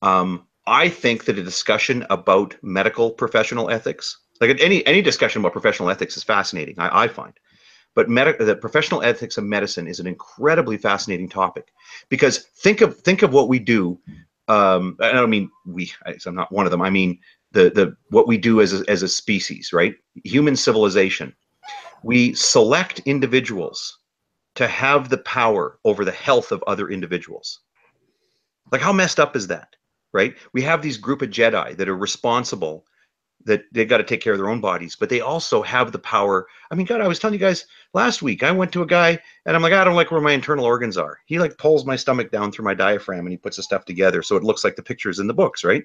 I think that a discussion about medical professional ethics, like any discussion about professional ethics, is fascinating. I find, but the professional ethics of medicine is an incredibly fascinating topic, because think of what we do. I don't mean we. I'm not one of them. I mean the what we do as a species, right? Human civilization. We select individuals to have the power over the health of other individuals. Like, how messed up is that, right? We have these group of Jedi that are responsible, that they've got to take care of their own bodies, but they also have the power. I mean, God, I was telling you guys last week, I went to a guy and I'm like, I don't like where my internal organs are. He like pulls my stomach down through my diaphragm and he puts the stuff together so it looks like the pictures in the books, right?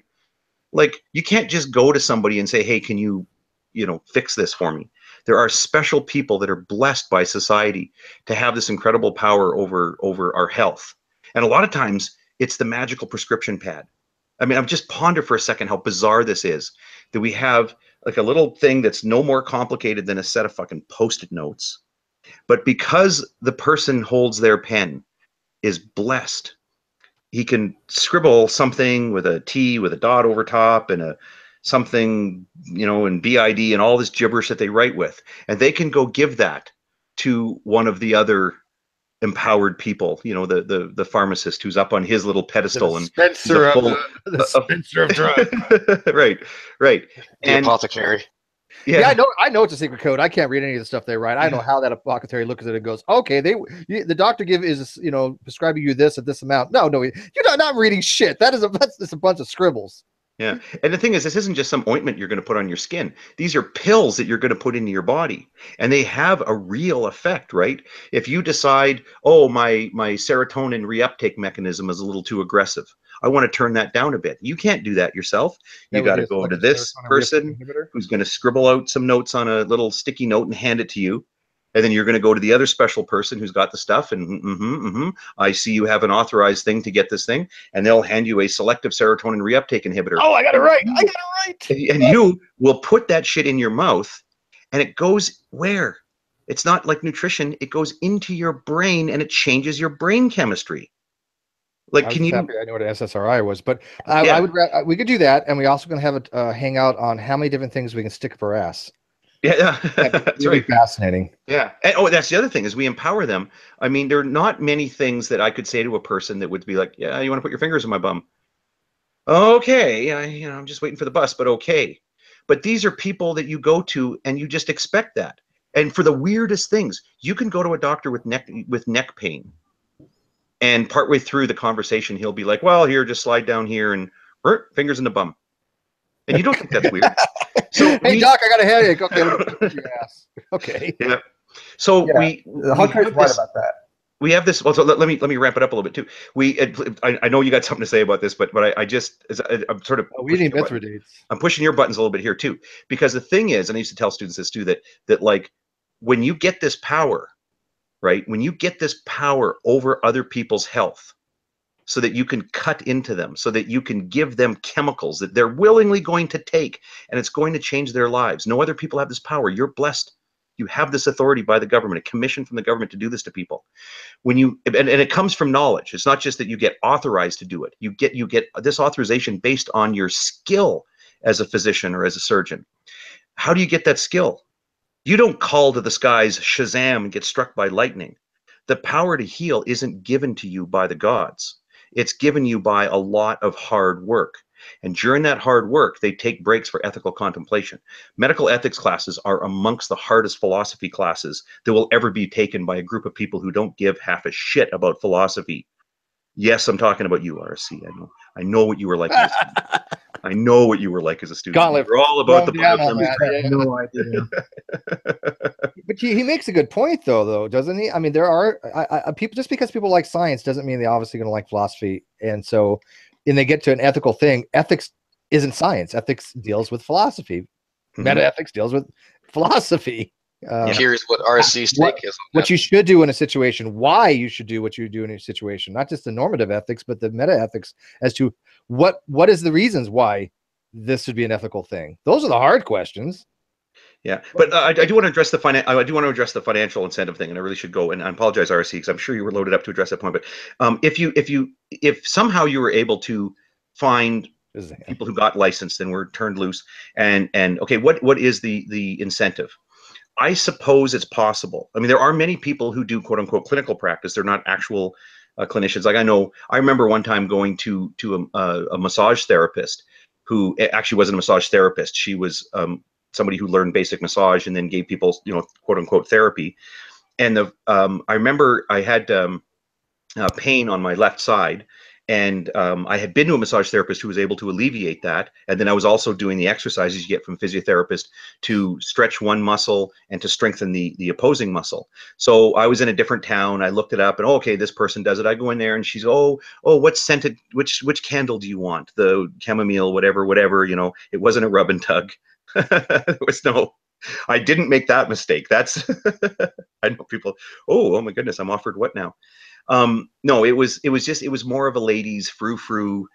Like, you can't just go to somebody and say, hey, can you fix this for me? There are special people that are blessed by society to have this incredible power over our health. And a lot of times it's the magical prescription pad. I mean, I've just pondered for a second how bizarre this is, that we have like a little thing that's no more complicated than a set of fucking Post-it notes. But because the person holds their pen is blessed, he can scribble something with a T with a dot over top and a something, and BID and all this gibberish that they write with. And they can go give that to one of the other empowered people, the pharmacist who's up on his little pedestal, The and dispenser of drugs. right. The apothecary. Yeah, I know it's a secret code. I can't read any of the stuff they write. I don't know how that apothecary looks at it and goes, okay, the doctor is prescribing you this at this amount. No, you're not reading shit. That's a bunch of scribbles. Yeah. And the thing is, this isn't just some ointment you're going to put on your skin. These are pills that you're going to put into your body, and they have a real effect, right? If you decide, oh, my serotonin reuptake mechanism is a little too aggressive, I want to turn that down a bit. You can't do that yourself. You got to go to this person who's going to scribble out some notes on a little sticky note and hand it to you. And then you're going to go to the other special person who's got the stuff, and I see you have an authorized thing to get this thing, and they'll hand you a selective serotonin reuptake inhibitor. Oh, I got it right. And you will put that shit in your mouth, and it goes where? It's not like nutrition. It goes into your brain, and it changes your brain chemistry. Like, I know what an SSRI was, but we could do that, and we also going to have a hangout on how many different things we can stick up our ass. Yeah, that's really fascinating. Yeah, and that's the other thing, is we empower them. I mean, there are not many things that I could say to a person that would be like, yeah, you want to put your fingers in my bum? Okay, I'm just waiting for the bus, but okay. But these are people that you go to and you just expect that. And for the weirdest things, you can go to a doctor with neck pain, and partway through the conversation, he'll be like, well, here, just slide down here and fingers in the bum. And you don't think that's weird. So, hey, Doc, I got a headache. Okay, let me put your ass. Okay. Yeah. So HogTie's right about that. We have this. Well, so let me ramp it up a little bit too. I know you got something to say about this, but I'm sort of. We need Mithridates. I'm pushing your buttons a little bit here too, because the thing is, and I used to tell students this too, that like, when you get this power, right? When you get this power over other people's health, so that you can cut into them, so that you can give them chemicals that they're willingly going to take, and it's going to change their lives. No other people have this power. You're blessed. You have this authority by the government, a commission from the government to do this to people. And it comes from knowledge. It's not just that you get authorized to do it. You get this authorization based on your skill as a physician or as a surgeon. How do you get that skill? You don't call to the skies, Shazam, and get struck by lightning. The power to heal isn't given to you by the gods. It's given you by a lot of hard work. And during that hard work, they take breaks for ethical contemplation. Medical ethics classes are amongst the hardest philosophy classes that will ever be taken by a group of people who don't give half a shit about philosophy. Yes, I'm talking about you, RC. I know what you were like. I know what you were like as a student. Gauntlet. You're all about the biochemistry. I have no idea. But he makes a good point, though, doesn't he? I mean, there are people, just because people like science doesn't mean they're obviously going to like philosophy. And so, and they get to an ethical thing. Ethics isn't science. Ethics deals with philosophy. Meta ethics deals with philosophy. I'm curious what RC's take is. What you should do in a situation, why you should do what you do in a situation, not just the normative ethics, but the meta ethics as to what is the reasons why this should be an ethical thing. Those are the hard questions. Yeah, but I do want to address the financial incentive thing, and I really should go. And I apologize, RC, because I'm sure you were loaded up to address that point. But if somehow you were able to find people who got licensed and were turned loose, and okay, what is the incentive? I suppose it's possible. I mean, there are many people who do quote unquote clinical practice. They're not actual clinicians. Like I remember one time going to a massage therapist who actually wasn't a massage therapist. She was somebody who learned basic massage and then gave people, quote unquote therapy. And I remember I had pain on my left side. And I had been to a massage therapist who was able to alleviate that. And then I was also doing the exercises you get from a physiotherapist to stretch one muscle and to strengthen the opposing muscle. So I was in a different town. I looked it up and, okay, this person does it. I go in there and she's, what's scented? Which candle do you want? The chamomile, whatever. It wasn't a rub and tug. There was no, I didn't make that mistake. That's, I know people, oh my goodness, I'm offered what now? No, it was more of a ladies frou-frou,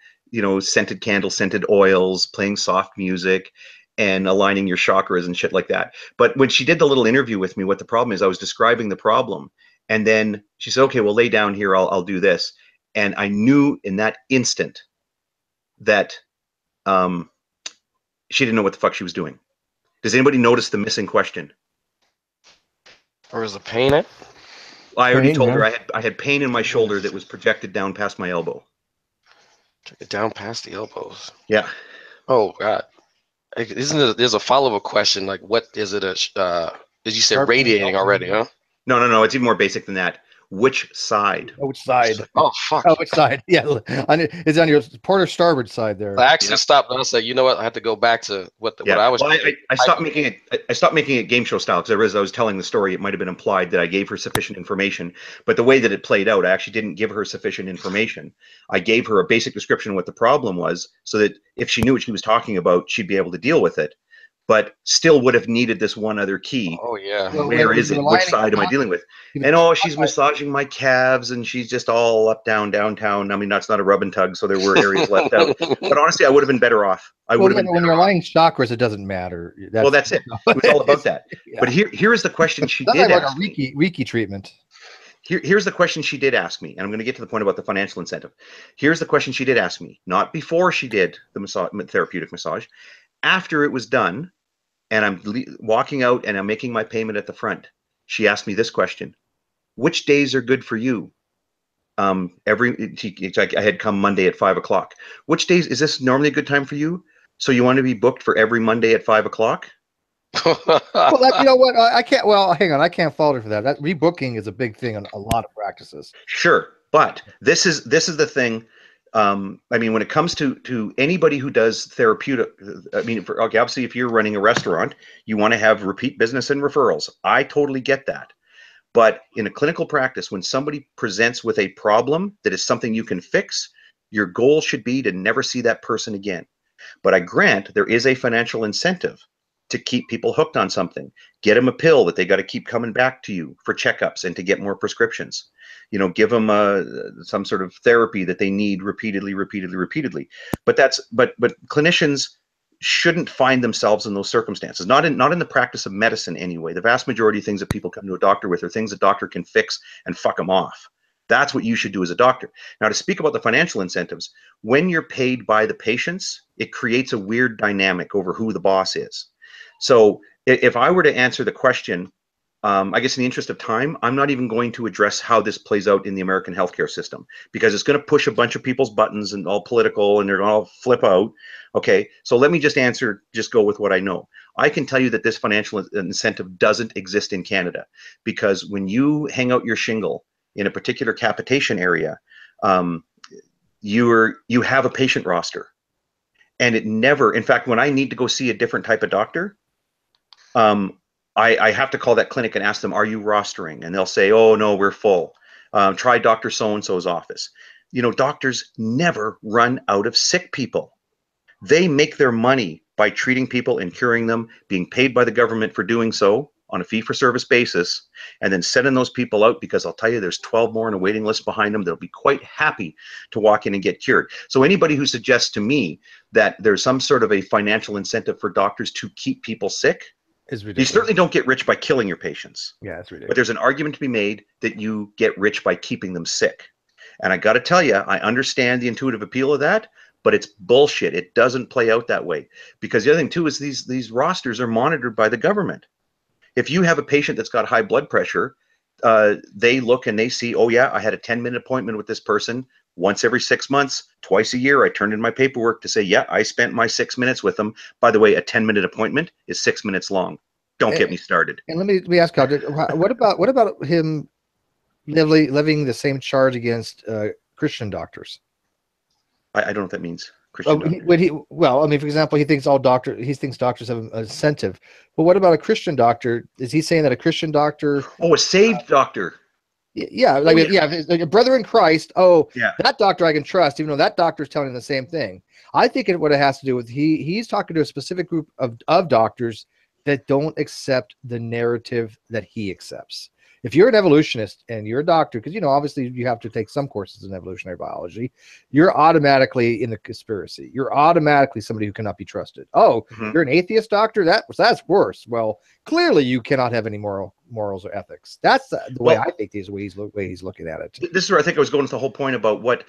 scented candles, scented oils, playing soft music and aligning your chakras and shit like that. But when she did the little interview with me, what the problem is, I was describing the problem. And then she said, okay, well, lay down here. I'll do this. And I knew in that instant that she didn't know what the fuck she was doing. Does anybody notice the missing question? Or is the pain it? I already told her I had pain in my shoulder that was projected down past my elbow. Down past the elbows. Yeah. Oh God. There's a follow-up question, like what is it did you say radiating already, huh? No, it's even more basic than that. Which side? Which side? Oh fuck. Oh, which side? Yeah, it's on your port or starboard side there. I actually stopped and I said, you know what? I had to go back to what I was. Well, I stopped making it. I stopped making it game show style because I was telling the story. It might have been implied that I gave her sufficient information, but the way that it played out, I actually didn't give her sufficient information. I gave her a basic description of what the problem was, so that if she knew what she was talking about, she'd be able to deal with it. But still would have needed this one other key. Oh yeah. Well, where is it? Which side am I dealing with? And she's massaging my calves and she's just all up, down, downtown. I mean, that's not a rub and tug, so there were areas left out. But honestly, I would have been better off. When you're aligning chakras, it doesn't matter. That's it. It was all about that. Yeah. But here is the question she did ask me. Reiki treatment. Here's the question she did ask me, and I'm going to get to the point about the financial incentive. Here's the question she did ask me, not before she did the therapeutic massage. After it was done, and I'm walking out and I'm making my payment at the front, she asked me this question: which days are good for you? I had come Monday at 5 o'clock. Which days is this normally a good time for you? So you want to be booked for every Monday at 5 o'clock? Well, you know what? I can't. Well, hang on. I can't fault her for that. That rebooking is a big thing in a lot of practices. Sure, but this is the thing. I mean, when it comes to anybody who does therapeutic, I mean, obviously, if you're running a restaurant, you want to have repeat business and referrals. I totally get that. But in a clinical practice, when somebody presents with a problem that is something you can fix, your goal should be to never see that person again. But I grant there is a financial incentive to keep people hooked on something. Get them a pill that they got to keep coming back to you for checkups and to get more prescriptions. Give them some sort of therapy that they need repeatedly. But clinicians shouldn't find themselves in those circumstances. Not in the practice of medicine anyway. The vast majority of things that people come to a doctor with are things a doctor can fix and fuck them off. That's what you should do as a doctor. Now, to speak about the financial incentives, when you're paid by the patients, it creates a weird dynamic over who the boss is. So if I were to answer the question, I guess in the interest of time, I'm not even going to address how this plays out in the American healthcare system, because it's going to push a bunch of people's buttons and all political, and they're going to all flip out. Okay, so let me just go with what I know. I can tell you that this financial incentive doesn't exist in Canada, because when you hang out your shingle in a particular capitation area, you have a patient roster, and it never, in fact, when I need to go see a different type of doctor, I have to call that clinic and ask them, are you rostering? And they'll say, oh, no, we're full. Try Dr. So-and-so's office. You know, doctors never run out of sick people. They make their money by treating people and curing them, being paid by the government for doing so on a fee-for-service basis, and then sending those people out, because I'll tell you, there's 12 more on a waiting list behind them that'll be quite happy to walk in and get cured. So anybody who suggests to me that there's some sort of a financial incentive for doctors to keep people sick, you certainly don't get rich by killing your patients. Yeah, that's ridiculous. But there's an argument to be made that you get rich by keeping them sick. And I got to tell you, I understand the intuitive appeal of that, but it's bullshit. It doesn't play out that way. Because the other thing too is these rosters are monitored by the government. If you have a patient that's got high blood pressure, they look and they see, oh yeah, I had a 10-minute appointment with this person once every 6 months, twice a year. I turned in my paperwork to say, yeah, I spent my 6 minutes with them. By the way, a 10-minute appointment is 6 minutes long. Don't get me started. And let me ask you, what about him levying the same charge against Christian doctors? I don't know what that means. Christian well, I mean, for example, he thinks doctors have an incentive. But what about a Christian doctor? Is he saying that a Christian doctor? Oh, a saved doctor. Yeah, like a brother in Christ. Oh, yeah, that doctor I can trust, even though that doctor is telling him the same thing. I think what it has to do with he's talking to a specific group of doctors that don't accept the narrative that he accepts. If you're an evolutionist and you're a doctor, because, you know, obviously you have to take some courses in evolutionary biology, you're automatically in the conspiracy. You're automatically somebody who cannot be trusted. Oh, you're an atheist doctor? That's worse. Well, clearly you cannot have any morals or ethics. That's the way I think he's looking at it. This is where I think I was going to the whole point about what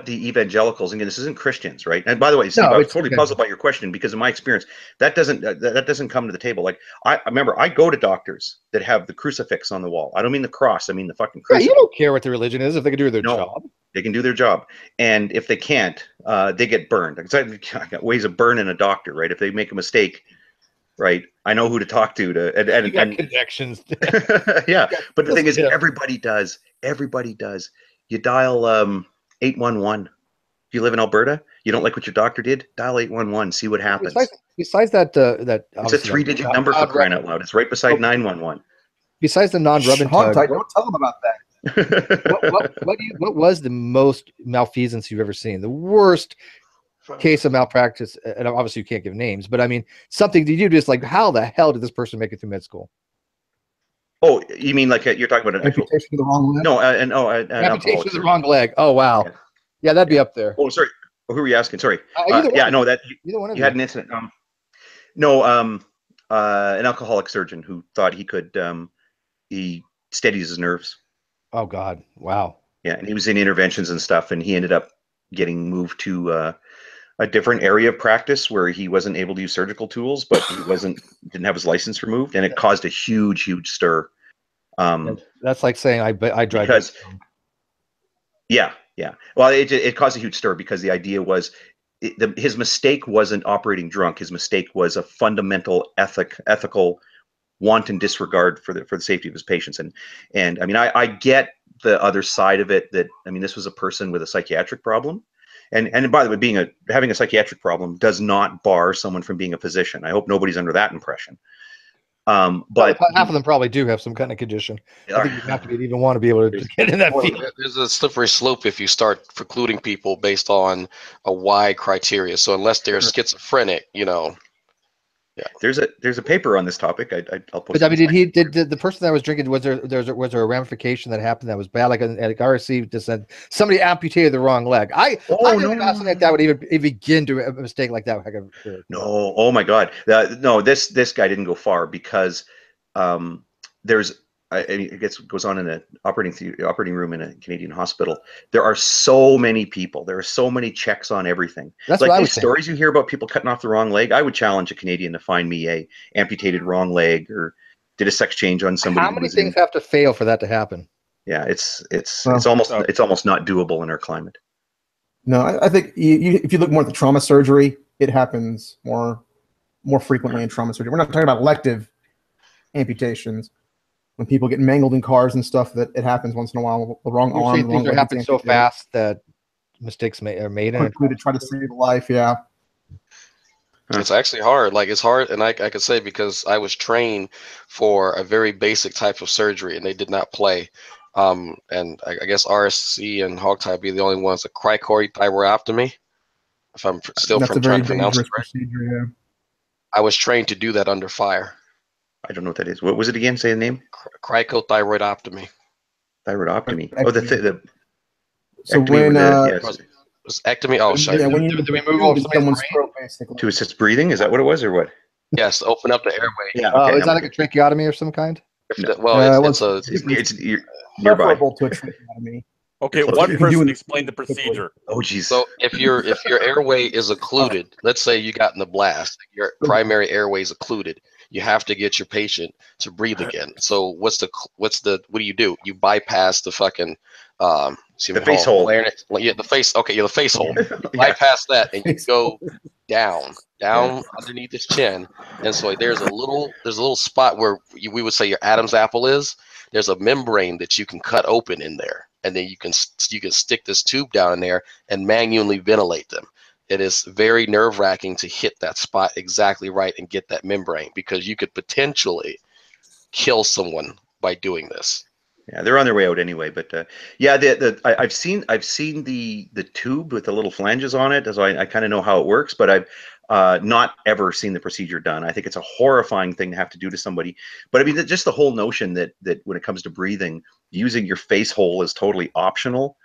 the evangelicals, again, this isn't Christians, right? And by the way, Steve, I was totally puzzled by your question, because in my experience, that doesn't come to the table. Like, I remember I go to doctors that have the crucifix on the wall. I don't mean the cross. I mean the fucking crucifix. Yeah, you don't care what the religion is if they can do their job. They can do their job. And if they can't, they get burned. I got ways of burning a doctor, right? If they make a mistake, right? I know who to talk to and connections. Yeah. But the thing is, everybody does. Everybody does. You dial 811. If you live in Alberta, you don't like what your doctor did, dial 811, see what happens. Besides that, it's a 3-digit number, for crying out loud. It's right beside 911. Besides the non-rub and tug, don't tell them about that. what was the most malfeasance you've ever seen? The worst case of malpractice, and obviously you can't give names, but I mean, something did you just like, how the hell did this person make it through med school? Oh, you mean like you're talking about an amputation of the wrong leg? No, an amputation of the wrong leg. Oh wow, yeah, that'd be up there. Oh, sorry. Who were you asking? Sorry. No, that you had an incident. An alcoholic surgeon who thought he could he steadies his nerves. Oh God, wow. Yeah, and he was in interventions and stuff, and he ended up getting moved to a different area of practice where he wasn't able to use surgical tools, but he didn't have his license removed, and it caused a huge stir. That's like saying I drive because yeah. Well, it caused a huge stir because the idea was his mistake wasn't operating drunk. His mistake was a fundamental ethical wanton disregard for the safety of his patients. And I mean, I get the other side of it, that, I mean, this was a person with a psychiatric problem. And by the way, having a psychiatric problem does not bar someone from being a physician. I hope nobody's under that impression. But half of them probably do have some kind of condition. I think you have to even want to be able to get in that field. There's a slippery slope if you start precluding people based on a wide criteria. So unless they're schizophrenic, you know. Yeah. There's a paper on this topic. I'll post. But I mean, did the person that was drinking, was there a ramification that happened that was bad? Like RSC just said somebody amputated the wrong leg. I didn't know something like that would even begin to a mistake like that. No, oh my God, no, this guy didn't go far, because there's it goes on in the operating room in a Canadian hospital. There are so many people. There are so many checks on everything. That's like what I these would think. stories you hear about people cutting off the wrong leg. I would challenge a Canadian to find me a amputated wrong leg or did a sex change on somebody. How many things have to fail for that to happen? Yeah, it's almost not doable in our climate. No, I think if you look more at the trauma surgery, it happens more frequently in trauma surgery. We're not talking about elective amputations. When people get mangled in cars and stuff, that it happens once in a while. The wrong arm, the wrong things are leg happening so fast that mistakes are made. Quickly to try to save a life. Yeah. It's actually hard. Like it's hard, and I could say because I was trained for a very basic type of surgery, and they did not play. And I guess RSC and HogTie be the only ones. A cricoid thyroidectomy. If I'm still That's a trying very to pronounce it dangerous right. procedure. Yeah. I was trained to do that under fire. I don't know what that is. What was it again? Say the name. Cricothyroidectomy. Thyroidectomy. Oh, the so when was ectomy. Oh, shit. Yeah, when you remove someone's throat, basically. To assist breathing. Is that what it was, or what? Yes, open up the airway. Yeah. Oh, Okay, is that like a tracheotomy or some kind? Well, it's nearby. Preferable to a tracheotomy. Okay, one person explain the procedure. Oh, geez. So if your airway is occluded, let's say you got in the blast, your primary airway is occluded. You have to get your patient to breathe again. So what do? You bypass the fucking the face hole. Yeah, the face. Okay, yeah, the face hole. You bypass that and you go down underneath his chin. And so there's a little spot where we would say your Adam's apple is. There's a membrane that you can cut open in there, and then you can stick this tube down in there and manually ventilate them. It is very nerve-wracking to hit that spot exactly right and get that membrane, because you could potentially kill someone by doing this. Yeah, they're on their way out anyway. But yeah, I've seen the tube with the little flanges on it, so I kind of know how it works. But I've not ever seen the procedure done. I think it's a horrifying thing to have to do to somebody. But I mean, just the whole notion that when it comes to breathing, using your face hole is totally optional.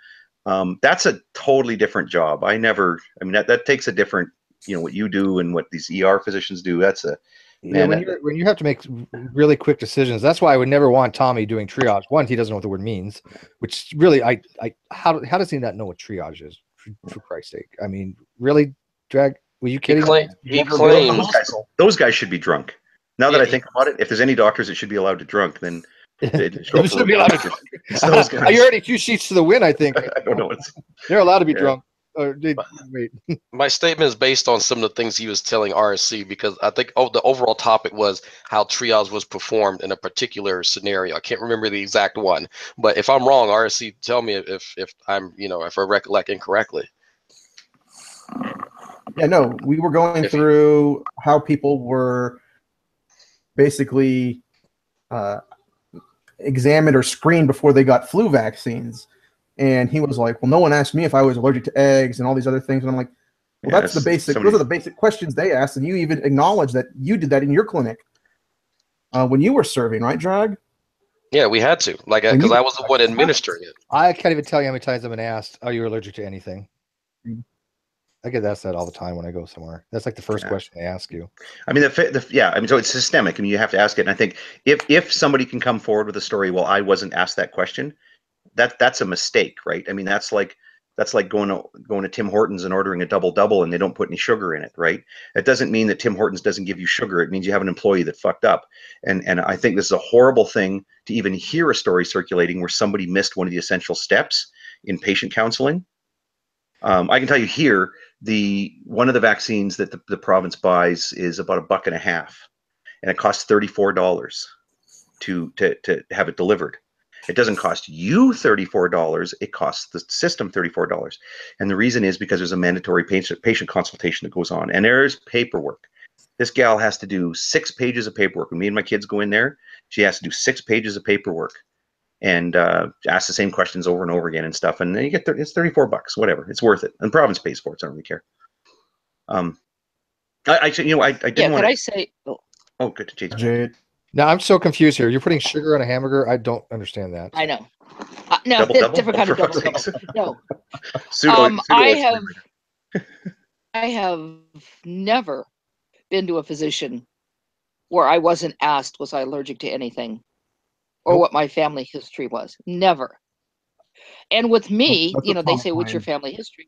That's a totally different job. I mean, that takes a different, what you do and what these ER physicians do. That's a, man, when you have to make really quick decisions, that's why I would never want Tommy doing triage. One, he doesn't know what the word means, which really, how does he not know what triage is? For Christ's sake. I mean, really, Drag? Were you kidding? He claims those guys should be drunk. Now that I think about it, if there's any doctors that should be allowed to drunk, then they should be allowed to drunk. You're already 2 sheets to the wind, I think. I don't know. They're allowed to be drunk. Wait. My statement is based on some of the things he was telling RSC, because I think the overall topic was how triage was performed in a particular scenario. I can't remember the exact one, but if I'm wrong, RSC, tell me if I'm, if I recollect incorrectly. Yeah, no, we were going through how people were basically examined or screened before they got flu vaccines. And he was like, well, no one asked me if I was allergic to eggs and all these other things. And I'm like, well, that's the basic, those are the basic questions they asked. And you even acknowledge that you did that in your clinic when you were serving, right, Drag? Yeah, we had to, because I was the one administering it. I can't even tell you how many times I've been asked, are you allergic to anything? I get asked that all the time when I go somewhere. That's like the first question they ask you. I mean, so it's systemic. I mean, you have to ask it. And I think if somebody can come forward with a story, well, I wasn't asked that question, that's a mistake, right? I mean, that's like going to Tim Hortons and ordering a double and they don't put any sugar in it, right? It doesn't mean that Tim Hortons doesn't give you sugar. It means you have an employee that fucked up. And I think this is a horrible thing to even hear a story circulating where somebody missed one of the essential steps in patient counseling. I can tell you here, one of the vaccines that the province buys is about $1.50, and it costs $34 to have it delivered. It doesn't cost you $34; it costs the system $34. And the reason is because there's a mandatory patient consultation that goes on, and there's paperwork. This gal has to do 6 pages of paperwork. When me and my kids go in there, she has to do 6 pages of paperwork and ask the same questions over and over again and stuff. And then you get it's $34, whatever. It's worth it. And the province pays for it, so I don't really care. I didn't want to. Could I say? Oh, good, Jade. Now I'm so confused here. You're putting sugar on a hamburger. I don't understand that. I know. No, different kind of double. No. I have never been to a physician where I wasn't asked, was I allergic to anything? or what my family history was. Never. And with me, That's you a know, they common say, what's your claim. family history?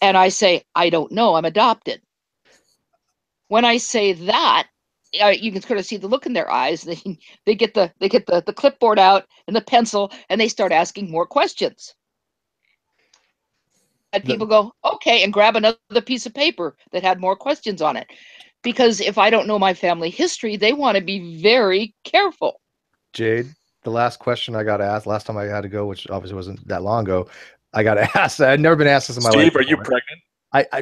And I say, I don't know, I'm adopted. When I say that, you can sort of see the look in their eyes. They get the clipboard out and the pencil, and they start asking more questions. And people go, okay, and grab another piece of paper that had more questions on it. Because if I don't know my family history, they want to be very careful. Jade, the last question I got asked last time I had to go, which obviously wasn't that long ago, I got asked. I'd never been asked this in my life. Steve, are you before. pregnant?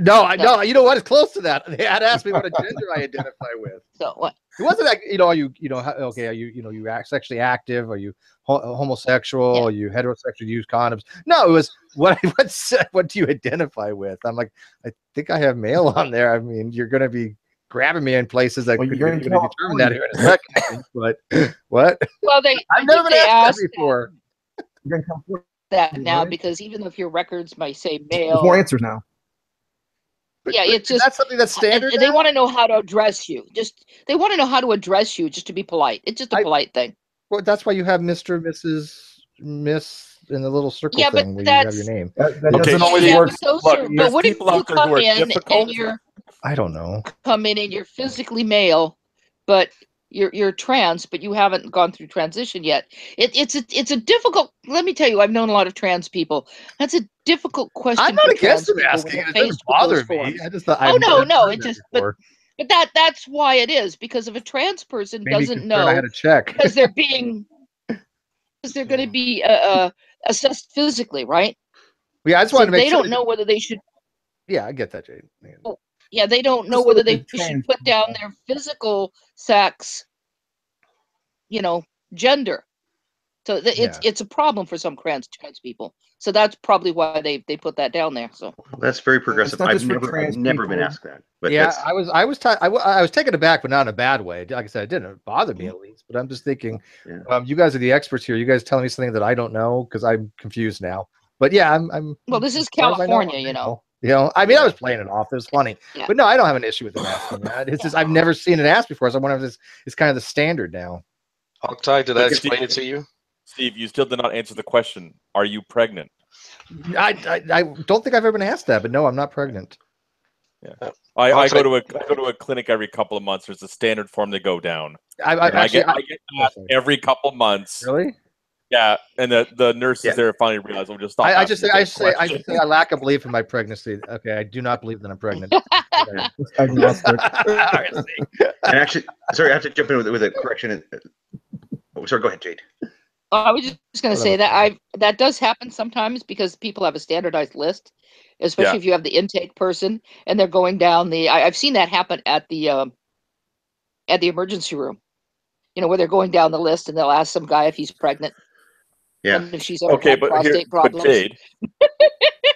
No. You know what? It's close to that. They had asked me what a gender I identify with. So what? It wasn't like, are you okay? Are you sexually active? Are you homosexual? Yeah. Are you heterosexual? Do you use condoms? No, it was what do you identify with? I'm like, I think I have male on there. I mean, you're going to be grabbing me in places that Well, you're in determine that here in a second. But what? Well, I've never been asked that before. You're gonna come forward. That now, Right. because even if your records might say There's male, more answers now. yeah, it's just that's something that's standard. and they want to know how to address you. They want to know how to address you, just to be polite. It's just a polite thing. Well, that's why you have Mr., Mrs., Miss in the little circle Yeah, but thing where you have your name. That Okay, doesn't always Steve, work. But there's what if people you out there who come are in difficult. and you're I don't know. and you're physically male, but you're trans, but you haven't gone through transition yet. It's a difficult. Let me tell you, I've known a lot of trans people. That's a difficult question. I'm not for against trans them people when asking they're it. It doesn't faced with bother those me. forms. I just thought Oh no, I've it heard just that but that's why it is, because if a trans person Maybe doesn't concerned I know, had to check. because they're going to be assessed physically, right? Yeah, I just So wanted to make they sure. don't know whether they should. Yeah, I get that, Jade. Yeah, they don't know Just whether look they at should trans put down people. their physical sex, gender. So it's a problem for some trans people. So that's probably why they put that down there. So That's very progressive. not I've just for never trans been people. asked that. But Yeah, that's, I was taken aback, but not in a bad way. Like I said, it didn't bother me at least. But I'm just thinking, yeah. you guys are the experts here. You guys telling me something that I don't know because I'm confused now. But yeah, I'm. well, this is as far as I know, California, I'm you know. I mean, I was playing it off. It was funny, Yeah. but no, I don't have an issue with them asking that. It's just I've never seen it asked before, so I wonder if it's kind of the standard now. HogTie, did I But explain it to you? Steve, you still did not answer the question. Are you pregnant? I don't think I've ever been asked that, but no, I'm not pregnant. Yeah, I go to a clinic every couple of months. There's a standard form to go down. I get asked every couple of months. Really? Yeah, and the nurses there finally realized we'll just stop. I just say I lack a belief in my pregnancy. Okay, I do not believe that I'm pregnant. Agnostic. And actually, sorry, I have to jump in with a correction. Oh, sorry, go ahead, Jade. I was just going to say that that does happen sometimes because people have a standardized list, especially if you have the intake person and they're going down I've seen that happen at the emergency room, where they're going down the list and they'll ask some guy if he's pregnant. Yeah. And if she's ever had prostate problems. But Jade,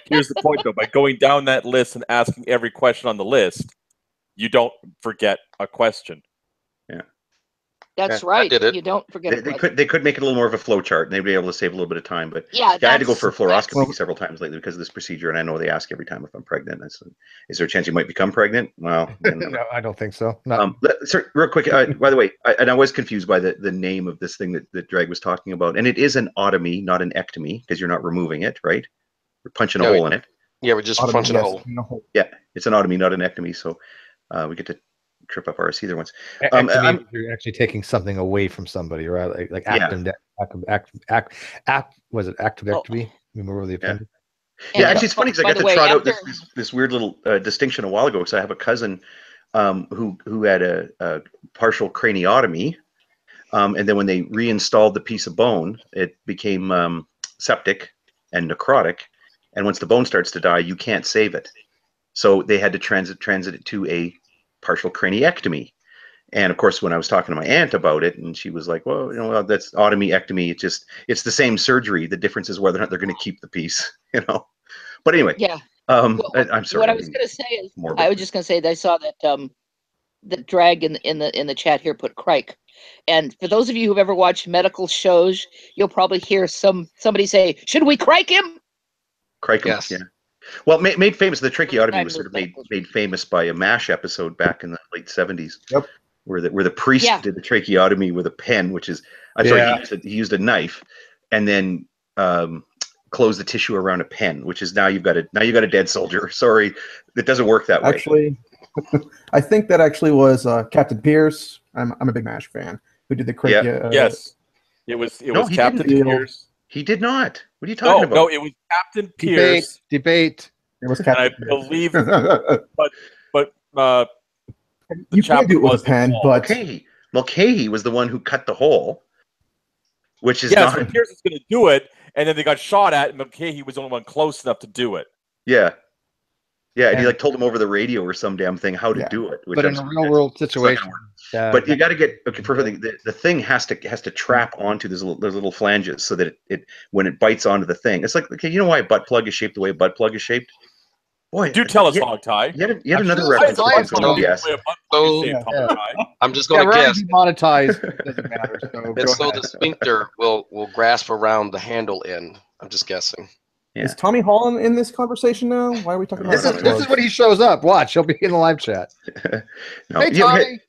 here's the point though: by going down that list and asking every question on the list, you don't forget a question. Yeah. That's right. You don't forget. They could make it a little more of a flow chart, and they'd be able to save a little bit of time. But yeah, I had to go for a fluoroscopy several times lately because of this procedure, and I know they ask every time if I'm pregnant. Is there a chance you might become pregnant? Well, no, I don't think so. Sir, real quick, by the way, I was confused by the name of this thing that Drag was talking about, and it is an otomy, not an ectomy, because you're not removing it, right? We're punching a hole in it. Yeah, we're just punching a hole. Yeah, it's an otomy, not an ectomy. So we get to trip up RSC there once. You're actually taking something away from somebody, right? Like was it activectomy? Remember the appendix? Yeah, actually, it's funny because I got to trot out this weird little distinction a while ago. So I have a cousin who had a partial craniotomy, and then when they reinstalled the piece of bone, it became septic and necrotic. And once the bone starts to die, you can't save it. So they had to transit it to a partial craniectomy. And of course, when I was talking to my aunt about it, and she was like, well, that's otomy, ectomy. It's the same surgery. The difference is whether or not they're going to keep the piece, But anyway, yeah. I'm sorry. What I was going to say is, I was just going to say that I saw that that Drag in the chat here put crike. And for those of you who've ever watched medical shows, you'll probably hear somebody say, "Should we crike him?" Crike him, yeah. Well, made famous, the tracheotomy was sort of made famous by a MASH episode back in the late 70s. Yep. where the priest did the tracheotomy with a pen, which is sorry, he used a knife, and then closed the tissue around a pen, which is now you've got a dead soldier. Sorry, it doesn't work that way. Actually, I think that actually was Captain Pierce. I'm a big MASH fan who did the trachea. Yes, it was Captain Pierce. He did not. What are you talking about? No, it was Captain Pierce. Debate. It was Captain I believe, but you can do it with a pen, but Mulcahy was the one who cut the hole, which is so Pierce is going to do it, and then they got shot at, and Mulcahy was the only one close enough to do it. Yeah, and he told him over the radio or some damn thing how to do it. But in a real world situation, but you got to get the thing has to trap onto those little flanges so that it when it bites onto the thing, it's like you know why a butt plug is shaped the way a butt plug is shaped. Boy, do tell us, HogTie. You had another reference. I'm just going to guess. Monetized. It doesn't matter. So the sphincter will grasp around the handle end. I'm just guessing. Yeah. Is Tommy Hall in this conversation now? Why are we talking about this? Is when he shows up. Watch, he'll be in the live chat. Hey, Tommy.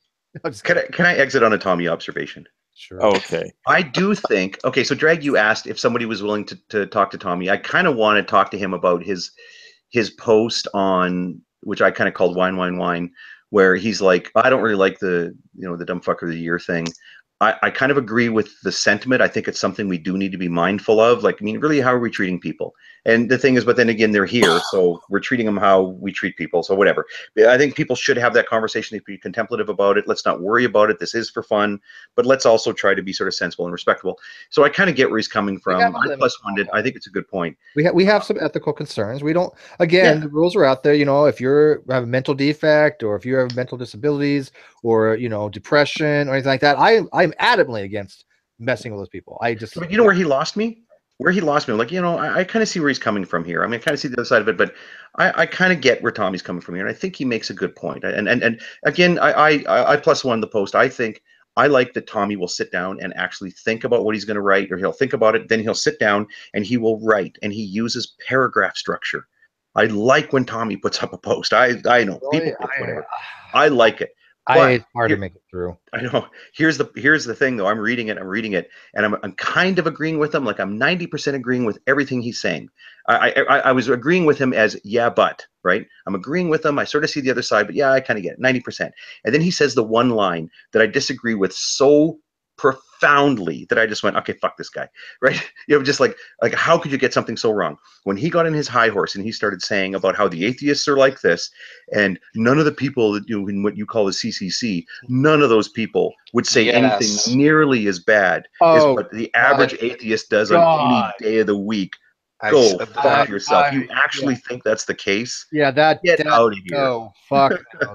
Can I exit on a Tommy observation? Sure. Okay. I do think. Okay, so Drag, you asked if somebody was willing to talk to Tommy. I kind of want to talk to him about his post on, which I kind of called Wine, where he's like, I don't really like the dumb fucker of the year thing. I kind of agree with the sentiment. I think it's something we do need to be mindful of. Like, I mean, really, how are we treating people? And the thing is, but then again, they're here, so we're treating them how we treat people. So whatever. I think people should have that conversation, be contemplative about it. Let's not worry about it. This is for fun, but let's also try to be sort of sensible and respectable. So I kind of get where he's coming from. I +1'd it. I think it's a good point. We have some ethical concerns. We don't. Again, the rules are out there. You know, if you have a mental defect, or if you have mental disabilities, or depression, or anything like that, I'm adamantly against messing with those people. But you know where he lost me? I'm like, I kind of see where he's coming from here. I mean, I kind of see the other side of it, but I kind of get where Tommy's coming from here, and I think he makes a good point. And again, I +1 the post. I like that Tommy will sit down and actually think about what he's going to write, or he'll think about it, then he'll sit down and he will write, and he uses paragraph structure. I like when Tommy puts up a post. I know people whatever. I like it. It's hard to make it through. I know. Here's the thing, though. I'm reading it, and I'm kind of agreeing with him. Like, I'm 90% agreeing with everything he's saying. I was agreeing with him as but right. I'm agreeing with him. I sort of see the other side, but I kind of get it, 90%. And then he says the one line that I disagree with so profoundly that I just went, okay, fuck this guy, right? Just like how could you get something so wrong? When he got in his high horse and he started saying about how the atheists are like this, and none of the people that in what you call the CCC, none of those people would say anything nearly as bad as what the average atheist does on any day of the week. Go fuck yourself. You actually think that's the case? Yeah, get out of here. No, fuck no,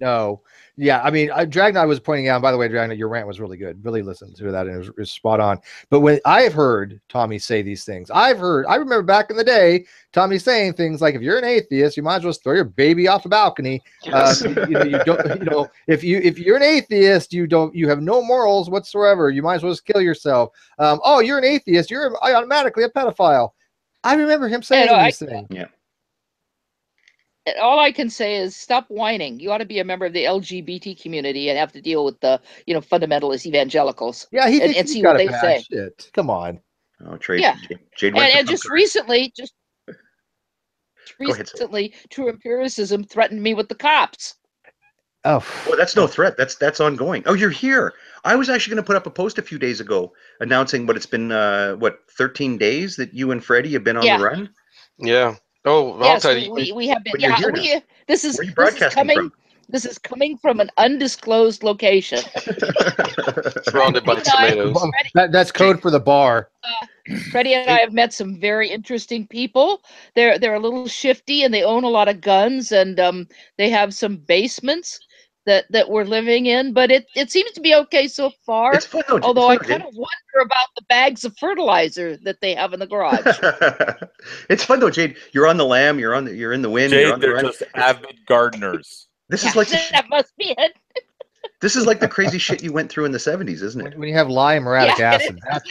no. Yeah, I mean, Dragna, I was pointing out, by the way, Dragna, your rant was really good. Really listened to that, and it was spot on. But when I've heard Tommy say these things, I remember back in the day, Tommy saying things like, if you're an atheist, you might as well throw your baby off the balcony. Yes. You don't, if you're an atheist, you have no morals whatsoever. You might as well just kill yourself. Oh, you're an atheist, you're automatically a pedophile. I remember him saying these things. Yeah. All I can say is stop whining. You ought to be a member of the LGBT community and have to deal with the, fundamentalist evangelicals. Yeah, and see what they say. Shit. Come on. Oh, Jade and just recently, true empiricism threatened me with the cops. Oh, well, that's no threat. That's ongoing. Oh, you're here. I was actually going to put up a post a few days ago announcing it's been 13 days that you and Freddie have been on the run. Yeah. Oh, yes, we have been. Yeah, this is coming from an undisclosed location. Surrounded by tomatoes. That's code for the bar. Freddie and I have met some very interesting people. They're a little shifty, and they own a lot of guns, and they have some basements that we're living in. But it seems to be okay so far. It's fun, though. Although I kind of wonder about the bags of fertilizer that they have in the garage. It's fun though, Jade. You're on the lam. You're in the wind. Jade, they're just avid gardeners. This is like that must be it. This is like the crazy shit you went through in the 70s, isn't it? When you have lymeradic acid, that's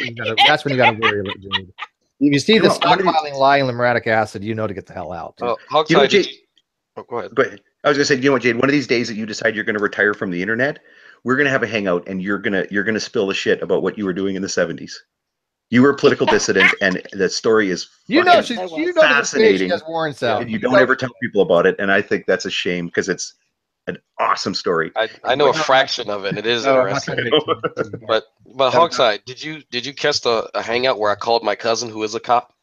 when you got to worry about Jade. If you see the stockpiling lye and limeric acid, you know to get the hell out. Go ahead. Go ahead. I was gonna say, you know what, Jade? One of these days that you decide you're gonna retire from the internet, we're gonna have a hangout, and you're gonna spill the shit about what you were doing in the 70s. You were a political dissident, and the story is fascinating. She has Warren South. And you don't ever tell people about it, and I think that's a shame because it's an awesome story. I know a fraction of it, and it is interesting. But Hogside, did you catch a hangout where I called my cousin who is a cop?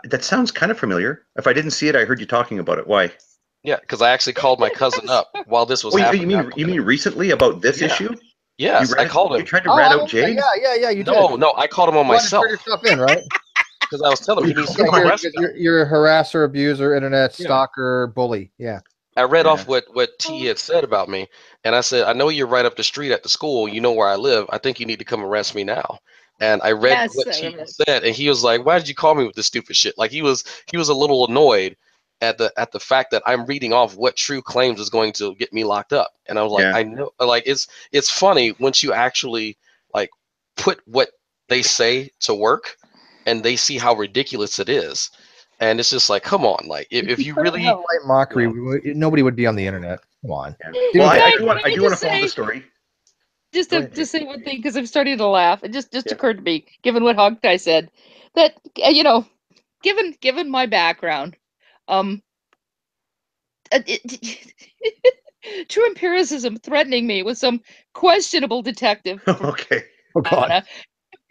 That sounds kind of familiar. If I didn't see it, I heard you talking about it. Why? Yeah, because I actually called my cousin up while this was happening. You mean recently about this issue? Yes, I called him. You tried to rat out Jade? Yeah, you did. No, I called him on myself. You turn yourself in, right? Because I was telling him he needs to come arrested. You're a harasser, abuser, internet stalker, bully. Yeah. I read off what T had said about me, and I said, I know you're right up the street at the school. You know where I live. I think you need to come arrest me now. And I read what T said, and he was like, "Why did you call me with this stupid shit?" Like he was a little annoyed at the fact that I'm reading off what true claims is going to get me locked up. And I was like, I know, like it's funny once you actually like put what they say to work, and they see how ridiculous it is. And it's just like, come on, like if you really light mockery, nobody would be on the internet. Come on. Well, I do want to follow the story. Just to say one thing, because I'm starting to laugh. It just occurred to me, given what HogTie said, that given my background, true empiricism threatening me with some questionable detective. Okay. Oh God.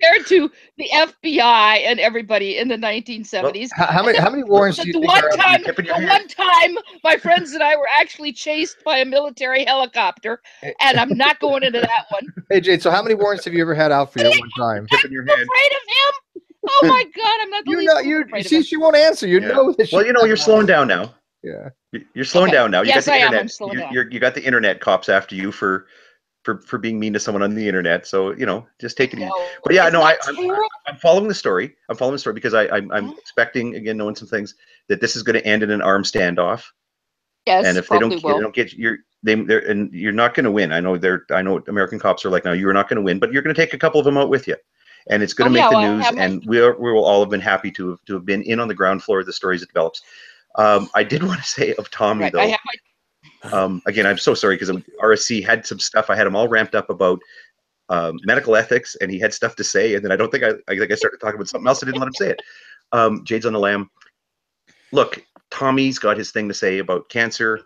Compared to the FBI and everybody in the 1970s. Well, how many warrants do you think one time, my friends and I were actually chased by a military helicopter, and I'm not going into that one. Hey, Jade, so how many warrants have you ever had out for you at one time? I'm afraid of him. Oh my God, I'm not the least afraid of him. She won't answer. You know that. Well, you're slowing down now. Yeah. You're slowing down now. You Yes, got the I internet. am. I'm slowing down. You got the internet cops after you for being mean to someone on the internet. So, just take it easy. But yeah, no, I'm following the story. I'm following the story because I'm expecting, again, knowing some things, that this is going to end in an armed standoff. Yes, and if they don't get and you're not going to win. I know American cops are like, no, you're not going to win, but you're going to take a couple of them out with you. And it's going to make the news, and we will all have been happy to have been in on the ground floor of the stories it develops. I did want to say of Tommy, though. Again, I'm so sorry because RSC had some stuff. I had him all ramped up about medical ethics, and he had stuff to say. And then I think I started talking about something else. I didn't let him say it. Jade's on the lam. Look, Tommy's got his thing to say about cancer.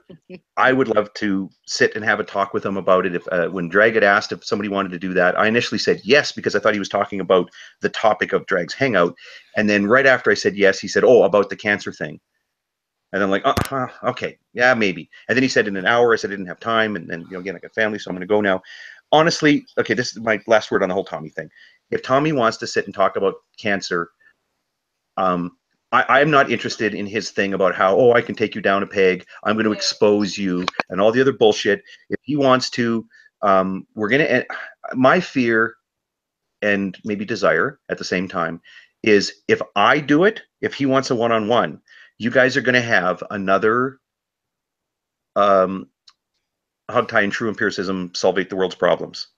I would love to sit and have a talk with him about it. If when Drag had asked if somebody wanted to do that, I initially said yes because I thought he was talking about the topic of Drag's Hangout. And then right after I said yes, he said, "Oh, about the cancer thing." And I'm like, okay, yeah, maybe. And then he said in an hour. I said I didn't have time. And then, again, I got family, so I'm going to go now. Honestly, okay, this is my last word on the whole Tommy thing. If Tommy wants to sit and talk about cancer, I'm not interested in his thing about how, I can take you down a peg, I'm going to expose you, and all the other bullshit. If he wants to, we're going to. My fear and maybe desire at the same time is if I do it, if he wants a one-on-one, you guys are going to have another HogTie and True Empiricism Solvate the World's Problems,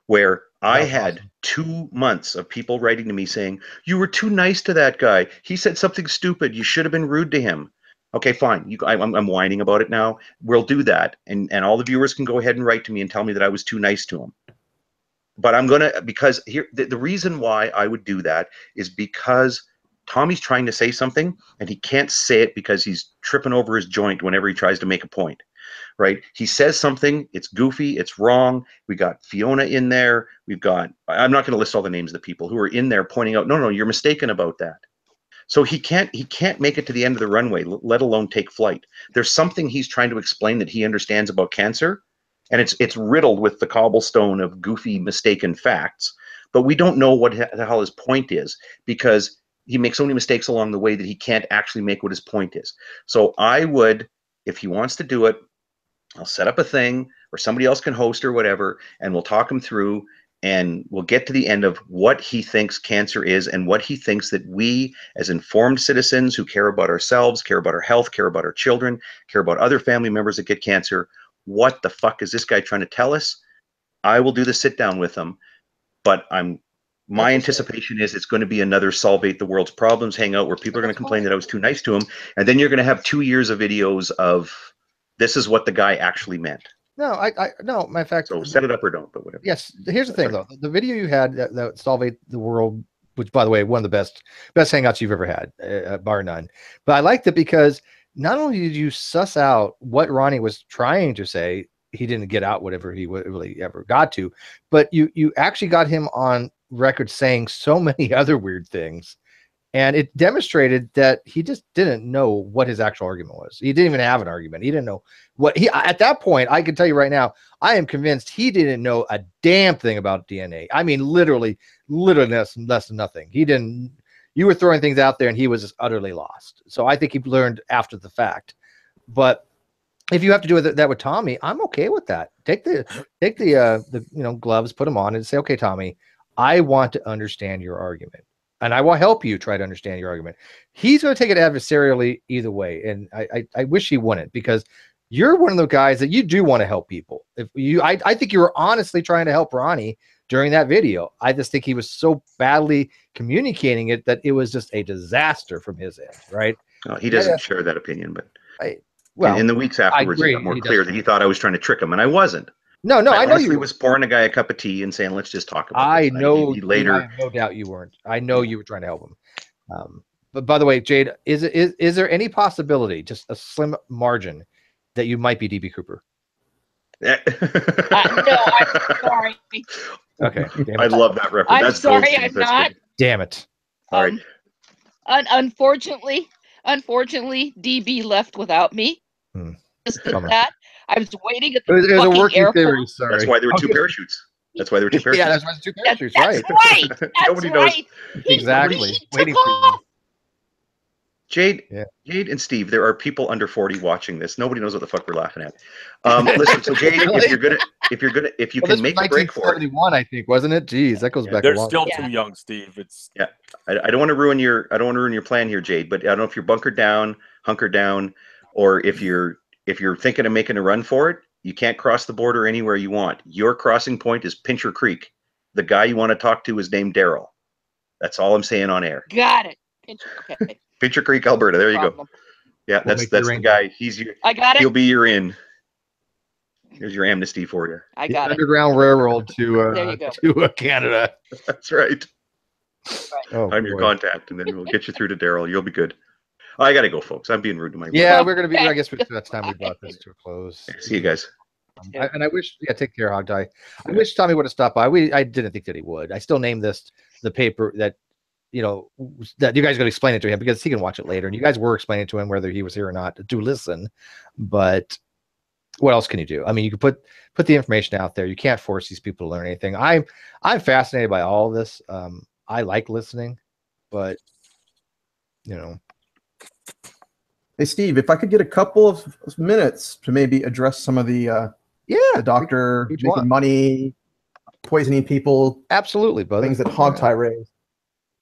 where I had 2 months of people writing to me saying, "You were too nice to that guy. He said something stupid. You should have been rude to him." Okay, fine. I'm whining about it now. We'll do that. And all the viewers can go ahead and write to me and tell me that I was too nice to him. But I'm going to, because here, the reason why I would do that is because Tommy's trying to say something and he can't say it because he's tripping over his joint whenever he tries to make a point, right? He says something, it's goofy, it's wrong. We got Fiona in there. We've got, I'm not going to list all the names of the people who are in there pointing out, no, you're mistaken about that. So he can't make it to the end of the runway, let alone take flight. There's something he's trying to explain that he understands about cancer, and it's riddled with the cobblestone of goofy, mistaken facts. But we don't know what the hell his point is because he makes so many mistakes along the way that he can't actually make what his point is. So I would, if he wants to do it, I'll set up a thing or somebody else can host or whatever, and we'll talk him through and we'll get to the end of what he thinks cancer is and what he thinks that we as informed citizens who care about ourselves, care about our health, care about our children, care about other family members that get cancer, what the fuck is this guy trying to tell us? I will do the sit down with him, but I'm my anticipation is it's going to be another Solvate the World's Problems hangout where people are going to complain that I was too nice to them. And then you're going to have 2 years of videos of this is what the guy actually meant. No, no, my fact. So set it up or don't, but whatever. Yes. Here's the thing, though. The video you had that Solvate the World, which, by the way, one of the best hangouts you've ever had, bar none. But I liked it because not only did you suss out what Ronnie was trying to say, he didn't get out whatever he really ever got to, but you actually got him on record saying so many other weird things. And it demonstrated that he just didn't know what his actual argument was. He didn't even have an argument. He didn't know what at that point, I can tell you right now, I am convinced he didn't know a damn thing about DNA. I mean, literally less than nothing. He didn't, you were throwing things out there and he was just utterly lost. So I think he learned after the fact. But if you have to do that with Tommy, I'm okay with that. Take the gloves, put them on and say, okay, Tommy, I want to understand your argument. And I will help you try to understand your argument. He's going to take it adversarially either way. And I wish he wouldn't, because you're one of the guys that you do want to help people. I think you were honestly trying to help Ronnie during that video. I just think he was so badly communicating it that it was just a disaster from his end, right? He doesn't share that opinion, but well, in the weeks afterwards, it got more clear that he thought I was trying to trick him, and I wasn't. No, I know you was pouring a guy a cup of tea and saying, "Let's just talk about this." I know later. I have no doubt you weren't. I know you were trying to help him. But by the way, Jade, is there any possibility, just a slim margin, that you might be DB Cooper? No, I'm sorry. Okay, I love that reference. I'm sorry, I'm not. Damn it! All right. Unfortunately, DB left without me. Just that. I was waiting at the it was a working airport. theory. Sorry. That's why there were two parachutes. That's why there were two parachutes. Yeah, that's why there's two parachutes. That's right. That's Nobody right. knows. Exactly. He Waiting took for you. off. Jade and Steve, there are people under 40 watching this. Nobody knows what the fuck we're laughing at. Listen, so Jade, Really? if you can make a break for it, 1971, I think, wasn't it? Jeez, that goes back. They're a long still time. too young, Steve. It's I don't want to ruin your plan here, Jade. But I don't know if you're hunkered down, or if you're thinking of making a run for it. You can't cross the border anywhere you want. Your crossing point is Pincher Creek. The guy you want to talk to is named Daryl. That's all I'm saying on air. Got it. Okay. Pincher Creek, Alberta. There you go. Yeah, that's the guy. I got it. He'll be your in. Here's your amnesty for you. I got it. Underground Railroad to There you go. to Canada. That's right. Oh, I'm your contact, and then we'll get you through to Daryl. You'll be good. I gotta go, folks. I'm being rude to my. Yeah, we're gonna be. I guess that's time we brought this to a close. See you guys. And I wish. Yeah, take care, HogTie. I wish Tommy would have stopped by. I didn't think that he would. I still named this the paper that that you guys got to explain it to him, because he can watch it later. And you guys were explaining to him whether he was here or not to listen. But what else can you do? I mean, you can put the information out there. You can't force these people to learn anything. I'm fascinated by all of this. I like listening, but Hey, Steve, if I could get a couple of minutes to maybe address some of the doctor making money, poisoning people. Absolutely, brother. Things that HogTie raised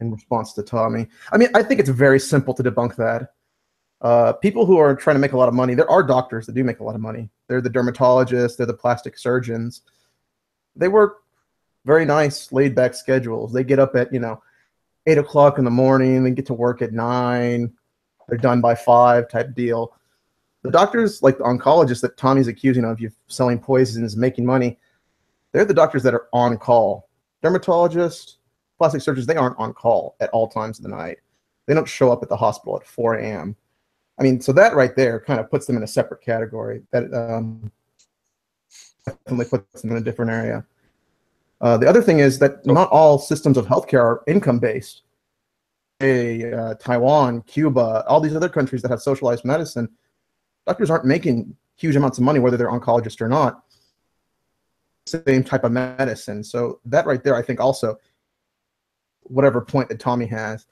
in response to Tommy. I mean, I think it's very simple to debunk that. People who are trying to make a lot of money, there are doctors that do make a lot of money. They're the dermatologists, they're the plastic surgeons. They work very nice, laid-back schedules. They get up at, 8 o'clock in the morning, they get to work at 9. They're done by 5 type deal. The doctors, like the oncologists that Tommy's accusing of you selling poisons, making money, they're the doctors that are on call. Dermatologists, plastic surgeons, they aren't on call at all times of the night. They don't show up at the hospital at 4 a.m. I mean, so that right there kind of puts them in a separate category. That definitely puts them in a different area. The other thing is that not all systems of healthcare are income-based. Taiwan, Cuba, all these other countries that have socialized medicine, doctors aren't making huge amounts of money, whether they're oncologists or not. Same type of medicine. So that right there, I think also, whatever point that Tommy has,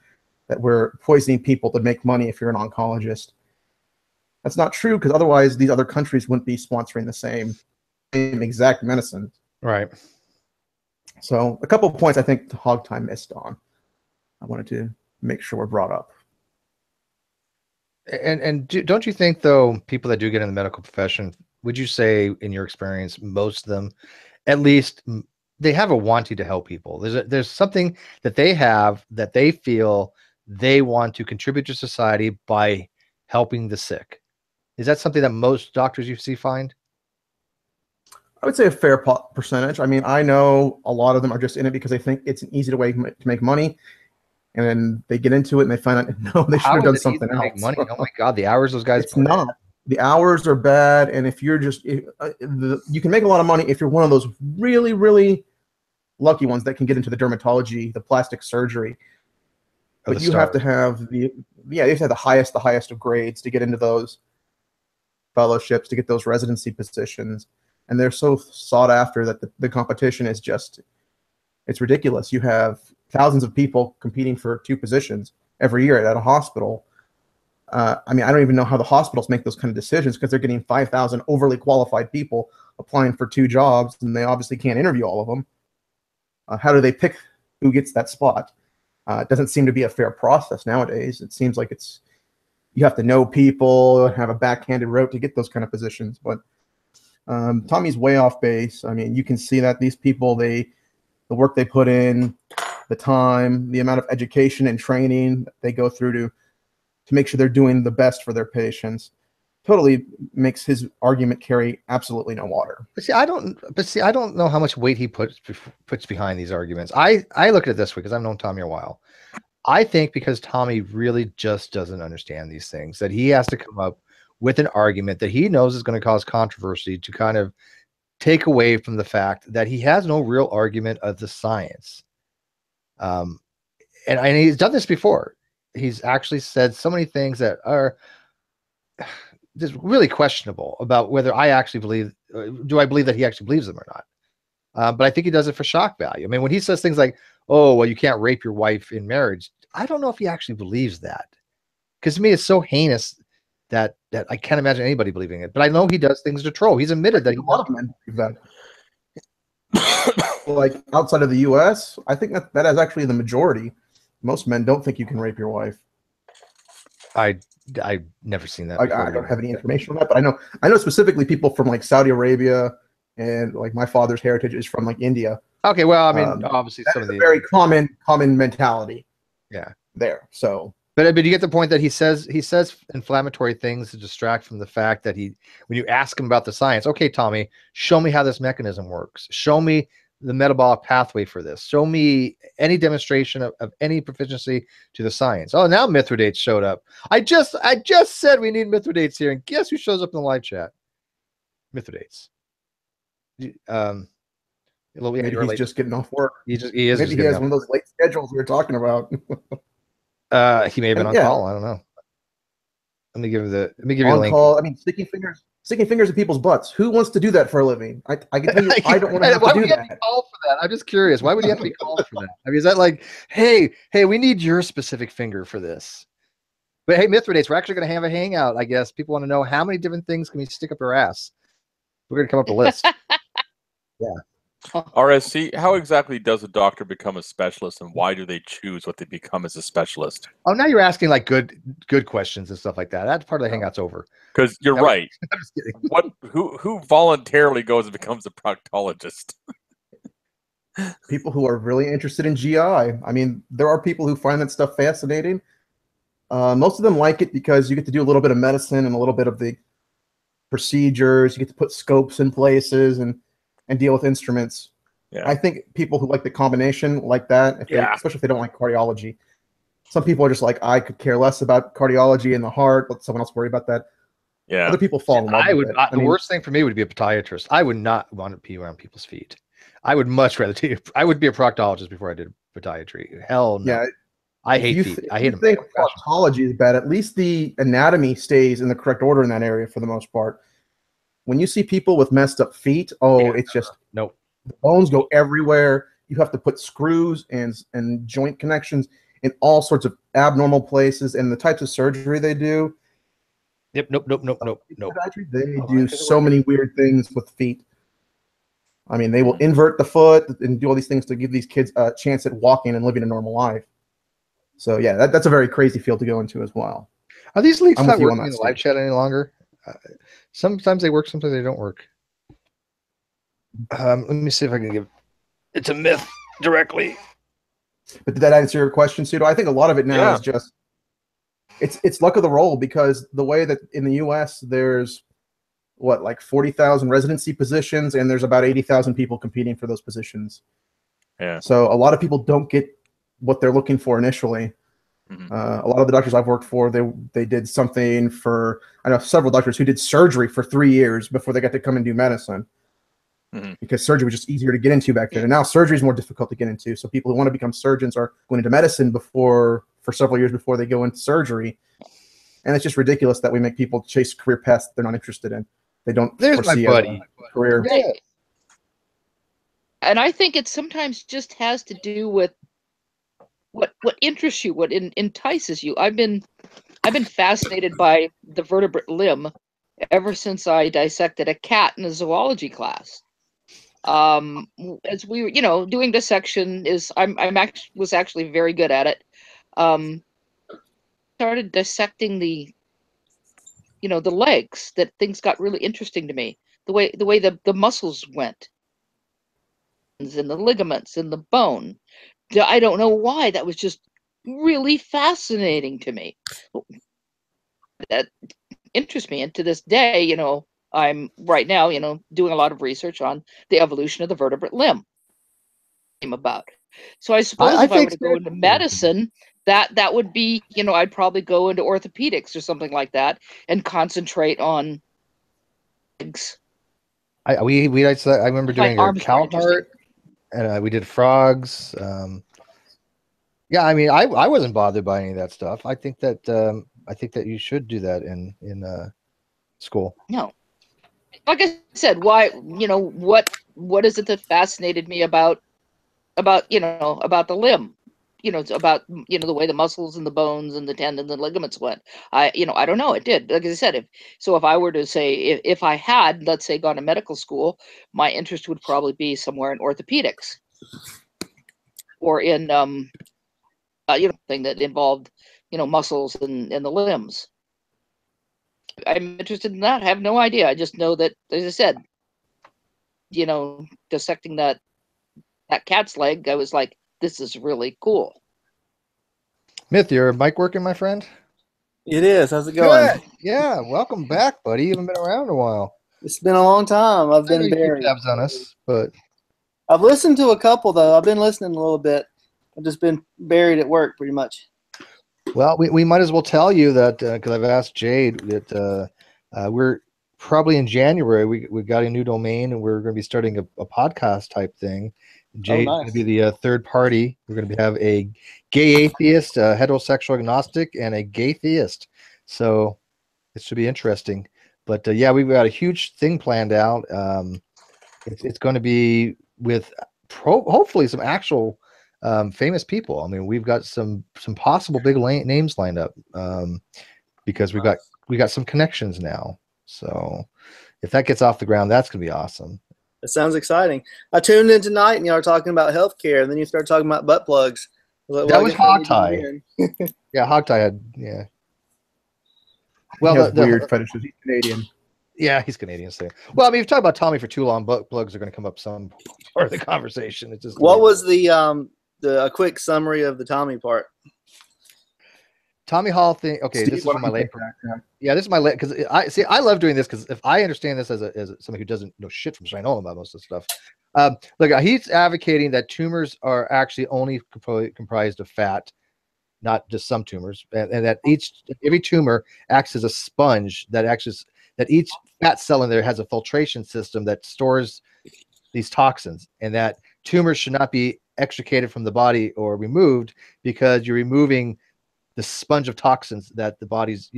that we're poisoning people to make money if you're an oncologist. That's not true, because otherwise these other countries wouldn't be sponsoring the same exact medicine. Right. So a couple of points I think HogTie missed on. I wanted to make sure were brought up. And don't you think, though, people that do get in the medical profession, would you say, in your experience, most of them at least they have a wanting to help people. There's something that they have that they feel they want to contribute to society by helping the sick. Is that something that most doctors you see find? I would say a fair percentage. I mean, I know a lot of them are just in it because they think it's an easy way to make money, and then they get into it and they find out, no, they should have done something else. Make money? Oh my God, the hours those guys. It's not. The hours are bad, and if you're just, you can make a lot of money if you're one of those really, really lucky ones that can get into the dermatology, the plastic surgery. But you have to have you have to have the highest of grades to get into those fellowships, to get those residency positions. And they're so sought after that the competition is just, it's ridiculous. You have thousands of people competing for 2 positions every year at a hospital. I mean, I don't even know how the hospitals make those kind of decisions, because they're getting 5,000 overly qualified people applying for 2 jobs, and they obviously can't interview all of them. How do they pick who gets that spot? It doesn't seem to be a fair process nowadays. It seems like you have to know people, have a backhanded route to get those kind of positions. But Tommy's way off base. I mean, you can see that these people, the work they put in, the time, the amount of education and training they go through to make sure they're doing the best for their patients, totally makes his argument carry absolutely no water. But see, I don't know how much weight he puts behind these arguments. I look at it this way, because I've known Tommy a while. I think because Tommy really just doesn't understand these things, that he has to come up with an argument that he knows is going to cause controversy to kind of take away from the fact that he has no real argument of the science. And he's done this before. He's actually said so many things that are just really questionable about whether I actually believe, do I believe that he actually believes them or not? But I think he does it for shock value. I mean, when he says things like, oh, well, you can't rape your wife in marriage, I don't know if he actually believes that. Because to me, it's so heinous that I can't imagine anybody believing it. But I know he does things to troll. He's admitted that a lot of men believe that. Like outside of the U.S., I think that is actually the majority. Most men don't think you can rape your wife. I've never seen that. I don't have any information on that, but I know specifically people from like Saudi Arabia, and like my father's heritage is from like India. Okay, well, I mean, obviously some of the very common mentality. Yeah, there. So, but you get the point that he says inflammatory things to distract from the fact that when you ask him about the science, okay, Tommy, show me how this mechanism works. Show me the metabolic pathway for this. Show me any demonstration of any proficiency to the science. Oh, now Mithridates showed up. I just said we need Mithridates here, and guess who shows up in the live chat? Mithridates. Maybe he's just getting off work. He is. Maybe he has one of those late schedules we were talking about. He may have been on call. I don't know. Let me give you the link. Call. I mean, sticking fingers in people's butts. Who wants to do that for a living? I can tell you, I don't want to have to do that. Why would you have to be called for that? I'm just curious. Why would you have to be called for that? I mean, is that like, hey, we need your specific finger for this? But hey, Mithridates, we're actually going to have a hangout. I guess people want to know how many different things can we stick up our ass. We're going to come up with a list. Yeah. RSC, how exactly does a doctor become a specialist, and why do they choose what they become as a specialist? Oh, now you're asking like good questions and stuff like that. That part of the hangout's over. Because you're right. I'm just kidding. Who voluntarily goes and becomes a proctologist? People who are really interested in GI. I mean, there are people who find that stuff fascinating. Most of them like it because you get to do a little bit of medicine and a little bit of the procedures. You get to put scopes in places and deal with instruments. Yeah. I think people who like the combination like that, especially if they don't like cardiology. Some people are just like, I could care less about cardiology and the heart. Let someone else worry about that. Yeah. Other people fall in love with it. The worst thing for me would be a podiatrist. I would not want to pee around people's feet. I would much rather I would be a proctologist before I did podiatry. Hell no. Yeah. I hate feet. I hate them. I think proctology is bad. At least the anatomy stays in the correct order in that area for the most part. When you see people with messed up feet, it's just nope. The bones go everywhere. You have to put screws and joint connections in all sorts of abnormal places, and the types of surgery they do. Yep. Nope. They do so many weird things with feet. I mean, they will invert the foot and do all these things to give these kids a chance at walking and living a normal life. So yeah, that's a very crazy field to go into as well. Are these links not working in the live chat any longer? Sometimes they work, sometimes they don't work. Let me see if I can give it's a myth directly. But did that answer your question, Pseudo? I think a lot of it now is just it's luck of the roll, because the way that in the U.S. there's like 40,000 residency positions, and there's about 80,000 people competing for those positions. Yeah. So a lot of people don't get what they're looking for initially. A lot of the doctors I've worked for, they did something for, I know several doctors who did surgery for 3 years before they got to come and do medicine. Because surgery was just easier to get into back then. And now surgery is more difficult to get into. So people who want to become surgeons are going into medicine for several years before they go into surgery. And it's just ridiculous that we make people chase career paths they're not interested in. They don't foresee a career. Right. And I think it sometimes just has to do with what interests you, what entices you. I've been fascinated by the vertebrate limb ever since I dissected a cat in a zoology class. As we were, doing dissection was actually very good at it. Started dissecting the legs, that things got really interesting to me. The way the muscles went, and the ligaments and the bone. I don't know why, that was just really fascinating to me. That interests me, and to this day, I'm right now, doing a lot of research on the evolution of the vertebrate limb. About. So I suppose if I were to go into medicine, that would be, I'd probably go into orthopedics or something like that and concentrate on legs. I remember doing a cow heart, and we did frogs. Yeah, I mean, I wasn't bothered by any of that stuff. I think that you should do that in school. No, like I said, why? What is it that fascinated me about the limb? About the way the muscles and the bones and the tendons and ligaments went. I don't know. It did. Like I said, if I were to say, if I had, let's say, gone to medical school, my interest would probably be somewhere in orthopedics or in thing that involved muscles and the limbs. I'm interested in that. I have no idea. I just know that, as I said, dissecting that cat's leg, I was like, this is really cool. Myth, your mic working, my friend? It is. How's it going? Good. Yeah, welcome back, buddy. You haven't been around in a while. It's been a long time. I've been buried. Tabs on us, but I've listened to a couple though. I've been listening a little bit. I've just been buried at work pretty much. Well, we might as well tell you that because I've asked Jade that we're probably in January. We got a new domain, and we're going to be starting a podcast type thing. Jade's going to be the third party. We're going to have a gay atheist, a heterosexual agnostic, and a gay theist. So it should be interesting. But yeah, we've got a huge thing planned out. It's going to be with hopefully some actual famous people. I mean, we've got some possible big names lined up because we got some connections now. So if that gets off the ground, that's going to be awesome. It sounds exciting. I tuned in tonight and y'all were talking about healthcare, and then you started talking about butt plugs. That was HogTie. Yeah, HogTie had, yeah. Well, the weird fetishes. He's Canadian. Yeah, he's Canadian. So, well, I mean, if you talk about Tommy for too long, butt plugs are going to come up some part of the conversation. It's just what was a quick summary of the Tommy part? Tommy Hall thing. Okay, Steve, this is for my late. Yeah, this is my late because I love doing this because if I understand this as somebody who doesn't know shit from Shinola about most of the stuff. Look, he's advocating that tumors are actually only comprised of fat, not just some tumors, and that every tumor acts as a sponge that each fat cell in there has a filtration system that stores these toxins, and that tumors should not be extricated from the body or removed because you're removing the sponge of toxins that the body's,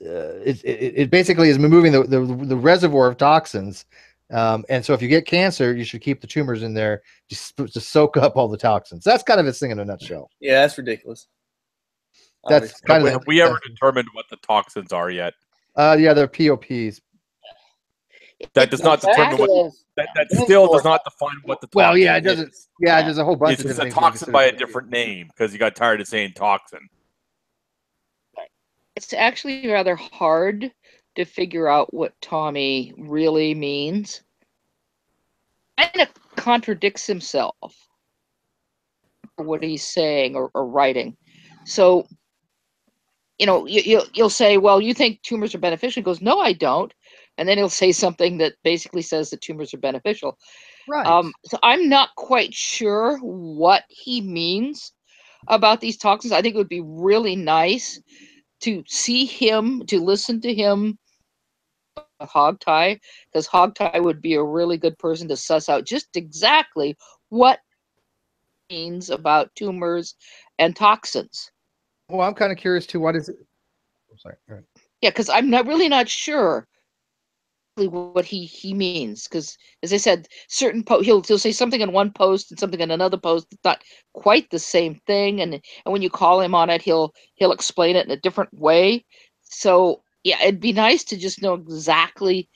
it basically is removing the reservoir of toxins. And so if you get cancer, you should keep the tumors in there just to soak up all the toxins. That's kind of his thing in a nutshell. Yeah, that's ridiculous. That's kind of. Have we ever determined what the toxins are yet? Yeah, they're POPs. That does not determine what. That still does not define what the toxin Well, yeah, it doesn't. is. Yeah, there's a whole bunch of It's different a things. toxin by a different name because you got tired of saying toxin. It's actually rather hard to figure out what Tommy really means. contradicts himself for what he's saying or writing. So, you know, you'll say, well, you think tumors are beneficial? He goes, no, I don't. And then he'll say something that basically says that tumors are beneficial. Right. So I'm not quite sure what he means about these toxins. I think it would be really nice to see him, to listen to him, HogTie, because HogTie would be a really good person to suss out just exactly what it means about tumors and toxins. Well, I'm kind of curious too. What is it? I'm sorry. Go ahead. Yeah, because I'm really not sure what he means, because as I said, certain he'll say something in one post and something in another post. It's not quite the same thing, and when you call him on it, he'll explain it in a different way. So yeah, it'd be nice to just know exactly.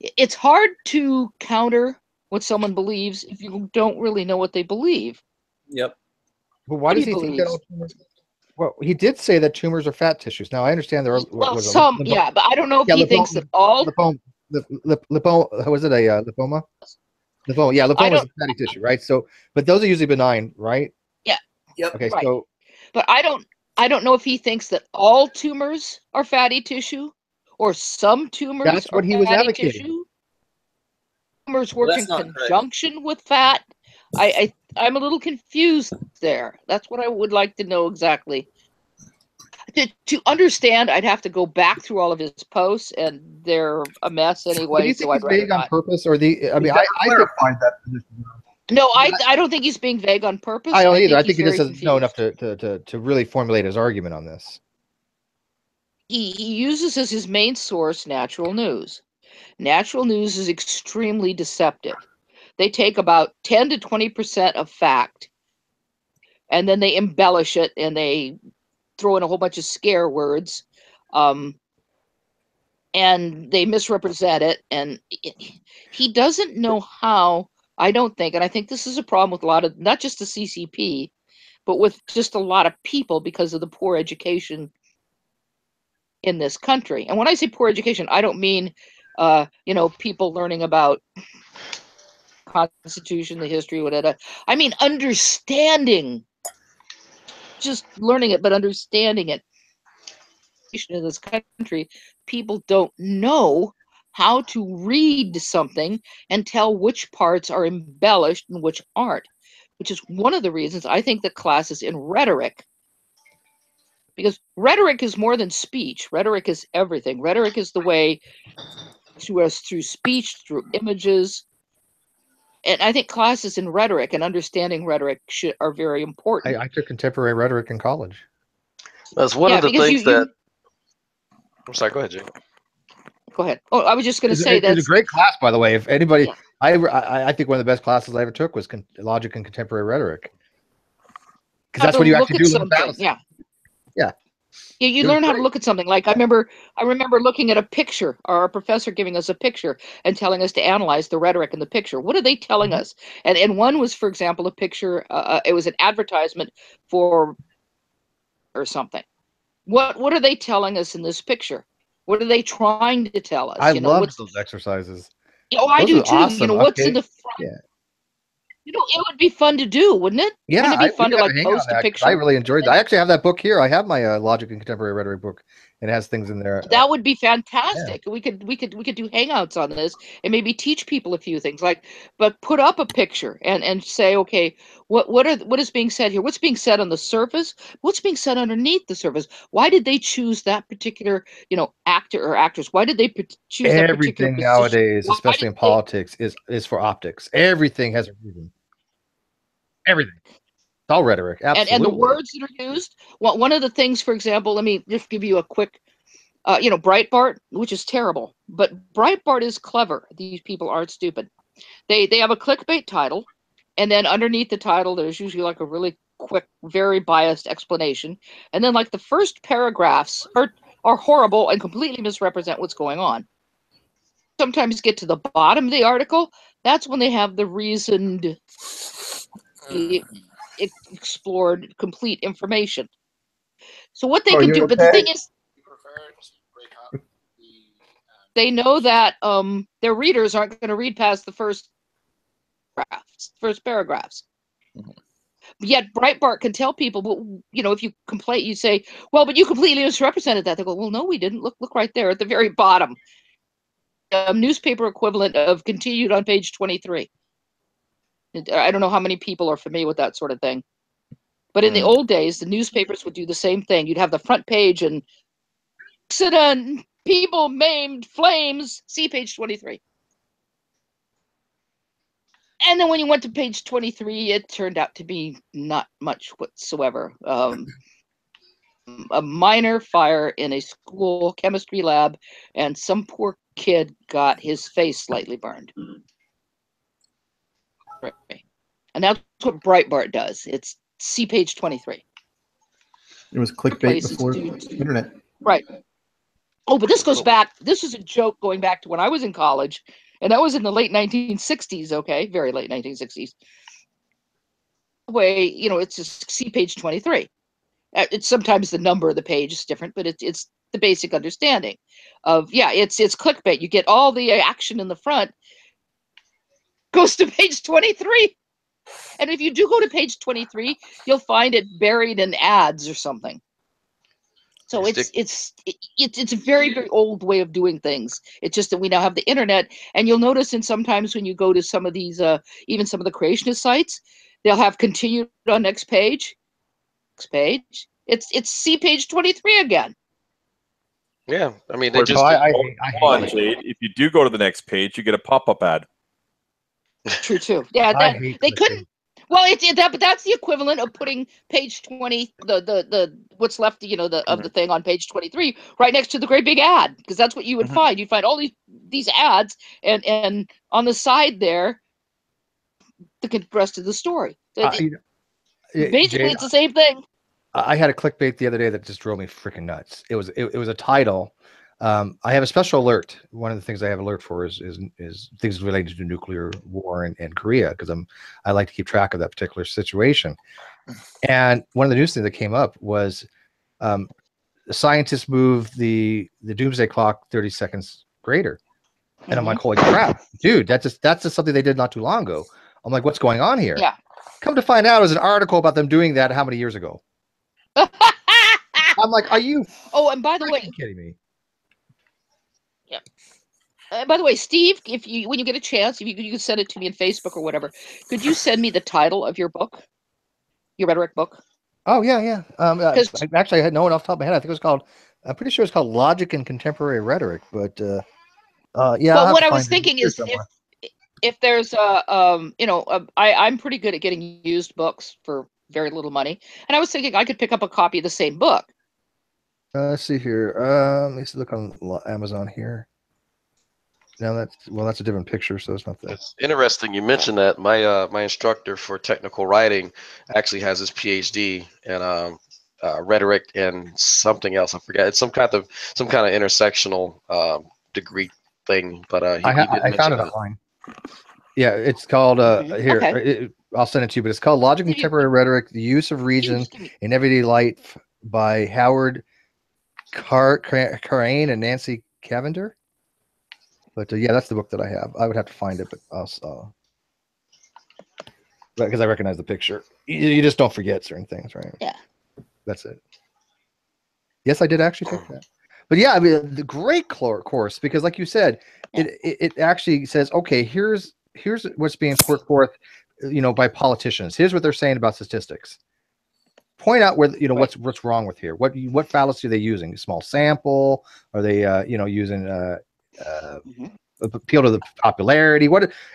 It's hard to counter what someone believes if you don't really know what they believe. Yep. But why does he think that all tumors? Well, he did say that tumors are fat tissues. Now I understand there are some, yeah, but I don't know if he thinks that all lipoma. Was it a lipoma? Lymphoma, yeah, lymphoma is a fatty tissue, right? So, but those are usually benign, right? Yeah. Yep. Okay, right. so, but I don't know if he thinks that all tumors are fatty tissue, or some tumors. That's what he was advocating. Tissue. Tumors work in conjunction with fat. I'm a little confused there. That's what I would like to know exactly. To understand, I'd have to go back through all of his posts, and they're a mess anyway. Do you think he's vague on purpose, or the? I mean, I clarified that position. No, I don't think he's being vague on purpose. I don't either. I think he just doesn't know enough to really formulate his argument on this. He uses as his main source natural news. Natural news is extremely deceptive. They take about 10 to 20% of fact, and then they embellish it, and they throw in a whole bunch of scare words, and they misrepresent it. And he doesn't know how, I don't think, and I think this is a problem with a lot of, not just the CCP, but with just a lot of people because of the poor education in this country. And when I say poor education, I don't mean, people learning about Constitution, the history, whatever. I mean understanding, just learning it, but understanding it. In this country, people don't know how to read something and tell which parts are embellished and which aren't, which is one of the reasons I think that classes in rhetoric, because rhetoric is more than speech. Rhetoric is everything. Rhetoric is the way to us through speech, through images. And I think classes in rhetoric and understanding rhetoric are very important. I took contemporary rhetoric in college. That's one of the things that. I'm sorry. Go ahead, Jake. Go ahead. Oh, I was just going to say that it's a great class, by the way. If anybody, I think one of the best classes I ever took was logic and contemporary rhetoric, because that's what you actually do. Yeah. Yeah. Yeah, you learn how to look at something. Like I remember looking at a picture, or a professor giving us a picture and telling us to analyze the rhetoric in the picture. What are they telling us? And one was, for example, a picture. It was an advertisement for or something. What are they telling us in this picture? What are they trying to tell us? I love those exercises. Oh, I do too. Awesome. What's in the front? Yeah. It would be fun to do, wouldn't it? Yeah, wouldn't it be fun to post a picture? I really enjoyed that. I actually have that book here. I have my logic and contemporary rhetoric book. It has things in there. That would be fantastic. Yeah. We could do hangouts on this and maybe teach people a few things. But put up a picture and say, okay, what is being said here? What's being said on the surface? What's being said underneath the surface? Why did they choose that particular, actor or actress? Why did they choose that particular position? Nowadays, especially in politics, is for optics. Everything has a reason. Everything. It's all rhetoric. Absolutely. And the words that are used. One of the things, for example, let me just give you a quick, Breitbart, which is terrible, but Breitbart is clever. These people aren't stupid. They have a clickbait title, and then underneath the title, there's usually like a really quick, very biased explanation. And then like the first paragraphs are horrible and completely misrepresent what's going on. Sometimes get to the bottom of the article. That's when they have the reasoned, explored, complete information. So what they can do, but the thing is, they know that their readers aren't going to read past the first paragraphs. But yet Breitbart can tell people, well, you know, if you complain, you say, well, but you completely misrepresented that. They go, well, no, we didn't. Look right there at the very bottom. Newspaper equivalent of continued on page 23. I don't know how many people are familiar with that sort of thing. But in the old days, the newspapers would do the same thing. You'd have the front page and accident, people maimed, flames, see page 23. And then when you went to page 23, it turned out to be not much whatsoever. A minor fire in a school chemistry lab, and some poor kid got his face slightly burned. Right. And that's what Breitbart does. It's see page 23. It was clickbait before the internet. Right. Oh, but this goes back. This is a joke going back to when I was in college, and that was in the late 1960s. Okay, very late 1960s. Way, you know, it's just see page 23. It's sometimes the number of the page is different, but it's the basic understanding of, yeah, it's clickbait. You get all the action in the front, goes to page 23. And if you do go to page 23, you'll find it buried in ads or something. So it's a very, very old way of doing things. It's just that we now have the internet, and you'll notice, and sometimes when you go to some of these, even some of the creationist sites, they'll have continued on next page. Next page. It's see page 23 again. Yeah, I mean, they just Jade, if you do go to the next page, you get a pop-up ad. True too. Yeah, they couldn't. Well, but that's the equivalent of putting page 20, the what's left, you know, of the thing on page 23, right next to the great big ad, because that's what you would find. You'd find all these ads, and on the side there, the rest of the story. Basically, Jade, it's the same thing. I had a clickbait the other day that just drove me freaking nuts. It was a title. I have a special alert. One of the things I have alert for is things related to nuclear war and Korea, because I like to keep track of that particular situation. And one of the news things that came up was the scientists moved the doomsday clock 30 seconds greater. And I'm like, holy crap, dude, that's just something they did not too long ago. I'm like, what's going on here? Yeah. Come to find out, it was an article about them doing that how many years ago? I'm like, are you? Oh, and by the way, kidding me? Yeah. By the way, Steve, when you get a chance, if you can send it to me on Facebook or whatever, could you send me the title of your book, your rhetoric book? Oh yeah. Actually, I had no one off the top of my head. I think it was called. I'm pretty sure it's called Logic and Contemporary Rhetoric. But yeah. But what I was thinking is, if there's I'm pretty good at getting used books for very little money, and I was thinking I could pick up a copy of the same book. Let's see here. Let's look on Amazon here. No, that's a different picture, so it's not that. It's interesting you mentioned that. My instructor for technical writing actually has his PhD in rhetoric and something else. I forget. It's some kind of intersectional degree thing. But I found it online. Yeah, it's called here. Okay. I'll send it to you. But it's called Logic and Contemporary Rhetoric: The Use of Reason in Everyday Life by Howard Carane and Nancy Cavender. But yeah, that's the book that I have. I would have to find it, but because I recognize the picture. You just don't forget certain things, right? Yeah. That's it. Yes, I did actually take that. But yeah, I mean, the great course, because like you said, it actually says, okay, here's what's being put forth, by politicians. Here's what they're saying about statistics. Point out where what's wrong with here. What fallacy are they using? Small sample? Are they using appeal to the popularity?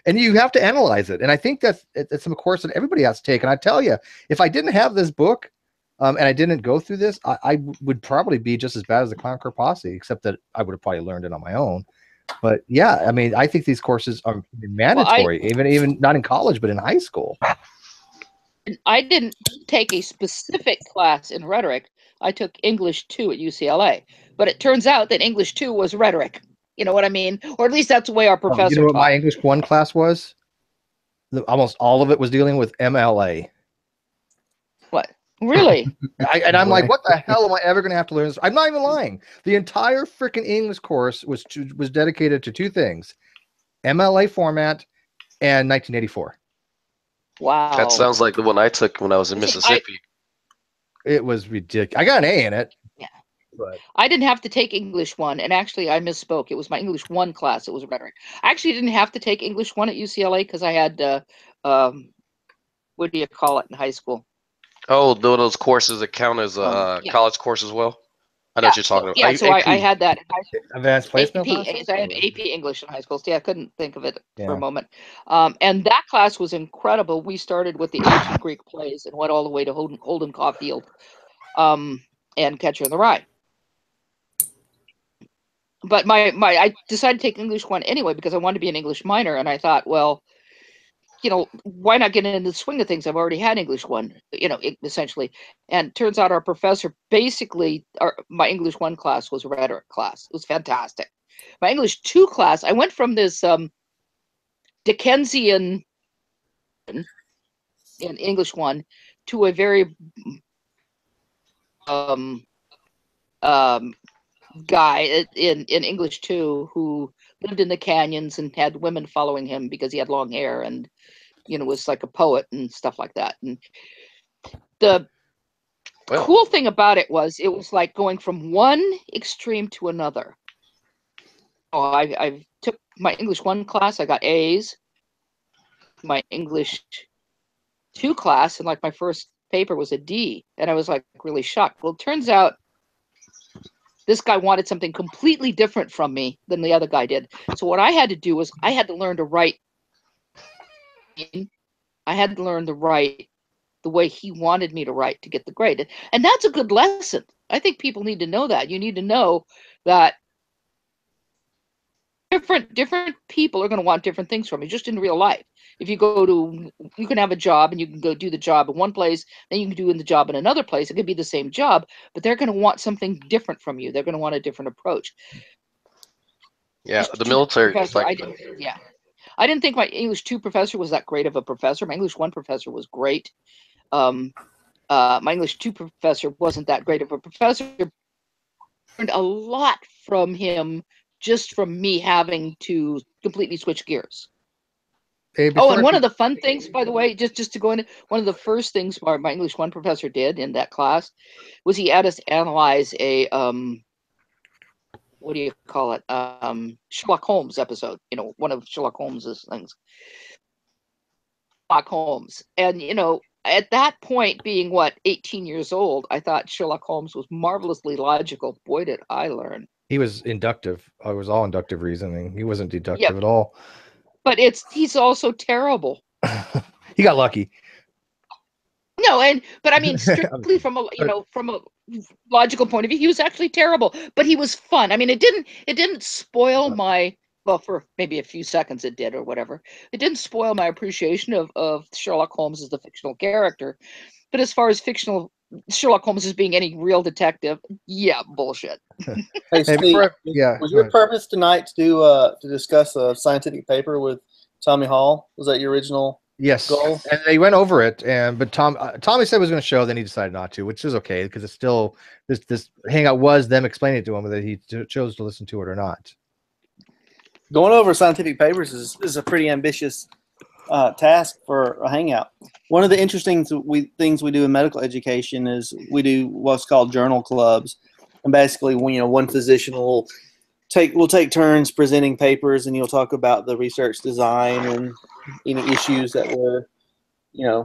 And you have to analyze it. And I think that's some course that everybody has to take. And I tell you, if I didn't have this book, and I didn't go through this, I would probably be just as bad as the Clown Car Posse, except that I would have probably learned it on my own. But yeah, I mean, I think these courses are mandatory, even not in college, but in high school. I didn't take a specific class in rhetoric. I took English 2 at UCLA, but it turns out that English 2 was rhetoric. You know what I mean? Or at least that's the way our professor you know what my English 1 class was? Almost all of it was dealing with MLA. What? Really? I'm like, what the hell am I ever going to have to learn this? I'm not even lying. The entire freaking English course was dedicated to two things: MLA format and 1984. Wow. That sounds like the one I took when I was in Mississippi. It was ridiculous. I got an A in it. Yeah. But I didn't have to take English 1, and actually I misspoke. It was my English 1 class. It was rhetoric. I actually didn't have to take English 1 at UCLA because I had, what do you call it in high school? Oh, those courses that count as a college course as well? I know what you're talking about. Yeah, so I had that in high school. Advanced placement AP, I had AP English in high school. So yeah, I couldn't think of it for a Yeah. moment. And that class was incredible. We started with the ancient Greek plays and went all the way to Holden Caulfield and Catcher in the Rye. But I decided to take English 1 anyway because I wanted to be an English minor, and I thought, well, why not get into the swing of things? I've already had English 1, essentially. And turns out our professor, basically, my English 1 class was a rhetoric class. It was fantastic. My English 2 class, I went from this Dickensian in English 1 to a very guy in English 2 who lived in the canyons and had women following him because he had long hair and was like a poet and stuff like that. And the cool thing about it was like going from one extreme to another. Oh, I took my English 1 class, I got A's. My English 2 class, and like my first paper was a D, and I was like really shocked. Well, it turns out this guy wanted something completely different from me than the other guy did. So what I had to do was I had to learn to write. I had to learn to write the way he wanted me to write to get the grade. And that's a good lesson. I think people need to know that. You need to know that different people are going to want different things from you, just in real life. If you can have a job and you can go do the job in one place, then you can do the job in another place. It could be the same job, but they're going to want something different from you. They're going to want a different approach. Yeah, the military. I didn't think my English 2 professor was that great of a professor. My English 1 professor was great. My English 2 professor wasn't that great of a professor. I learned a lot from him just from me having to completely switch gears. And one of the fun things, by the way, just to go into, one of the first things my English 1 professor did in that class was he had us analyze a what do you call it? Sherlock Holmes episode. One of Sherlock Holmes's things. Sherlock Holmes, and at that point, being 18 years old, I thought Sherlock Holmes was marvelously logical. Boy, did I learn. He was inductive. It was all inductive reasoning. He wasn't deductive at all. But he's also terrible. He got lucky. No, but I mean, strictly from a logical point of view, he was actually terrible. But he was fun. I mean, it didn't spoil my, well, for maybe a few seconds it did or whatever. It didn't spoil my appreciation of Sherlock Holmes as the fictional character. But as far as fictional Sherlock Holmes as being any real detective, yeah, bullshit. Hey, Steve, was your purpose tonight to discuss a scientific paper with Tommy Hall? Was that your original goal? And they went over it, but Tommy said he was going to show, then he decided not to, which is okay because it's still this hangout was them explaining to him whether he chose to listen to it or not. Going over scientific papers is a pretty ambitious task for a hangout. One of the interesting things we do in medical education is we do what's called journal clubs, and basically, one physician will take turns presenting papers, and you'll talk about the research design and issues that were, Yeah,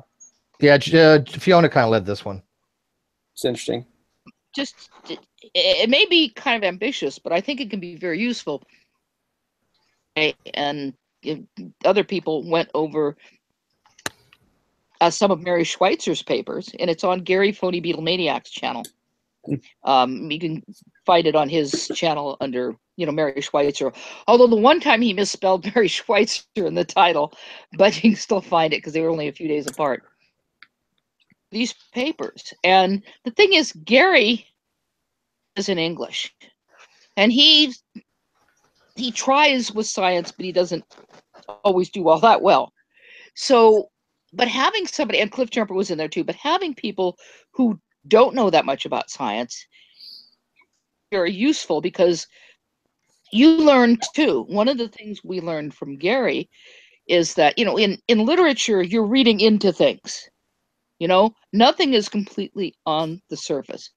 Fiona kind of led this one. It's interesting. It may be kind of ambitious, but I think it can be very useful. And other people went over some of Mary Schweitzer's papers, and it's on Gary Phony Beetle Maniac's channel. You can find it on his channel under, Mary Schweitzer. Although the one time he misspelled Mary Schweitzer in the title, but you can still find it because they were only a few days apart. These papers. And the thing is, Gary is in English. And he tries with science, but he doesn't always do all that well. So, but having somebody, and Cliff Jumper was in there too, but having people who don't know that much about science are useful because you learn too. One of the things we learned from Gary is that, you know, in literature, you're reading into things. You know, nothing is completely on the surface.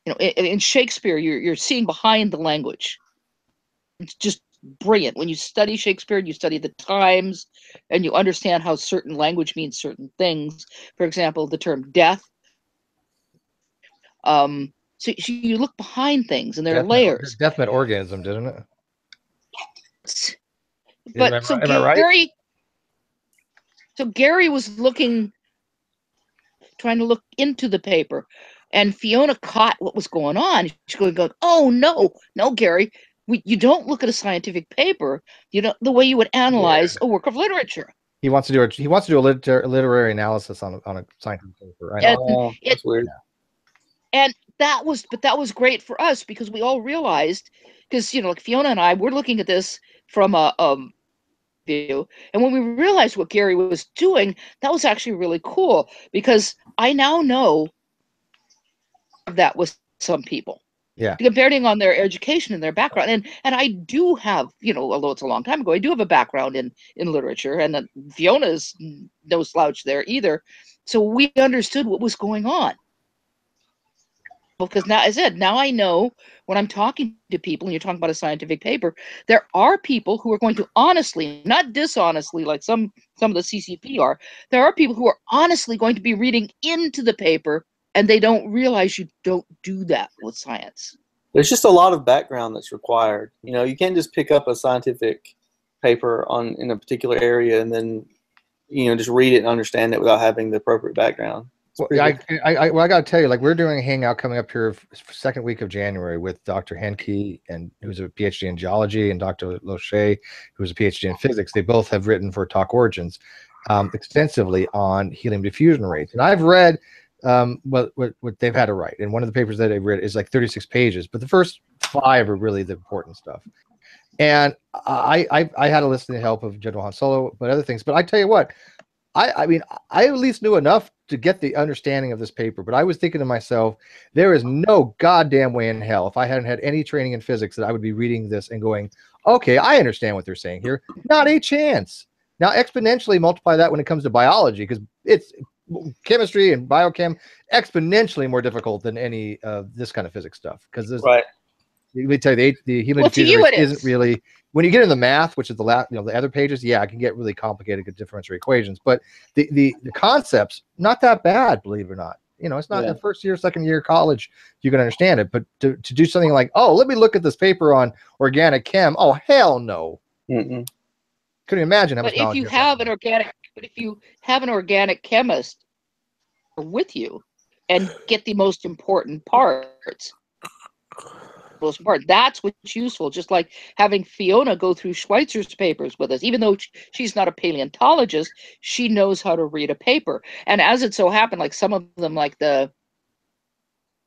You know, in Shakespeare, you're seeing behind the language. It's just brilliant. When you study Shakespeare, you study the times, and you understand how certain language means certain things. For example, the term death. So you look behind things, and there are layers. Death meant organism, didn't it? But so am I right? Gary was trying to look into the paper, and Fiona caught what was going on. She's going, oh no, Gary, you don't look at a scientific paper, you know, the way you would analyze a work of literature. He wants to do a literary analysis on a scientific paper. Right? And that's weird. And that was great for us because we all realized, because, you know, like Fiona and I, we're looking at this from a view, and when we realized what Gary was doing, that was actually really cool, because I now know that with some people, depending on their education and their background, and I do have, you know, although it's a long time ago, I do have a background in literature, and Fiona's no slouch there either, so we understood what was going on. Because now, as I said, now I know when I'm talking to people and you're talking about a scientific paper, there are people who are going to honestly, not dishonestly, like some of the CCP are, there are people who are honestly going to be reading into the paper, and they don't realize you don't do that with science. There's just a lot of background that's required. You know, you can't just pick up a scientific paper in a particular area and then, you know, just read it and understand it without having the appropriate background. Well, I got to tell you, like, we're doing a hangout coming up here second week of January with Dr. Henke, and who's a PhD in geology, and Dr. Loche, who's a PhD in physics. They both have written for Talk Origins extensively on helium diffusion rates. And I've read what they've had to write. And one of the papers that I've read is like 36 pages, but the first 5 are really the important stuff. And I had to listen to the help of General Han Solo, but other things. But I tell you what, I mean, I at least knew enough to get the understanding of this paper, but I was thinking to myself, there is no goddamn way in hell, if I hadn't had any training in physics, that I would be reading this and going, okay, I understand what they're saying here. Not a chance. Now, exponentially multiply that when it comes to biology, because it's chemistry and biochem exponentially more difficult than any of this kind of physics stuff. Because right. Let me tell you, the human diffusion rate isn't really, when you get into math, which is the other pages, yeah, it can get really complicated with differential equations. But the concepts, not that bad, believe it or not. You know, it's not the first year, second year college you can understand it. But to do something like, oh, let me look at this paper on organic chem. Oh, hell no. Mm-mm. Couldn't imagine how much knowledge. But if you have an organic chemist with you and get the most important parts. That's what's useful. Just like having Fiona go through Schweitzer's papers with us, even though she's not a paleontologist, she knows how to read a paper. And as it so happened, like some of them, like the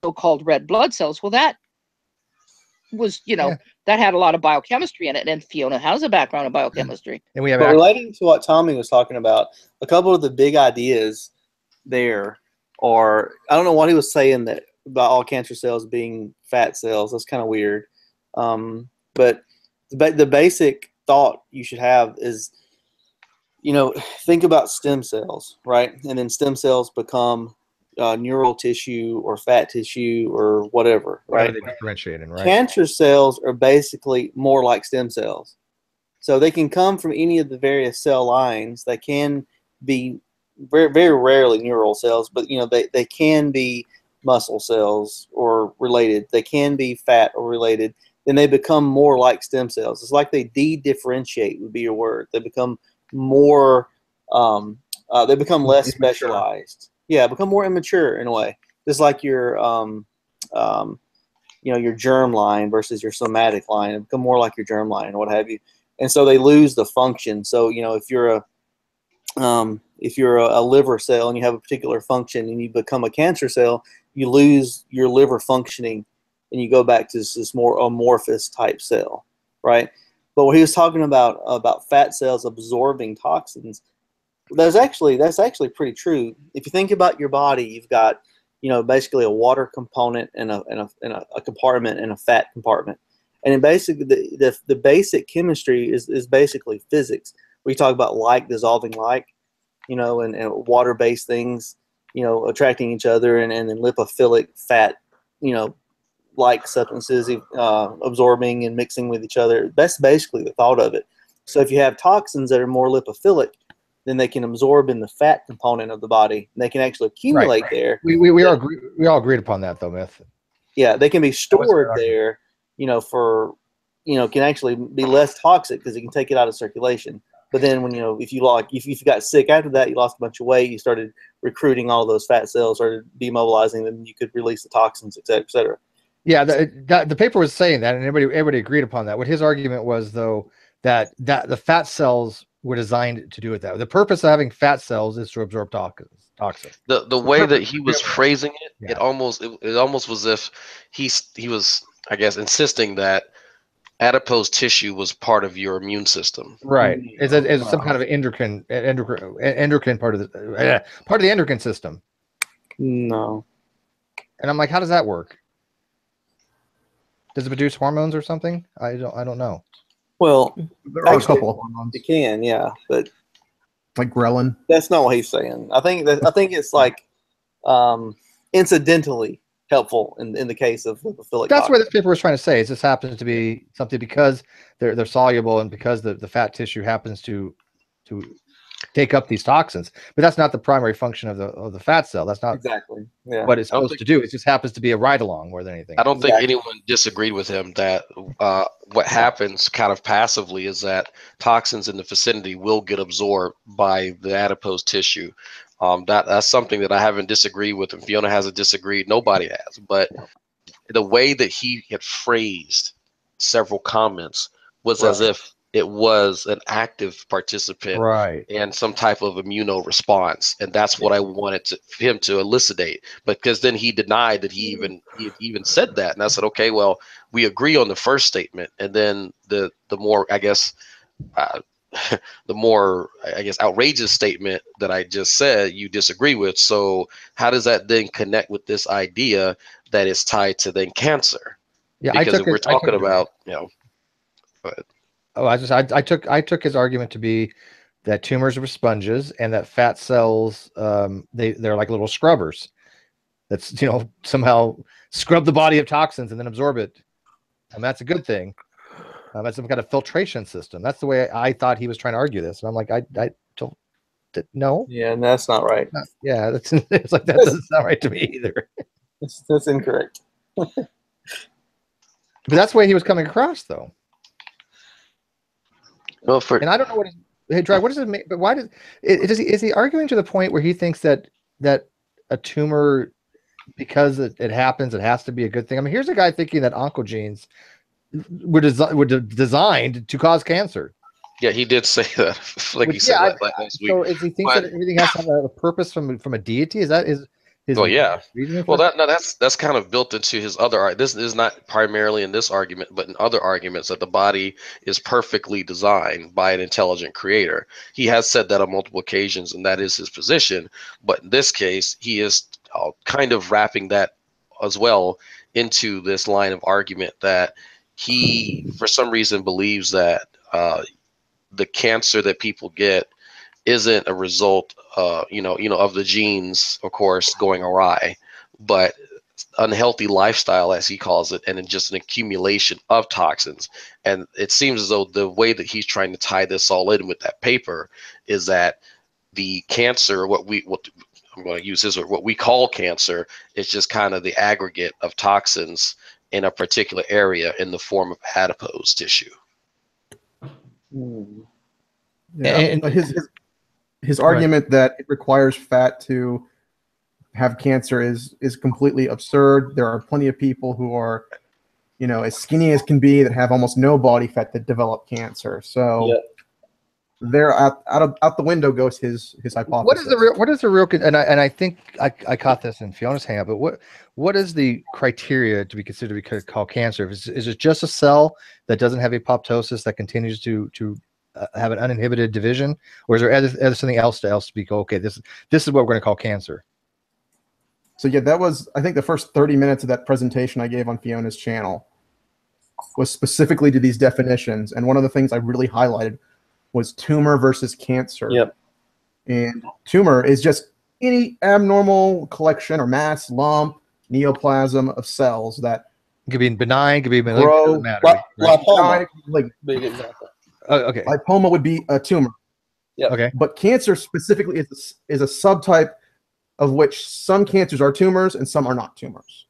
so-called red blood cells, well, that was, you know, that had a lot of biochemistry in it, and Fiona has a background in biochemistry. And we have relating to what Tommy was talking about, a couple of the big ideas there are, I don't know what he was saying that about all cancer cells being fat cells. That's kind of weird. But the basic thought you should have is, you know, think about stem cells, right? And then stem cells become neural tissue or fat tissue or whatever, right? They differentiating, right? Cancer cells are basically more like stem cells. So they can come from any of the various cell lines. They can be very, very rarely neural cells, but, you know, they can be muscle cells or related. They can be fat or related. Then they become more like stem cells. It's like they de-differentiate would be your word. They become more, they become less specialized. Yeah, become more immature in a way. Just like your, you know, your germ line versus your somatic line. It become more like your germ line or what have you. And so they lose the function. So, you know, if you're a liver cell and you have a particular function and you become a cancer cell, you lose your liver functioning and you go back to this more amorphous type cell, right? But what he was talking about fat cells absorbing toxins, that's actually pretty true. If you think about your body, you've got, you know, basically a water component and a compartment and a fat compartment. And then basically the basic chemistry is basically physics. we talk about like dissolving like, you know, and water-based things, you know, attracting each other, and then lipophilic fat, you know, like substances absorbing and mixing with each other. That's basically the thought of it. So if you have toxins that are more lipophilic, then they can absorb in the fat component of the body. And they can actually accumulate there. We all agreed upon that, though, Myth. Yeah, they can be stored there, you know, for, you know, can actually be less toxic because you can take it out of circulation. But then when, you know, if you got sick after that, you lost a bunch of weight, you started recruiting all those fat cells, started demobilizing them, you could release the toxins, et cetera, et cetera. Yeah, the paper was saying that, and everybody agreed upon that. What his argument was, though, that the fat cells were designed to do it that way. The purpose of having fat cells is to absorb toxins. The way that he was phrasing it, it almost was as if he was, I guess, insisting that adipose tissue was part of your immune system. Right. It's some kind of endocrine part of the endocrine system. No. And I'm like, how does that work? Does it produce hormones or something? I don't know. Well, there are a couple of hormones. It can, yeah, but like ghrelin. That's not what he's saying. I think it's like incidentally helpful in the case of lipophilic. That's what this paper was trying to say. Is this happens to be something because they're soluble and because the fat tissue happens to take up these toxins, but that's not the primary function of the fat cell. That's not exactly what it's supposed to do. It just happens to be a ride along more than anything. I don't think anyone disagreed with him that what happens kind of passively is that toxins in the vicinity will get absorbed by the adipose tissue. That's something that I haven't disagreed with, and Fiona hasn't disagreed. Nobody has, but the way that he had phrased several comments was as if it was an active participant in some type of immuno response, and that's what I wanted him to elucidate. Because then he denied that he even said that, and I said, okay, well, we agree on the first statement, and then the more outrageous statement that I just said you disagree with. So how does that then connect with this idea that it's tied to then cancer? Yeah, because we're talking about, you know. Go ahead. Oh, I took his argument to be that tumors are sponges and that fat cells they're like little scrubbers. That's, you know, somehow scrub the body of toxins and then absorb it, and that's a good thing. That's some kind of filtration system. That's the way I thought he was trying to argue this, and I'm like, I don't no. Yeah, and that's not right. Yeah, it's like that doesn't sound right to me either. That's incorrect. But that's the way he was coming across, though. Well, and I don't know what does it mean? But why is he arguing to the point where he thinks that a tumor, because it happens, it has to be a good thing? I mean, here's a guy thinking that oncogenes were designed to cause cancer. Yeah, he did say that. Like you said last week. So is he thinks that everything has to have a purpose from a deity? Is that his? Well, yeah. Well, that's kind of built into his other. This is not primarily in this argument, but in other arguments that the body is perfectly designed by an intelligent creator. He has said that on multiple occasions, and that is his position. But in this case, he is kind of wrapping that as well into this line of argument that he, for some reason, believes that the cancer that people get isn't a result, of the genes, of course, going awry, but unhealthy lifestyle, as he calls it, and then just an accumulation of toxins. And it seems as though the way that he's trying to tie this all in with that paper is that the cancer, what I'm going to use this word, what we call cancer, is just kind of the aggregate of toxins in a particular area in the form of adipose tissue. Yeah, and his argument that it requires fat to have cancer is completely absurd. There are plenty of people who are, as skinny as can be that have almost no body fat that develop cancer. So there, out the window goes his hypothesis. What is the real? And I think I caught this in Fiona's hangout. But what is the criteria to be considered to be called cancer? Is it just a cell that doesn't have apoptosis that continues to have an uninhibited division, or is there something else to be okay? This is what we're going to call cancer. So yeah, that was, I think, the first 30 minutes of that presentation I gave on Fiona's channel was specifically to these definitions. And one of the things I really highlighted was tumor versus cancer. Yep. And tumor is just any abnormal collection or mass, lump, neoplasm of cells that It could be benign, could be malignant, grow. doesn't matter. Right? Lipoma. Like, Big example. Okay. lipoma would be a tumor. Yep. Okay. But cancer specifically is a subtype of which some cancers are tumors and some are not tumors.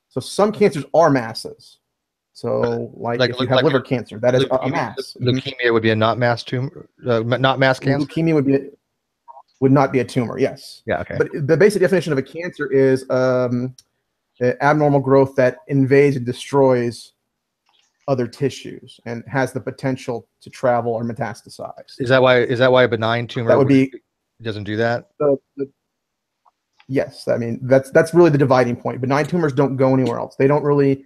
So some cancers are masses. So like if you have liver cancer, that is a mass. Leukemia would be a not mass tumor, not mass cancer. Leukemia would not be a tumor. Yes. Yeah. Okay. But the basic definition of a cancer is abnormal growth that invades and destroys other tissues and has the potential to travel or metastasize. Is that why a benign tumor that would be doesn't do that? Yes. I mean that's really the dividing point. Benign tumors don't go anywhere else. They don't really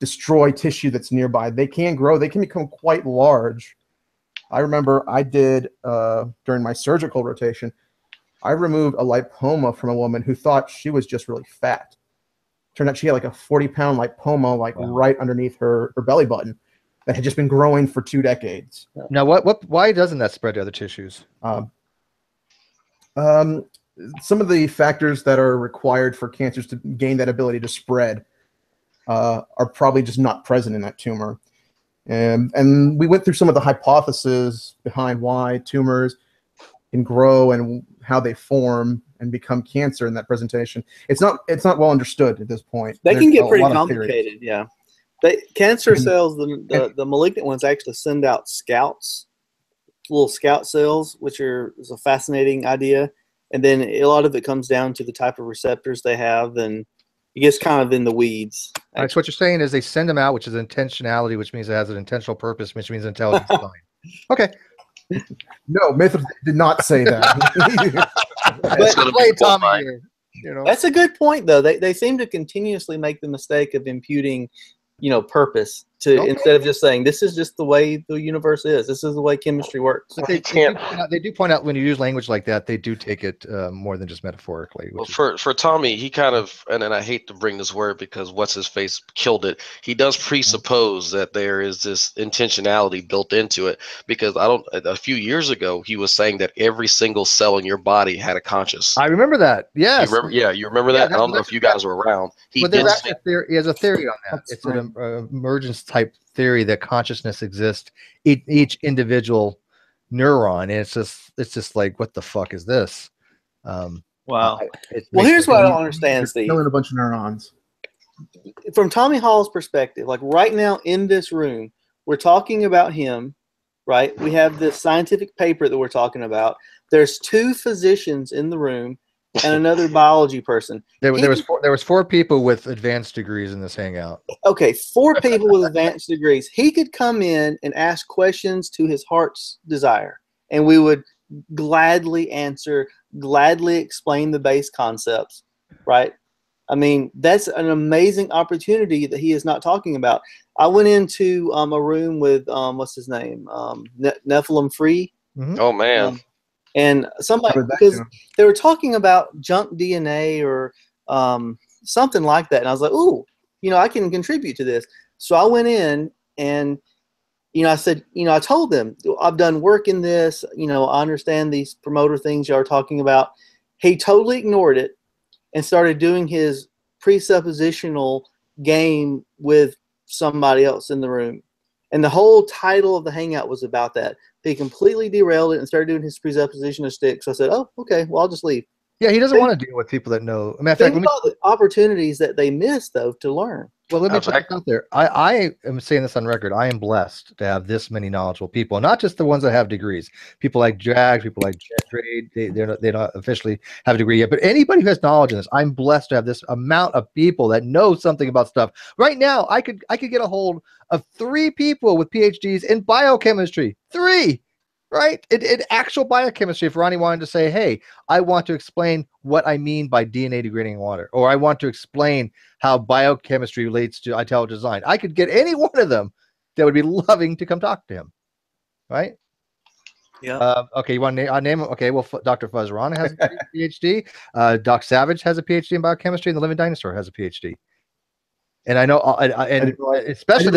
destroy tissue that's nearby. They can grow. They can become quite large. I remember I did during my surgical rotation, I removed a lipoma from a woman who thought she was just really fat. Turned out she had like a 40-pound lipoma right underneath her belly button that had just been growing for 2 decades. Now, why doesn't that spread to other tissues? Some of the factors that are required for cancers to gain that ability to spread are probably just not present in that tumor. And we went through some of the hypotheses behind why tumors can grow and how they form and become cancer in that presentation. It's not well understood at this point. They can get pretty complicated. Yeah. Cancer cells, the malignant ones actually send out scouts, little scout cells, which is a fascinating idea. And then a lot of it comes down to the type of receptors they have, and it gets kind of in the weeds. All right, so what you're saying is they send them out, which is intentionality, which means it has an intentional purpose, which means intelligence design. Okay. No, Myth did not say that. But Tommy here, that's a good point, though. They seem to continuously make the mistake of imputing, purpose to instead of just saying this is just the way the universe is. This is the way chemistry works. But they do point out when you use language like that, they do take it more than just metaphorically. Well, for Tommy, he kind of, and I hate to bring this word because what's his face killed it. He does presuppose that there is this intentionality built into it because a few years ago he was saying that every single cell in your body had a conscious. I remember that. Yes. You remember that? I don't know if you guys were around. He has a theory on that. It's an emergence type theory that consciousness exists in each individual neuron, and it's just like, what the fuck is this? Wow. Well, here's what I don't understand, Steve. Killing a bunch of neurons. From Tommy Hall's perspective, like right now in this room, we're talking about him, right? We have this scientific paper that we're talking about. There's 2 physicians in the room and another biology person. There was 4 people with advanced degrees in this hangout. Okay, 4 people with advanced degrees. He could come in and ask questions to his heart's desire, and we would gladly answer, gladly explain the base concepts, right? I mean, that's an amazing opportunity that he is not talking about. I went into a room with, what's his name? Nephilim Free. Mm-hmm. Oh, man. And somebody, because they were talking about junk DNA or something like that. And I was like, ooh, I can contribute to this. So I went in and, I said, I told them, I've done work in this, I understand these promoter things y'all are talking about. He totally ignored it and started doing his presuppositional game with somebody else in the room. And the whole title of the hangout was about that. He completely derailed it and started doing his presuppositional stick. So I said, oh, okay, well, I'll just leave. Yeah, he doesn't want to deal with people that know. Think about the opportunities that they miss, though, to learn. Well, let me put it out there. I am saying this on record. I am blessed to have this many knowledgeable people, not just the ones that have degrees. People like Jade, people like Jade, they don't officially have a degree yet. But anybody who has knowledge in this, I'm blessed to have this amount of people that know something about stuff. Right now, I could get a hold of 3 people with PhDs in biochemistry. 3. Right? In actual biochemistry, if Ronnie wanted to say, hey, I want to explain what I mean by DNA degrading water, or I want to explain how biochemistry relates to intelligent design, I could get any one of them that would be loving to come talk to him. Right? Yeah. Okay, you want to name him? Okay, well, Dr. Fuzz-Rana has a PhD. Doc Savage has a PhD in biochemistry, and the Living Dinosaur has a PhD. And I know, and especially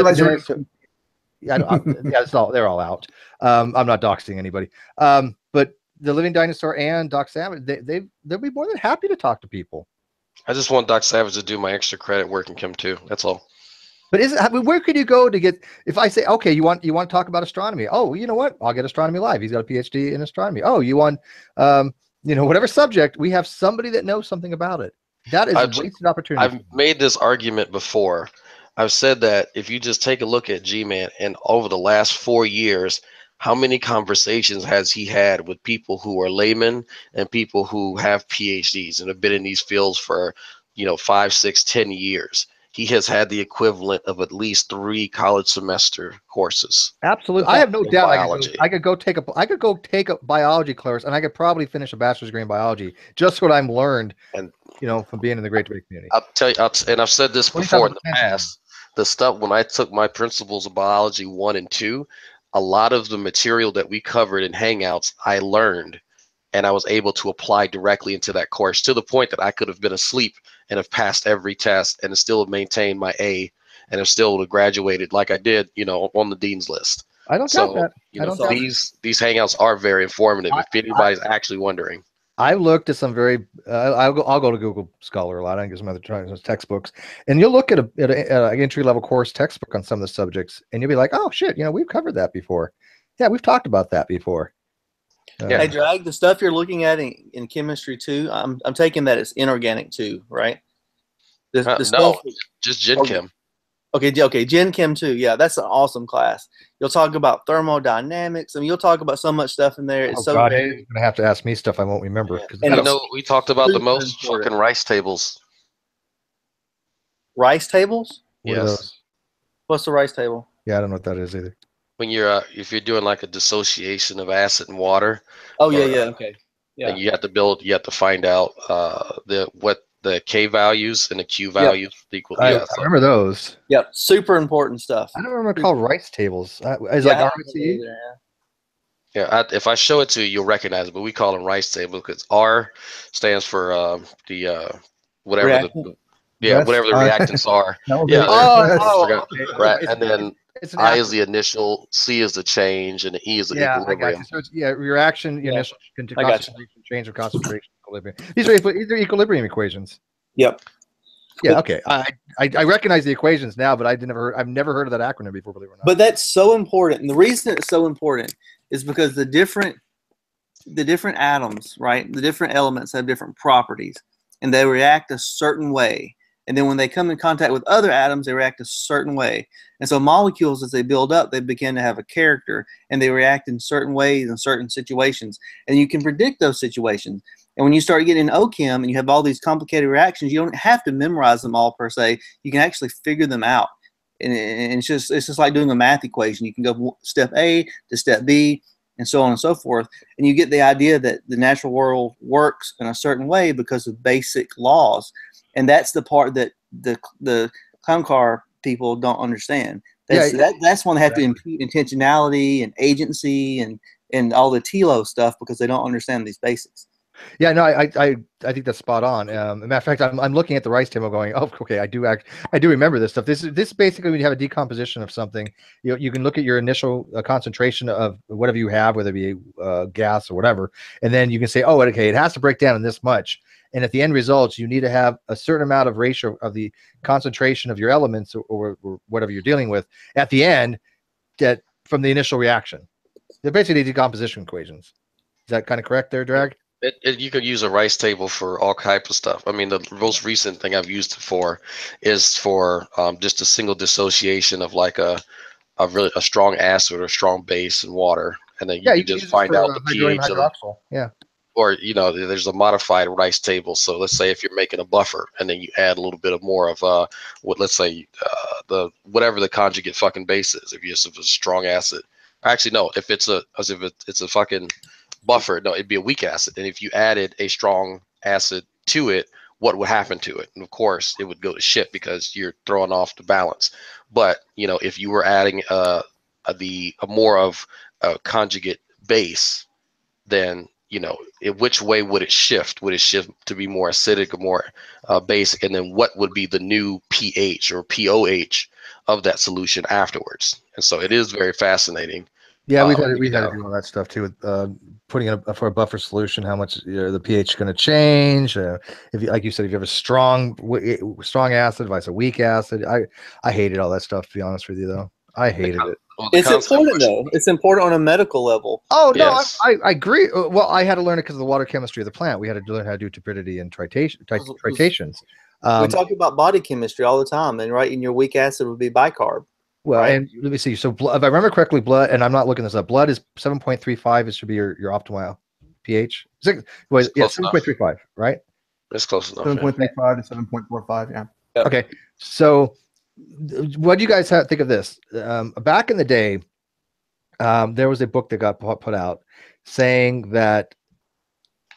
Yeah, they're all out. I'm not doxing anybody. But the Living Dinosaur and Doc Savage, they'll be more than happy to talk to people. I just want Doc Savage to do my extra credit work in Chem 2. That's all. But where could you go to get, if I say, okay, you want to talk about astronomy? Oh, you know what? I'll get Astronomy Live. He's got a PhD in astronomy. Oh, you want, whatever subject, we have somebody that knows something about it. That is a wasted opportunity. I've made this argument before. I've said that if you just take a look at G-Man, and over the last 4 years, how many conversations has he had with people who are laymen and people who have PhDs and have been in these fields for, 5, 6, 10 years? He has had the equivalent of at least 3 college semester courses. Absolutely. I have no doubt I could go take a biology course, and I could probably finish a bachelor's degree in biology. Just what I've learned, from being in the Great Debate community. I'll tell you, and I've said this before in the past, the stuff when I took my Principles of Biology 1 and 2, a lot of the material that we covered in Hangouts, I learned, and I was able to apply directly into that course, to the point that I could have been asleep and have passed every test and still have maintained my A and have still graduated like I did, on the dean's list. I don't doubt that. These Hangouts are very informative if anybody's actually wondering. I looked at some very. I'll go to Google Scholar a lot. I get some other textbooks, and you'll look at an entry level course textbook on some of the subjects, and you'll be like, "Oh shit, we've covered that before. Yeah, we've talked about that before." Hey, Drag, the stuff you're looking at in chemistry too, I'm taking that it's inorganic too, right? No, just Gen Chem. Okay, Gen Chem too. Yeah, that's an awesome class. You'll talk about thermodynamics. I mean, you'll talk about so much stuff in there. It's you're gonna have to ask me stuff I won't remember. And we talked about the most fucking rice tables. Rice tables? Yes. What's the rice table? Yeah, I don't know what that is either. When you're if you're doing like a dissociation of acid and water. Oh yeah, okay. Yeah. And you have to find out what the K values and the Q values equal. I remember those. Yep, super important stuff. I don't remember called rice tables. Is like RICE? Yeah, if I show it to you, you'll recognize it. But we call them rice tables because R stands for whatever whatever the reactants are. Right, and then I is the initial, C is the change, and the E is the equilibrium. I got you. So it's reaction, initial concentration, change of concentration, equilibrium. These are equilibrium equations. Yep. Yeah. Okay. I recognize the equations now, but I've never heard of that acronym before, believe it or not. But that's so important, and the reason it's so important is because the different atoms, right? The different elements have different properties, and they react a certain way. And then when they come in contact with other atoms, they react a certain way. And so molecules, as they build up, they begin to have a character, and they react in certain ways in certain situations. And you can predict those situations. And when you start getting OChem and you have all these complicated reactions, you don't have to memorize them all per se. You can actually figure them out. And it's just like doing a math equation. You can go step A to step B and so on and so forth. And you get the idea that the natural world works in a certain way because of basic laws. And that's the part that the clown car people don't understand. That's when they have to impute intentionality and agency and all the TILO stuff because they don't understand these basics. Yeah, no, I think that's spot on. As a matter of fact, I'm looking at the rice table going, oh, okay, I do remember this stuff. This is basically when you have a decomposition of something. You can look at your initial concentration of whatever you have, whether it be gas or whatever, and then you can say, oh, okay, it has to break down in this much. And at the end results, you need to have a certain amount of ratio of the concentration of your elements or whatever you're dealing with at the end that from the initial reaction. They're basically decomposition equations. Is that kind of correct there, Drag? You could use a rice table for all type of stuff. I mean, the most recent thing I've used it for is for just a single dissociation of like a strong acid or a strong base in water, and then you can just find out the pH of it. Yeah. Or there's a modified rice table. So let's say if you're making a buffer, and then you add a little bit of more of let's say whatever the conjugate fucking base is. If it's a strong acid, actually no, if it's a fucking buffer, no, it'd be a weak acid. And if you added a strong acid to it, what would happen to it? And of course, it would go to shit because you're throwing off the balance. But if you were adding a more of a conjugate base, then which way would it shift? Would it shift to be more acidic or more basic? And then what would be the new pH or pOH of that solution afterwards? and so it is very fascinating. Yeah, we had to do all that stuff too with putting in for a buffer solution. How much the pH is going to change? If you, like you said, if you have a strong acid versus a weak acid, I hated all that stuff. To be honest with you, though, I hated it. Well, It's important though. It's important on a medical level. Oh no, Yes. I agree. Well, I had to learn it because of the water chemistry of the plant. We had to learn how to do turbidity and tritations. We talk about body chemistry all the time, and right in your weak acid would be bicarb. Well, right? and let me see. So, if I remember correctly, blood, and I'm not looking this up. Blood is 7.35. It should be your optimal pH. Yeah, 7.35. Right. That's close enough. 7.35 to 7.45. Yeah. Yep. Okay. So, what do you guys think of this? Back in the day, there was a book that got put out saying that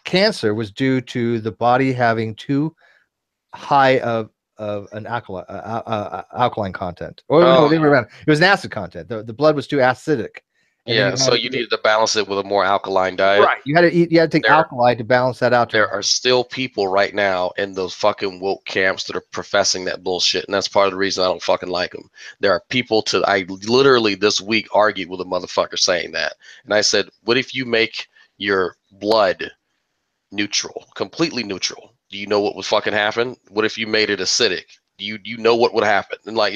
cancer was due to the body having too high of an alkaline content, or no, it was an acid content. The blood was too acidic. Yeah, so you needed to balance it with a more alkaline diet. Right. You had to take alkali to balance that out. There are still people right now in those fucking woke camps that are professing that bullshit, and that's part of the reason I don't fucking like them. There are people I literally this week argued with a motherfucker saying that, and I said, what if you make your blood neutral, completely neutral? Do you know what would fucking happen? What if you made it acidic? Do you know what would happen? And like,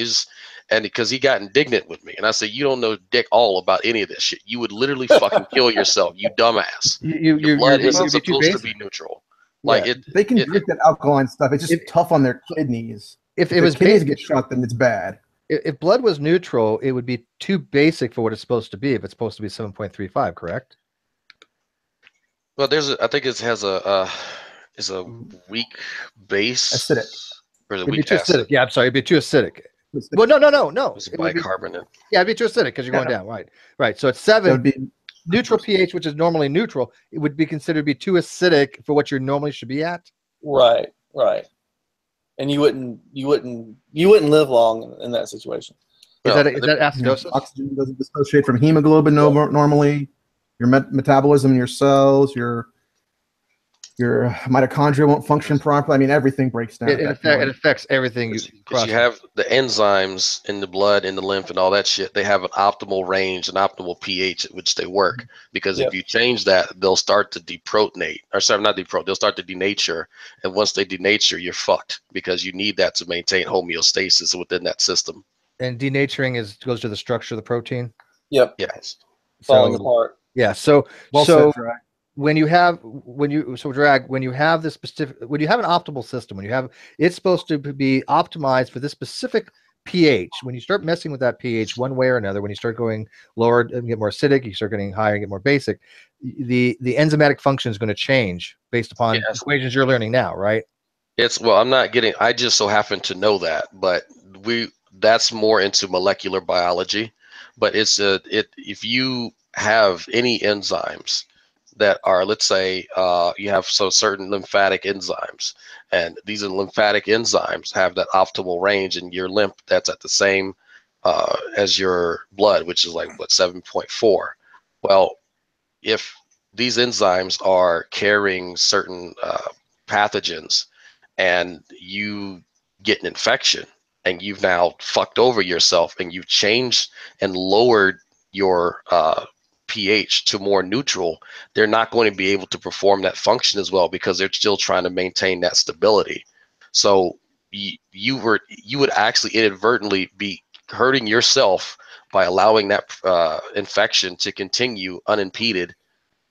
and because he got indignant with me, and I said, you don't know dick all about any of this shit. You would literally fucking kill yourself, you dumbass. Your blood isn't supposed to be neutral. Like they can drink that alkaline stuff. It's just tough on their kidneys. If the kidneys get shot, then it's bad. If blood was neutral, it would be too basic for what it's supposed to be. If it's supposed to be 7.35, correct? Well, I think it has a weak base. Acidic. Or is it It'd weak be too acid? acidic. Yeah, I'm sorry. It'd be too acidic. Well, no. It's bicarbonate. It'd be too acidic because you're going down. Right. So it's 7. That would be neutral pH, which is normally neutral. It would be considered to be too acidic for what you normally should be at. Right. And you wouldn't live long in that situation. Is that acidosis? Oxygen doesn't dissociate from hemoglobin normally. Your metabolism, your cells, your mitochondria won't function properly. I mean, everything breaks down. It affects everything. Because you have the enzymes in the blood, in the lymph, and all that shit. They have an optimal range, an optimal pH at which they work. Because if you change that, they'll start to deprotonate. Or sorry, not deprotonate. They'll start to denature. And once they denature, you're fucked. Because you need that to maintain homeostasis within that system. And denaturing goes to the structure of the protein. Yep. Yes. Falling apart. Yeah. So said, when you have when you have this specific, when you have an optimal system, it's supposed to be optimized for this specific pH. When you start messing with that pH one way or another, when you start going lower and get more acidic, you start getting higher and get more basic, the enzymatic function is going to change based upon equations you're learning now, right? I just so happen to know that, but that's more into molecular biology. But if you have any enzymes that are, let's say, you have certain lymphatic enzymes, and these lymphatic enzymes have that optimal range in your lymph that's at the same as your blood, which is like 7.4. Well, if these enzymes are carrying certain pathogens, and you get an infection, and you've now fucked over yourself, and you've changed and lowered your pH to more neutral, they're not going to be able to perform that function as well because they're still trying to maintain that stability. So you would actually inadvertently be hurting yourself by allowing that infection to continue unimpeded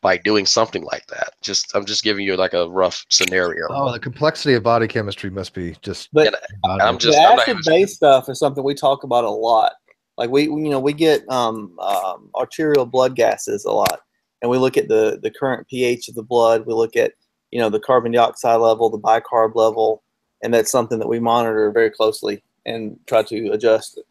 by doing something like that. I'm just giving you like a rough scenario. Oh, the complexity of body chemistry must be just. But the acid-based stuff is something we talk about a lot. Like we get arterial blood gases a lot, and we look at the current pH of the blood. We look at the carbon dioxide level, the bicarb level, and that's something that we monitor very closely and try to adjust it.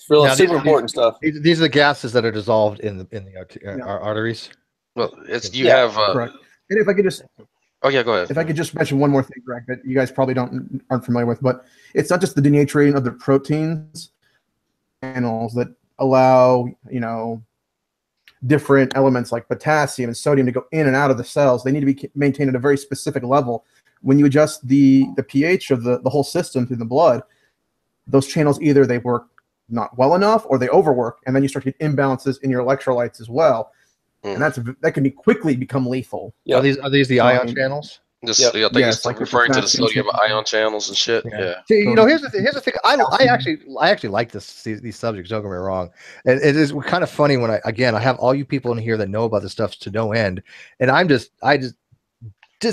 It's super important stuff. These are the gases that are dissolved in the arteries. Well, have. Correct. And if I could just. Oh yeah, go ahead. If I could just mention one more thing, Greg, that you guys probably aren't familiar with, but it's not just the denaturing of the proteins channels that allow different elements like potassium and sodium to go in and out of the cells. They need to be maintained at a very specific level. When you adjust the pH of the whole system through the blood, those channels either they work not well enough, or they overwork, and then you start to get imbalances in your electrolytes as well, and that can quickly become lethal. Are these the ion channels? I think it's like referring to the sodium ion channels and shit. Yeah. See, here's the thing. I actually like these subjects. Don't get me wrong. It is kind of funny when I have all you people in here that know about this stuff to no end, and I just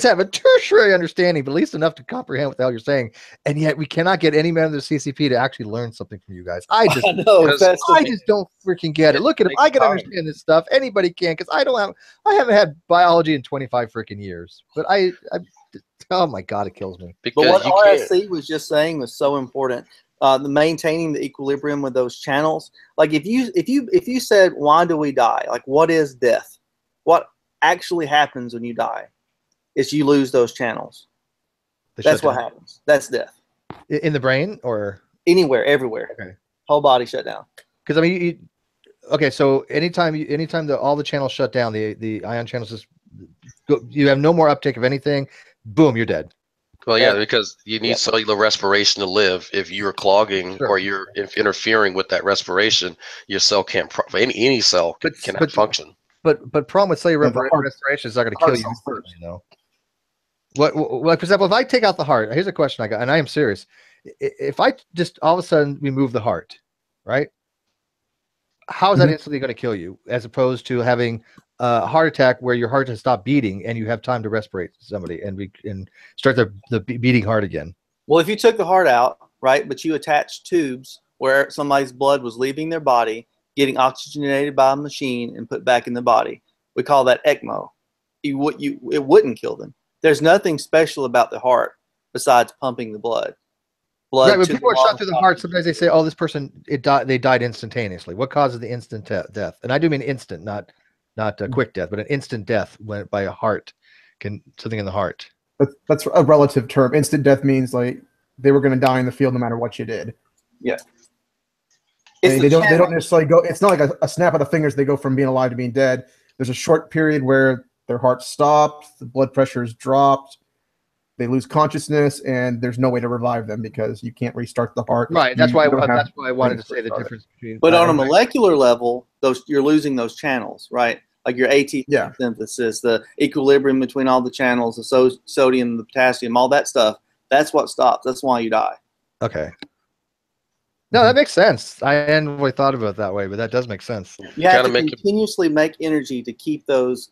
have a tertiary understanding, but at least enough to comprehend what the hell you're saying. And yet we cannot get any member of the CCP to actually learn something from you guys. I just don't freaking get it. Look at if I can understand this stuff, anybody can, because I haven't had biology in 25 freaking years. But I oh my God, it kills me. But what RSC was just saying was so important. The maintaining the equilibrium with those channels. Like if you said, why do we die? Like, what is death? What actually happens when you die? Is you lose those channels. That's what happens. That's death. In the brain or anywhere, everywhere. Okay. Whole body shut down. Because I mean, okay, so anytime all the channels shut down, the ion channels just you have no more uptake of anything. Boom, you're dead. Well, yeah, because you need cellular respiration to live. If you're clogging or you're interfering with that respiration, your cell can't. Any cell cannot function. But problem with cellular respiration is not going to kill you first, you know. Like for example, if I take out the heart, here's a question I got, and I am serious. If I just all of a sudden remove the heart, right? How is that instantly going to kill you, as opposed to having a heart attack where your heart has stopped beating and you have time to respirate somebody and start the beating heart again? Well, if you took the heart out, right, but you attached tubes where somebody's blood was leaving their body, getting oxygenated by a machine and put back in the body, we call that ECMO. It wouldn't kill them. There's nothing special about the heart besides pumping the blood. Right, when people are shot through the heart, sometimes they say, "Oh, this person they died instantaneously." What causes the instant death? And I do mean instant, not a quick death, but an instant death by a heart, something in the heart. That's a relative term. Instant death means like they were going to die in the field no matter what you did. Yeah. They don't necessarily go. It's not like a snap of the fingers. They go from being alive to being dead. There's a short period where their heart stopped, the blood pressure is dropped, they lose consciousness, and there's no way to revive them because you can't restart the heart. Right. That's why I wanted to say the difference between. But on a molecular level, you're losing those channels, right? Like your ATP synthesis, the equilibrium between all the channels, the sodium, the potassium, all that stuff. That's what stops. That's why you die. Okay. No, that makes sense. I hadn't really thought about it that way, but that does make sense. You have to continuously make energy to keep those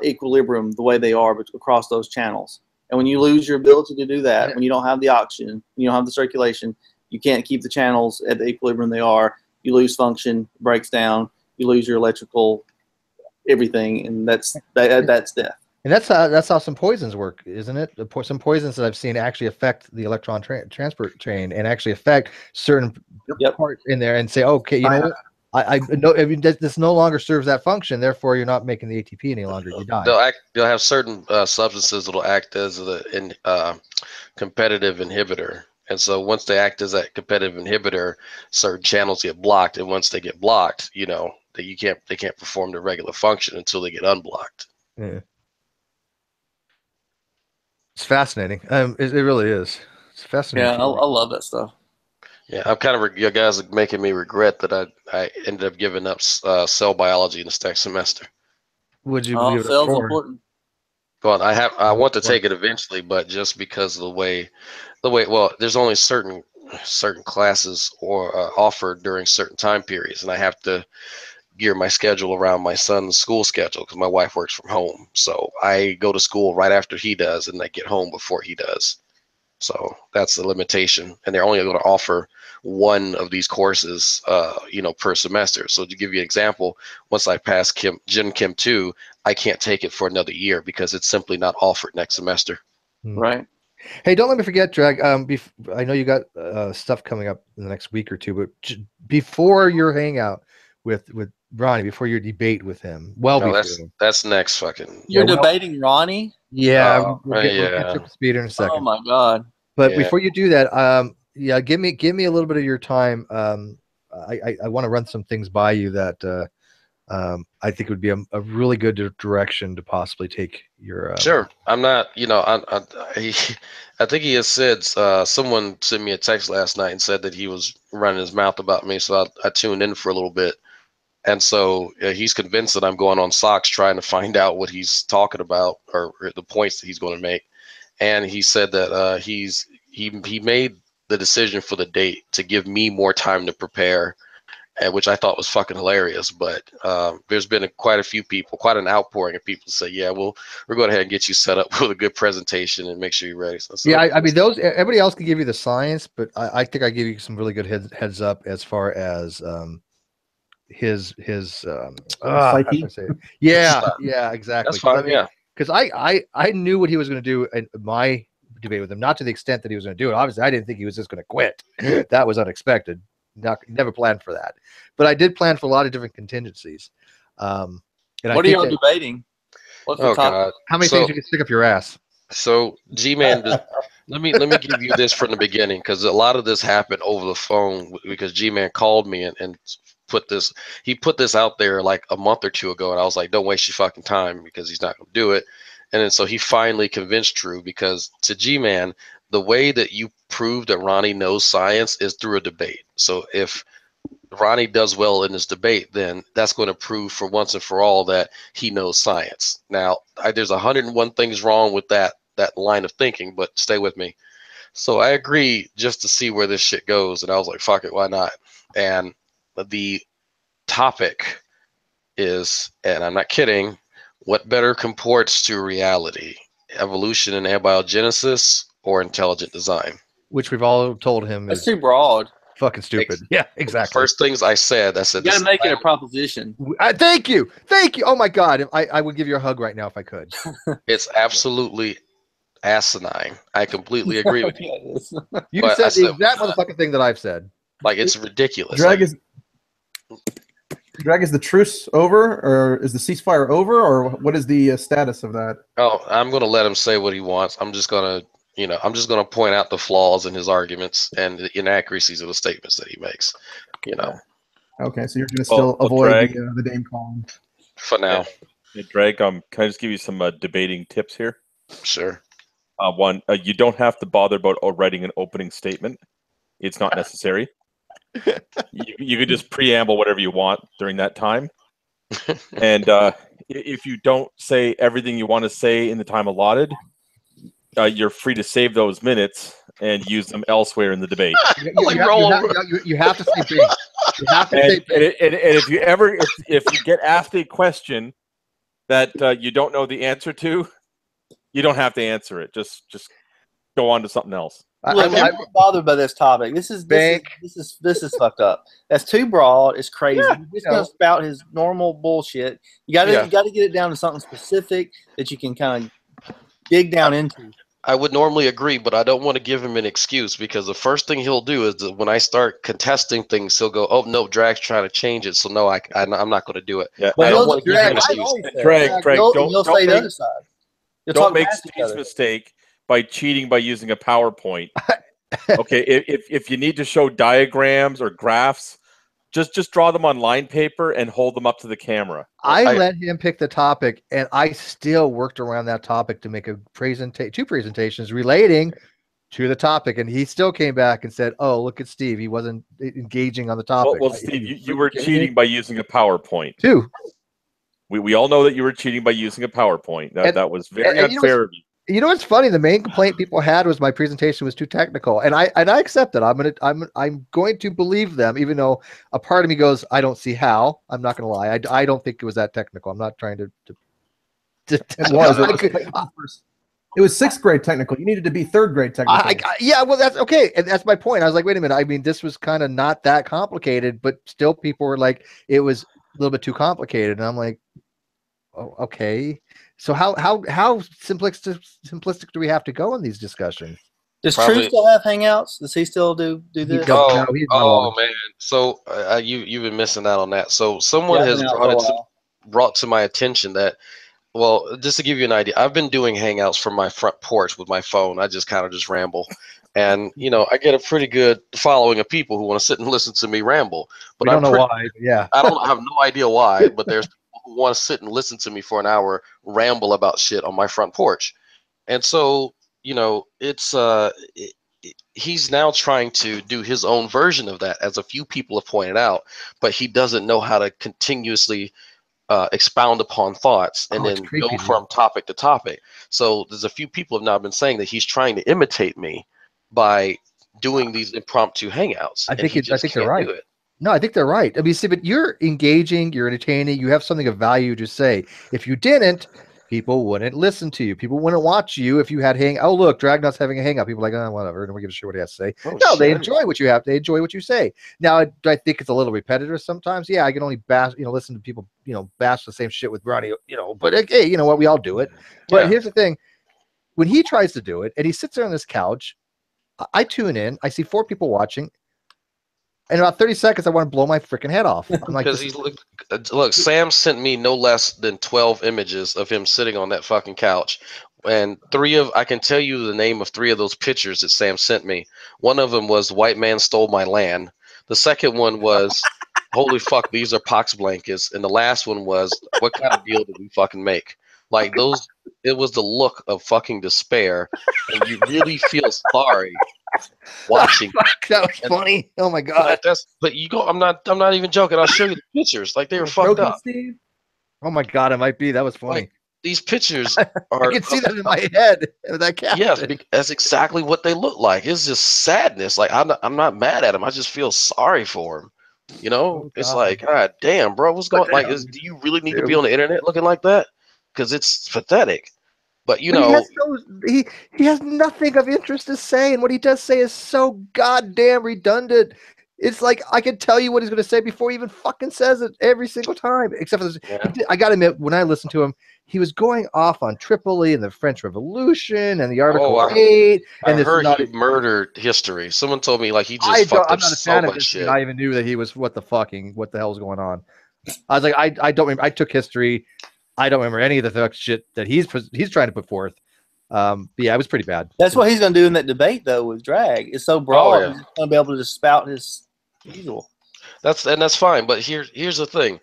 equilibrium the way they are across those channels. And when you lose your ability to do that, when you don't have the oxygen, you don't have the circulation, you can't keep the channels at the equilibrium they are. You lose function, breaks down, you lose your electrical everything, and that's death. And that's how some poisons work, isn't it? Some poisons that I've seen actually affect the electron transport chain and actually affect certain parts in there and say, okay, you know what? I know this no longer serves that function. Therefore, you're not making the ATP any longer. You die. They'll have certain substances that'll act as a competitive inhibitor, and so once they act as that competitive inhibitor, certain channels get blocked, and once they get blocked, you know that they can't perform their regular function until they get unblocked. Yeah. It's fascinating. It really is. It's fascinating. Yeah, I love that stuff. Yeah, I'm kind of you guys are making me regret that I ended up giving up cell biology in this next semester. Would you? Cell's important. Well, I want to take it eventually, but just because of the way, well, there's only certain classes offered during certain time periods, and I have to gear my schedule around my son's school schedule because my wife works from home. So I go to school right after he does, and I get home before he does. So that's the limitation, and they're only going to offer one of these courses, per semester. So to give you an example, once I pass Gen Chem 2, I can't take it for another year because it's simply not offered next semester. Right. Hey, don't let me forget, Drag. I know you got stuff coming up in the next week or two, but before your hangout with Ronnie, before your debate with him, that's next fucking. You're debating Ronnie? Yeah, we'll get up to speed in a second. Oh my God! But before you do that, give me a little bit of your time. I want to run some things by you that I think it would be a really good direction to possibly take your. Sure, I'm not. You know, I think he has said. Someone sent me a text last night and said that he was running his mouth about me, so I tuned in for a little bit, and so he's convinced that I'm going on socks trying to find out what he's talking about or the points that he's going to make, and he said that he made the decision for the date to give me more time to prepare. Which I thought was fucking hilarious, but there's been quite a few people, quite an outpouring of people say, yeah, we're going ahead and get you set up with a good presentation and make sure you're ready. So yeah, I mean, everybody else can give you the science, but I think I give you some really good heads up as far as his psyche. Yeah, exactly. That's fine. Yeah, because I knew what he was going to do in my debate with him, not to the extent that he was going to do it. Obviously, I didn't think he was just going to quit. That was unexpected. Never planned for that, but I did plan for a lot of different contingencies. And what are y'all debating? What's the topic? God. How many things you can stick up your ass? So G-Man, let me give you this from the beginning, because a lot of this happened over the phone because G-Man called me and put this out there like a month or two ago, and I was like, don't waste your fucking time because he's not going to do it. And then so he finally convinced Drew, because to G-Man, the way that you prove that Ronnie knows science is through a debate. So if Ronnie does well in this debate, then that's going to prove for once and for all that he knows science. Now, there's 101 things wrong with that line of thinking, but stay with me. So I agree just to see where this shit goes. And I was like, fuck it, why not? And the topic is, and I'm not kidding, what better comports to reality, evolution and abiogenesis or intelligent design? Which we've all told him That's is too broad. Fucking stupid. Yeah, exactly. First things I said, you gotta make it a proposition. Thank you. Oh my God. I would give you a hug right now if I could. It's absolutely asinine. I completely agree with you. You said the exact motherfucking thing that I've said. Like, it's ridiculous. Drag is the truce over, or is the ceasefire over, or what is the status of that? Oh, I'm going to let him say what he wants. I'm just going to point out the flaws in his arguments and the inaccuracies of the statements that he makes. Okay, so you're going to still avoid the name calling for now. Hey, Drag, can I just give you some debating tips here? Sure. One, you don't have to bother about writing an opening statement. It's not necessary. You could just preamble whatever you want during that time. And if you don't say everything you want to say in the time allotted, you're free to save those minutes and use them elsewhere in the debate. You have to say big. You have to say big. And if you get asked a question that you don't know the answer to, you don't have to answer it. Just go on to something else. Look, I'm not bothered by this topic. This is fucked up. That's too broad. It's crazy. He's gonna spout his normal bullshit. You gotta get it down to something specific that you can kind of dig down into. I would normally agree, but I don't want to give him an excuse, because the first thing he'll do is that when I start contesting things, he'll go, "Oh no, Drag's trying to change it, so no, I'm not going to do it." Yeah, I don't want to give him an excuse. Drag, don't make Steve's mistake by cheating by using a PowerPoint. Okay, if you need to show diagrams or graphs, just draw them on line paper and hold them up to the camera. I let him pick the topic, and I still worked around that topic to make a two presentations relating to the topic, and he still came back and said, "Oh, look at Steve. He wasn't engaging on the topic." Well, Steve, you were cheating by using a PowerPoint too. We all know that you were cheating by using a PowerPoint. That was very unfair of you. You know what's funny? The main complaint people had was my presentation was too technical, and I accept it. I'm going to believe them, even though a part of me goes, I don't see how. I'm not going to lie. I don't think it was that technical. I'm not trying to it was 6th grade technical. You needed to be 3rd grade technical. Yeah, well, that's okay, and that's my point. I was like, wait a minute. I mean, this was kind of not that complicated, but still, people were like, it was a little bit too complicated, and I'm like, oh, okay. So how simplistic do we have to go in these discussions? Does True still have Hangouts? Does he still do this? Oh man! So you've been missing out on that. So someone has brought to my attention that, well, just to give you an idea, I've been doing Hangouts from my front porch with my phone. I just kind of ramble, And I get a pretty good following of people who want to sit and listen to me ramble. But We don't know why. But yeah. I have no idea why, but there's people who want to sit and listen to me for an hour ramble about shit on my front porch. And so, it's he's now trying to do his own version of that, as a few people have pointed out, but he doesn't know how to continuously expound upon thoughts and then creepy, go from topic to topic. So there's a few people have now been saying that he's trying to imitate me by doing these impromptu hangouts. I think they're right. Do it. No, I think they're right. I mean, see, but you're engaging, you're entertaining, you have something of value to say. If you didn't, people wouldn't listen to you. People wouldn't watch you if you had Oh, look, Dragnot's having a hangout. People are like, oh, whatever. Don't give a shit what he has to say. No, they enjoy what you have. They enjoy what you say. Now, I think it's a little repetitive sometimes. Yeah, I can only bash, listen to people, bash the same shit with Ronnie, but hey, you know what? We all do it. But here's the thing. When he tries to do it and he sits there on this couch, I tune in. I see 4 people watching. In about 30 seconds, I want to blow my freaking head off. I'm like, because look, Sam sent me no less than 12 images of him sitting on that fucking couch. And I can tell you the name of 3 of those pictures that Sam sent me. One of them was "White Man Stole My Land." The second one was "Holy fuck, these are pox blankets." And the last one was "What kind of deal did we fucking make?" Like those, it was the look of fucking despair, and you really feel sorry watching. That was funny. Oh my god! But you go. I'm not even joking. I'll show you the pictures. Like they were fucked up. Steve? Oh my god! It might be. That was funny. Like, these pictures are. I can see that in my head. That cat. Yes, that's exactly what they look like. It's just sadness. Like I'm not mad at him. I just feel sorry for him. It's like, God damn, bro, what's going? Like, do you really need to be on the internet looking like that? Because it's pathetic. But he has nothing of interest to say, and what he does say is so goddamn redundant. It's like I can tell you what he's going to say before he even fucking says it every single time. Except for this, I got to admit, when I listened to him, he was going off on Tripoli and the French Revolution and the Article 8. And I heard he murdered history. Someone told me like he just fucked up so much shit. I even knew that he was what the hell was going on. I was like, I don't remember. I took history. I don't remember any of the shit that he's trying to put forth. But yeah, it was pretty bad. That's what he's going to do in that debate, though, with drag. It's so broad, he's going to be able to just spout his usual. That's fine. But here's the thing.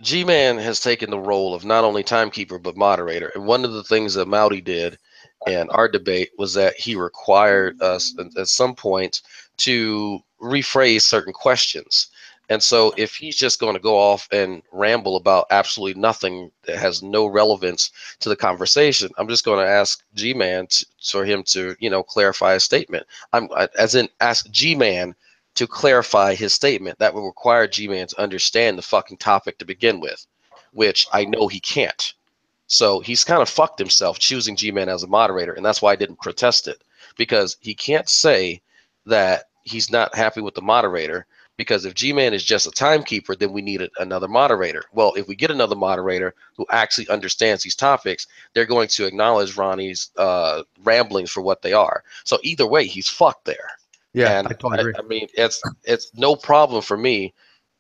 G-Man has taken the role of not only timekeeper but moderator. And one of the things that Mowdy did in our debate was that he required us at some point to rephrase certain questions. And so if he's just going to go off and ramble about absolutely nothing that has no relevance to the conversation, I'm just going to ask G-Man for him to, clarify his statement. Ask G-Man to clarify his statement. That would require G-Man to understand the fucking topic to begin with, which I know he can't. So he's kind of fucked himself choosing G-Man as a moderator, and that's why I didn't protest it, because he can't say that he's not happy with the moderator. Because if G-Man is just a timekeeper, then we need another moderator. Well, if we get another moderator who actually understands these topics, they're going to acknowledge Ronnie's ramblings for what they are. So either way, he's fucked there. Yeah, and I totally agree. I mean, it's no problem for me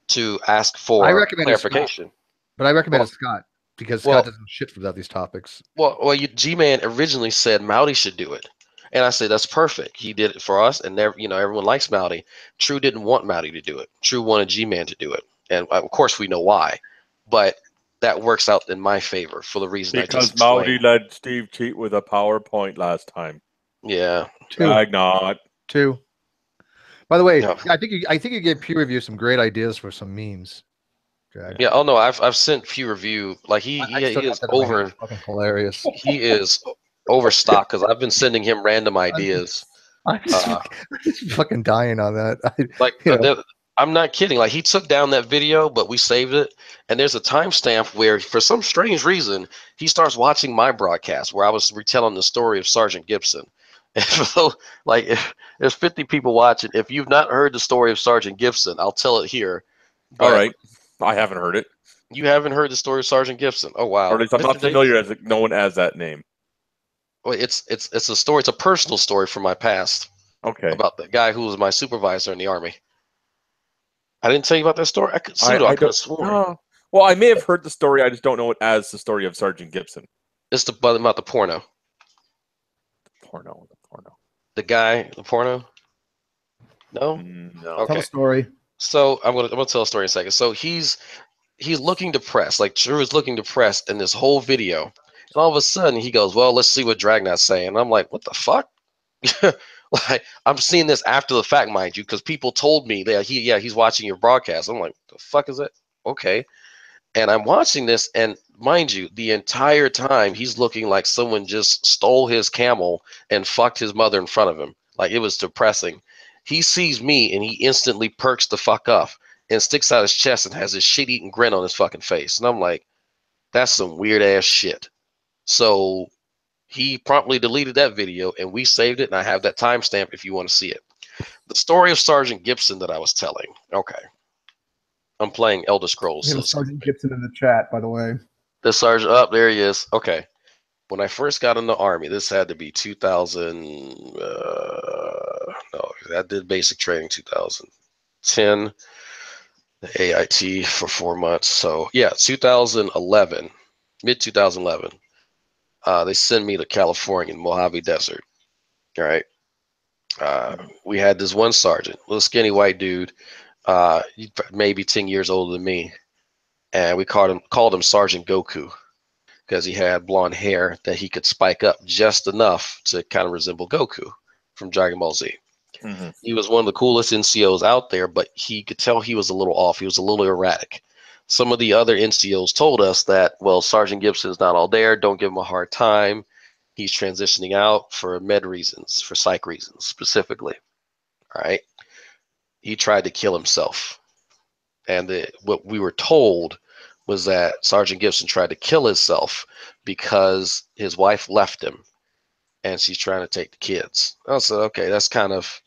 to ask for clarification. But I recommend Scott, because Scott doesn't shit about these topics. Well, G-Man originally said Mowdy should do it. And I said, that's perfect. He did it for us, and everyone likes Mowdy. True didn't want Mowdy to do it. True wanted G-Man to do it. And of course we know why. But that works out in my favor for the reason I just explained. Mowdy let Steve cheat with a PowerPoint last time. Yeah. Not. 2. By the way, I think you gave Peer Review some great ideas for some memes. Okay. Yeah, oh no, I've sent Peer Review. Like he is over fucking hilarious. He is overstocked because I've been sending him random ideas. I'm just fucking dying on that. I'm not kidding. Like he took down that video, but we saved it. And there's a timestamp where, for some strange reason, he starts watching my broadcast where I was retelling the story of Sergeant Gibson. And so, if there's 50 people watching, if you've not heard the story of Sergeant Gibson, I'll tell it here. All right, I haven't heard it. You haven't heard the story of Sergeant Gibson? Oh wow! Or at least I'm not familiar as known as that name. Well, it's a story. It's a personal story from my past. Okay. About the guy who was my supervisor in the Army. I didn't tell you about that story. I could have sworn. Well, I may have heard the story. I just don't know it as the story of Sergeant Gibson. It's about the porno. The porno. The guy, the porno? No? No. Okay. Tell a story. So I'm gonna tell a story in a second. So he's looking depressed, like Drew is looking depressed in this whole video. And all of a sudden he goes, well, let's see what Dragnot's saying. And I'm like, what the fuck? Like, I'm seeing this after the fact, mind you, because people told me that he's watching your broadcast. I'm like, the fuck is it? Okay. And I'm watching this, and mind you, the entire time he's looking like someone just stole his camel and fucked his mother in front of him. Like, it was depressing. He sees me and he instantly perks the fuck up and sticks out his chest and has this shit-eating grin on his fucking face. And I'm like, that's some weird ass shit. So he promptly deleted that video, and we saved it, and I have that timestamp if you want to see it. The story of Sergeant Gibson that I was telling. Okay. I'm playing Elder Scrolls. We have So Sergeant Gibson in the chat, by the way. the sergeant up there he is. Okay. When I first got in the Army, this had to be 2000. No, I did basic training 2010. The AIT for 4 months. So yeah, 2011, mid 2011. They send me to California, Mojave Desert. All right. We had this one sergeant, little skinny white dude, maybe 10 years older than me, and we called him Sergeant Goku because he had blonde hair that he could spike up just enough to kind of resemble Goku from Dragon Ball Z. Mm-hmm. He was one of the coolest NCOs out there, but he could tell he was a little off. He was a little erratic. Some of the other NCOs told us that, well, Sergeant Gibson's not all there. Don't give him a hard time. He's transitioning out for med reasons, for psych reasons specifically. All right. He tried to kill himself. And what we were told was that Sergeant Gibson tried to kill himself because his wife left him and she's trying to take the kids. I said, okay, that's kind of,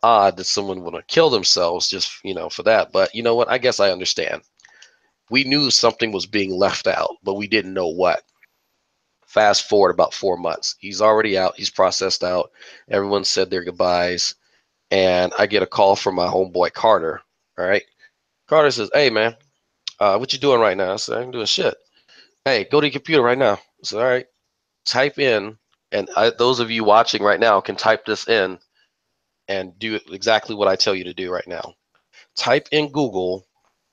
odd that someone would have killed themselves just, for that. But you know what? I guess I understand. We knew something was being left out, but we didn't know what. Fast forward about 4 months. He's already out. He's processed out. Everyone said their goodbyes. And I get a call from my homeboy, Carter. All right. Carter says, hey, man, what you doing right now? I said, I'm doing shit. Hey, go to your computer right now. I said, all right. Type in, and those of you watching right now can type this in and do exactly what I tell you to do right now. Type in Google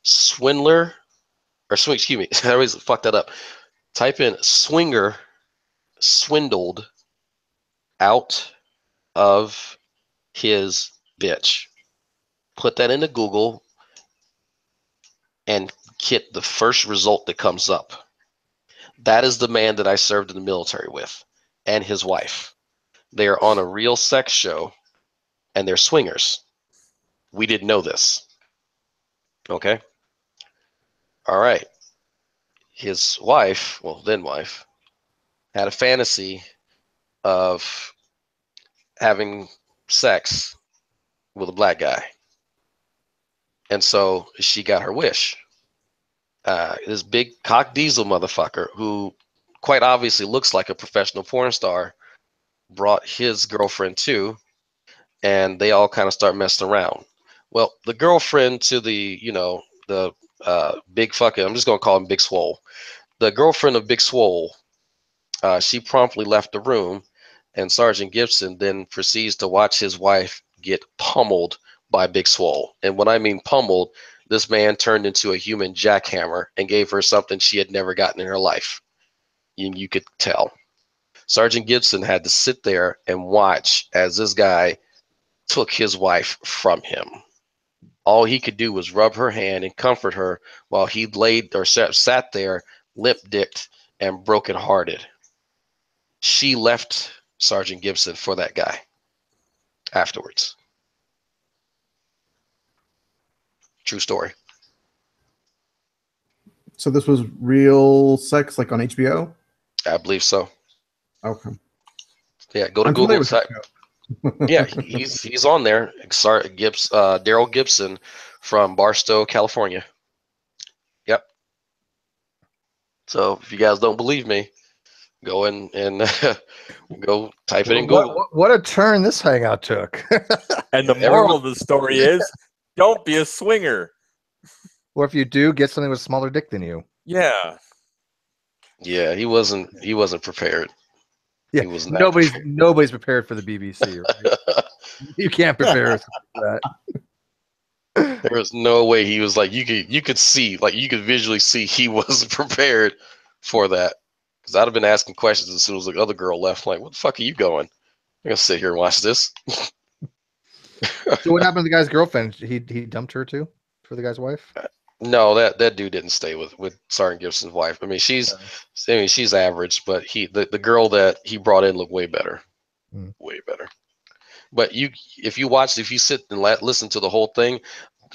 swindler, excuse me, I always fuck that up. Type in swinger swindled out of his bitch. Put that into Google and get the first result that comes up. That is the man that I served in the military with and his wife. They are on a real sex show and they're swingers. We didn't know this. Okay. All right. His wife, well, then wife, had a fantasy of having sex with a black guy. And so she got her wish. This big cock diesel motherfucker who quite obviously looks like a professional porn star brought his girlfriend too, and they all kind of start messing around. Well, the girlfriend to the, the big fucking, I'm just going to call him Big Swole. The girlfriend of Big Swole, she promptly left the room, and Sergeant Gibson then proceeds to watch his wife get pummeled by Big Swole. And when I mean pummeled, this man turned into a human jackhammer and gave her something she had never gotten in her life. You could tell. Sergeant Gibson had to sit there and watch as this guy took his wife from him. All he could do was rub her hand and comfort her while he laid or sat there limp-dicked and broken-hearted. She left Sergeant Gibson for that guy afterwards. True story. So this was real sex, like on HBO? I believe so. Okay. Yeah, go to I'm Google. familiar with that show. Yeah, he's on there. Daryl Gibson from Barstow, California. Yep. So if you guys don't believe me, go and go type it in Google. What a turn this hangout took. And the moral of the story is, don't be a swinger. Or if you do, get something with a smaller dick than you. Yeah. Yeah, he wasn't prepared. Yeah, He was not nobody's prepared for the BBC. Right? You can't prepare us for that. There was no way he was like you could see, like you could visually see he wasn't prepared for that. Because I'd have been asking questions as soon as the other girl left. Like, what the fuck are you going? I'm gonna sit here and watch this. So what happened to the guy's girlfriend? He dumped her too for the guy's wife? No, that dude didn't stay with Sergeant Gibson's wife. I mean, she's average, but the girl that he brought in looked way better, way better. But if you sit and listen to the whole thing,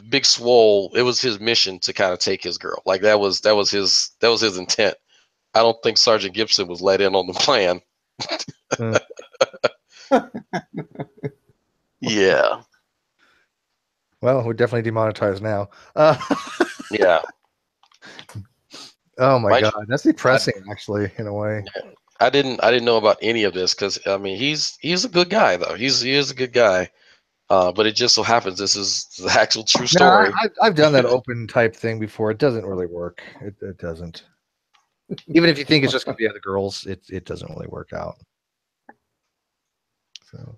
Big Swole, it was his mission to kind of take his girl. Like that was his intent. I don't think Sergeant Gibson was let in on the plan. Yeah. Well, we're definitely demonetized now. Yeah. Oh my God, that's depressing, actually, in a way. I didn't know about any of this because I mean he's a good guy though. He is a good guy. But it just so happens this is the actual true story. No, I've done that open type thing before. It doesn't really work. It doesn't. Even if you think it's just going to be other girls, it doesn't really work out. So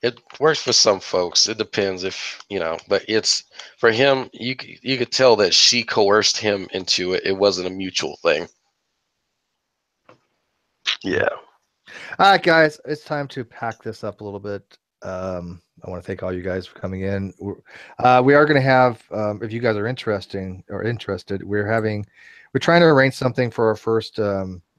it works for some folks. It depends if but it's for him. You could tell that she coerced him into it. It wasn't a mutual thing. Yeah. All right, guys, it's time to pack this up a little bit. I want to thank all you guys for coming in. We are going to have, if you guys are interested, we're trying to arrange something for our first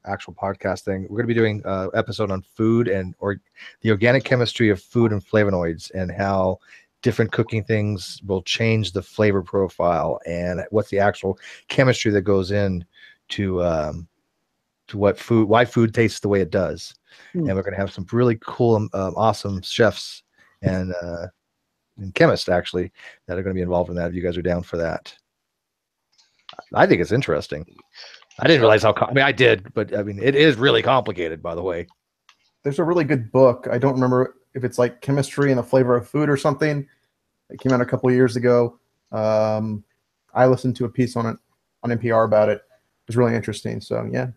actual podcast thing. We're going to be doing an episode on food or the organic chemistry of food and flavonoids and how different cooking things will change the flavor profile and what's the actual chemistry that goes in to why food tastes the way it does. And we're going to have some really cool, awesome chefs and chemists actually that are going to be involved in that. If you guys are down for that, I think it's interesting. I didn't realize I did, but I mean, it is really complicated, by the way. There's a really good book. I don't remember if it's like Chemistry and the Flavor of Food or something. It came out a couple of years ago. I listened to a piece on it on NPR about it. It was really interesting. So yeah.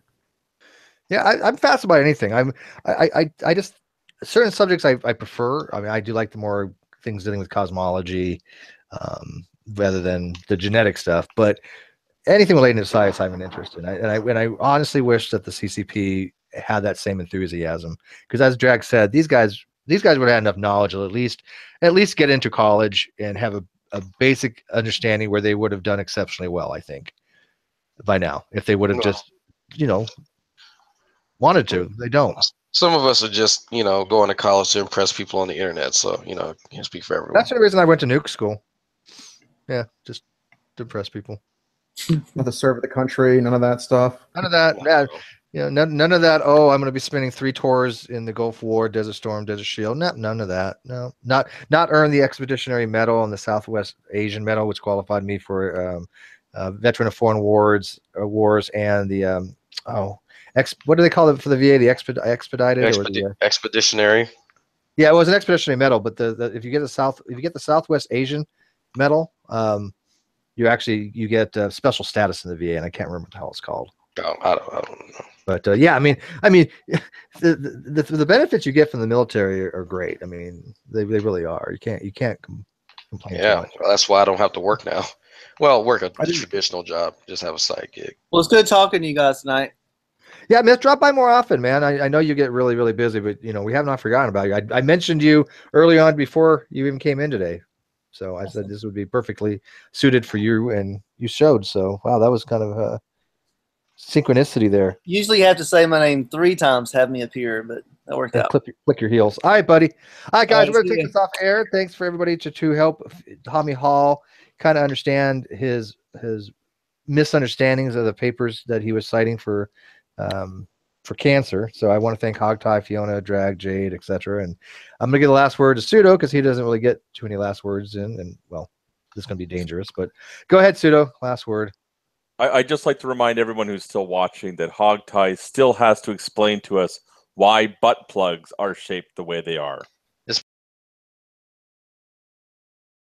Yeah, I'm fascinated by anything. I just certain subjects I prefer. I mean, I do like the more things dealing with cosmology rather than the genetic stuff. But anything relating to science, I'm an interest in. And I honestly wish that the CCP had that same enthusiasm because, as Drag said, these guys would have had enough knowledge to at least get into college and have a basic understanding where they would have done exceptionally well. I think by now, if they would have just wanted to. They don't. Some of us are just, going to college to impress people on the internet. So, can't speak for everyone. That's the reason I went to nuke school. Yeah, just to impress people. Not to serve the country, none of that stuff. None of that. Yeah, none of that. Oh, I'm going to be spending 3 tours in the Gulf War, Desert Storm, Desert Shield. None of that. No, not earn the Expeditionary Medal and the Southwest Asian Medal, which qualified me for Veteran of Foreign Wars and the what do they call it for the VA? The expedited or the expeditionary? Yeah, it was an expeditionary medal, but if you get the Southwest Asian medal, you get special status in the VA, and I can't remember what the hell it's called. Oh, I don't know. But yeah, I mean, the benefits you get from the military are great. I mean, they really are. You can't complain. Yeah, well, that's why I don't have to work now. Well, work a traditional job, just have a side gig. Well, it's good talking to you guys tonight. Yeah, man, drop by more often, man. I know you get really, really busy, but we have not forgotten about you. I mentioned you early on before you even came in today. So I said this would be perfectly suited for you, and you showed. So wow, that was kind of a synchronicity there. Usually you have to say my name 3 times to have me appear, but that worked out. Click your heels. All right, buddy. All right, guys, we're going to take this off air. Thanks for everybody to help Tommy Hall kind of understand his misunderstandings of the papers that he was citing for cancer. So I want to thank HogTie, Fiona, Drag, Jade, etc. And I'm going to give the last word to Pseudo because he doesn't really get too many last words in. And well, this is going to be dangerous, but go ahead, Pseudo. Last word. I'd just like to remind everyone who's still watching that HogTie still has to explain to us why butt plugs are shaped the way they are.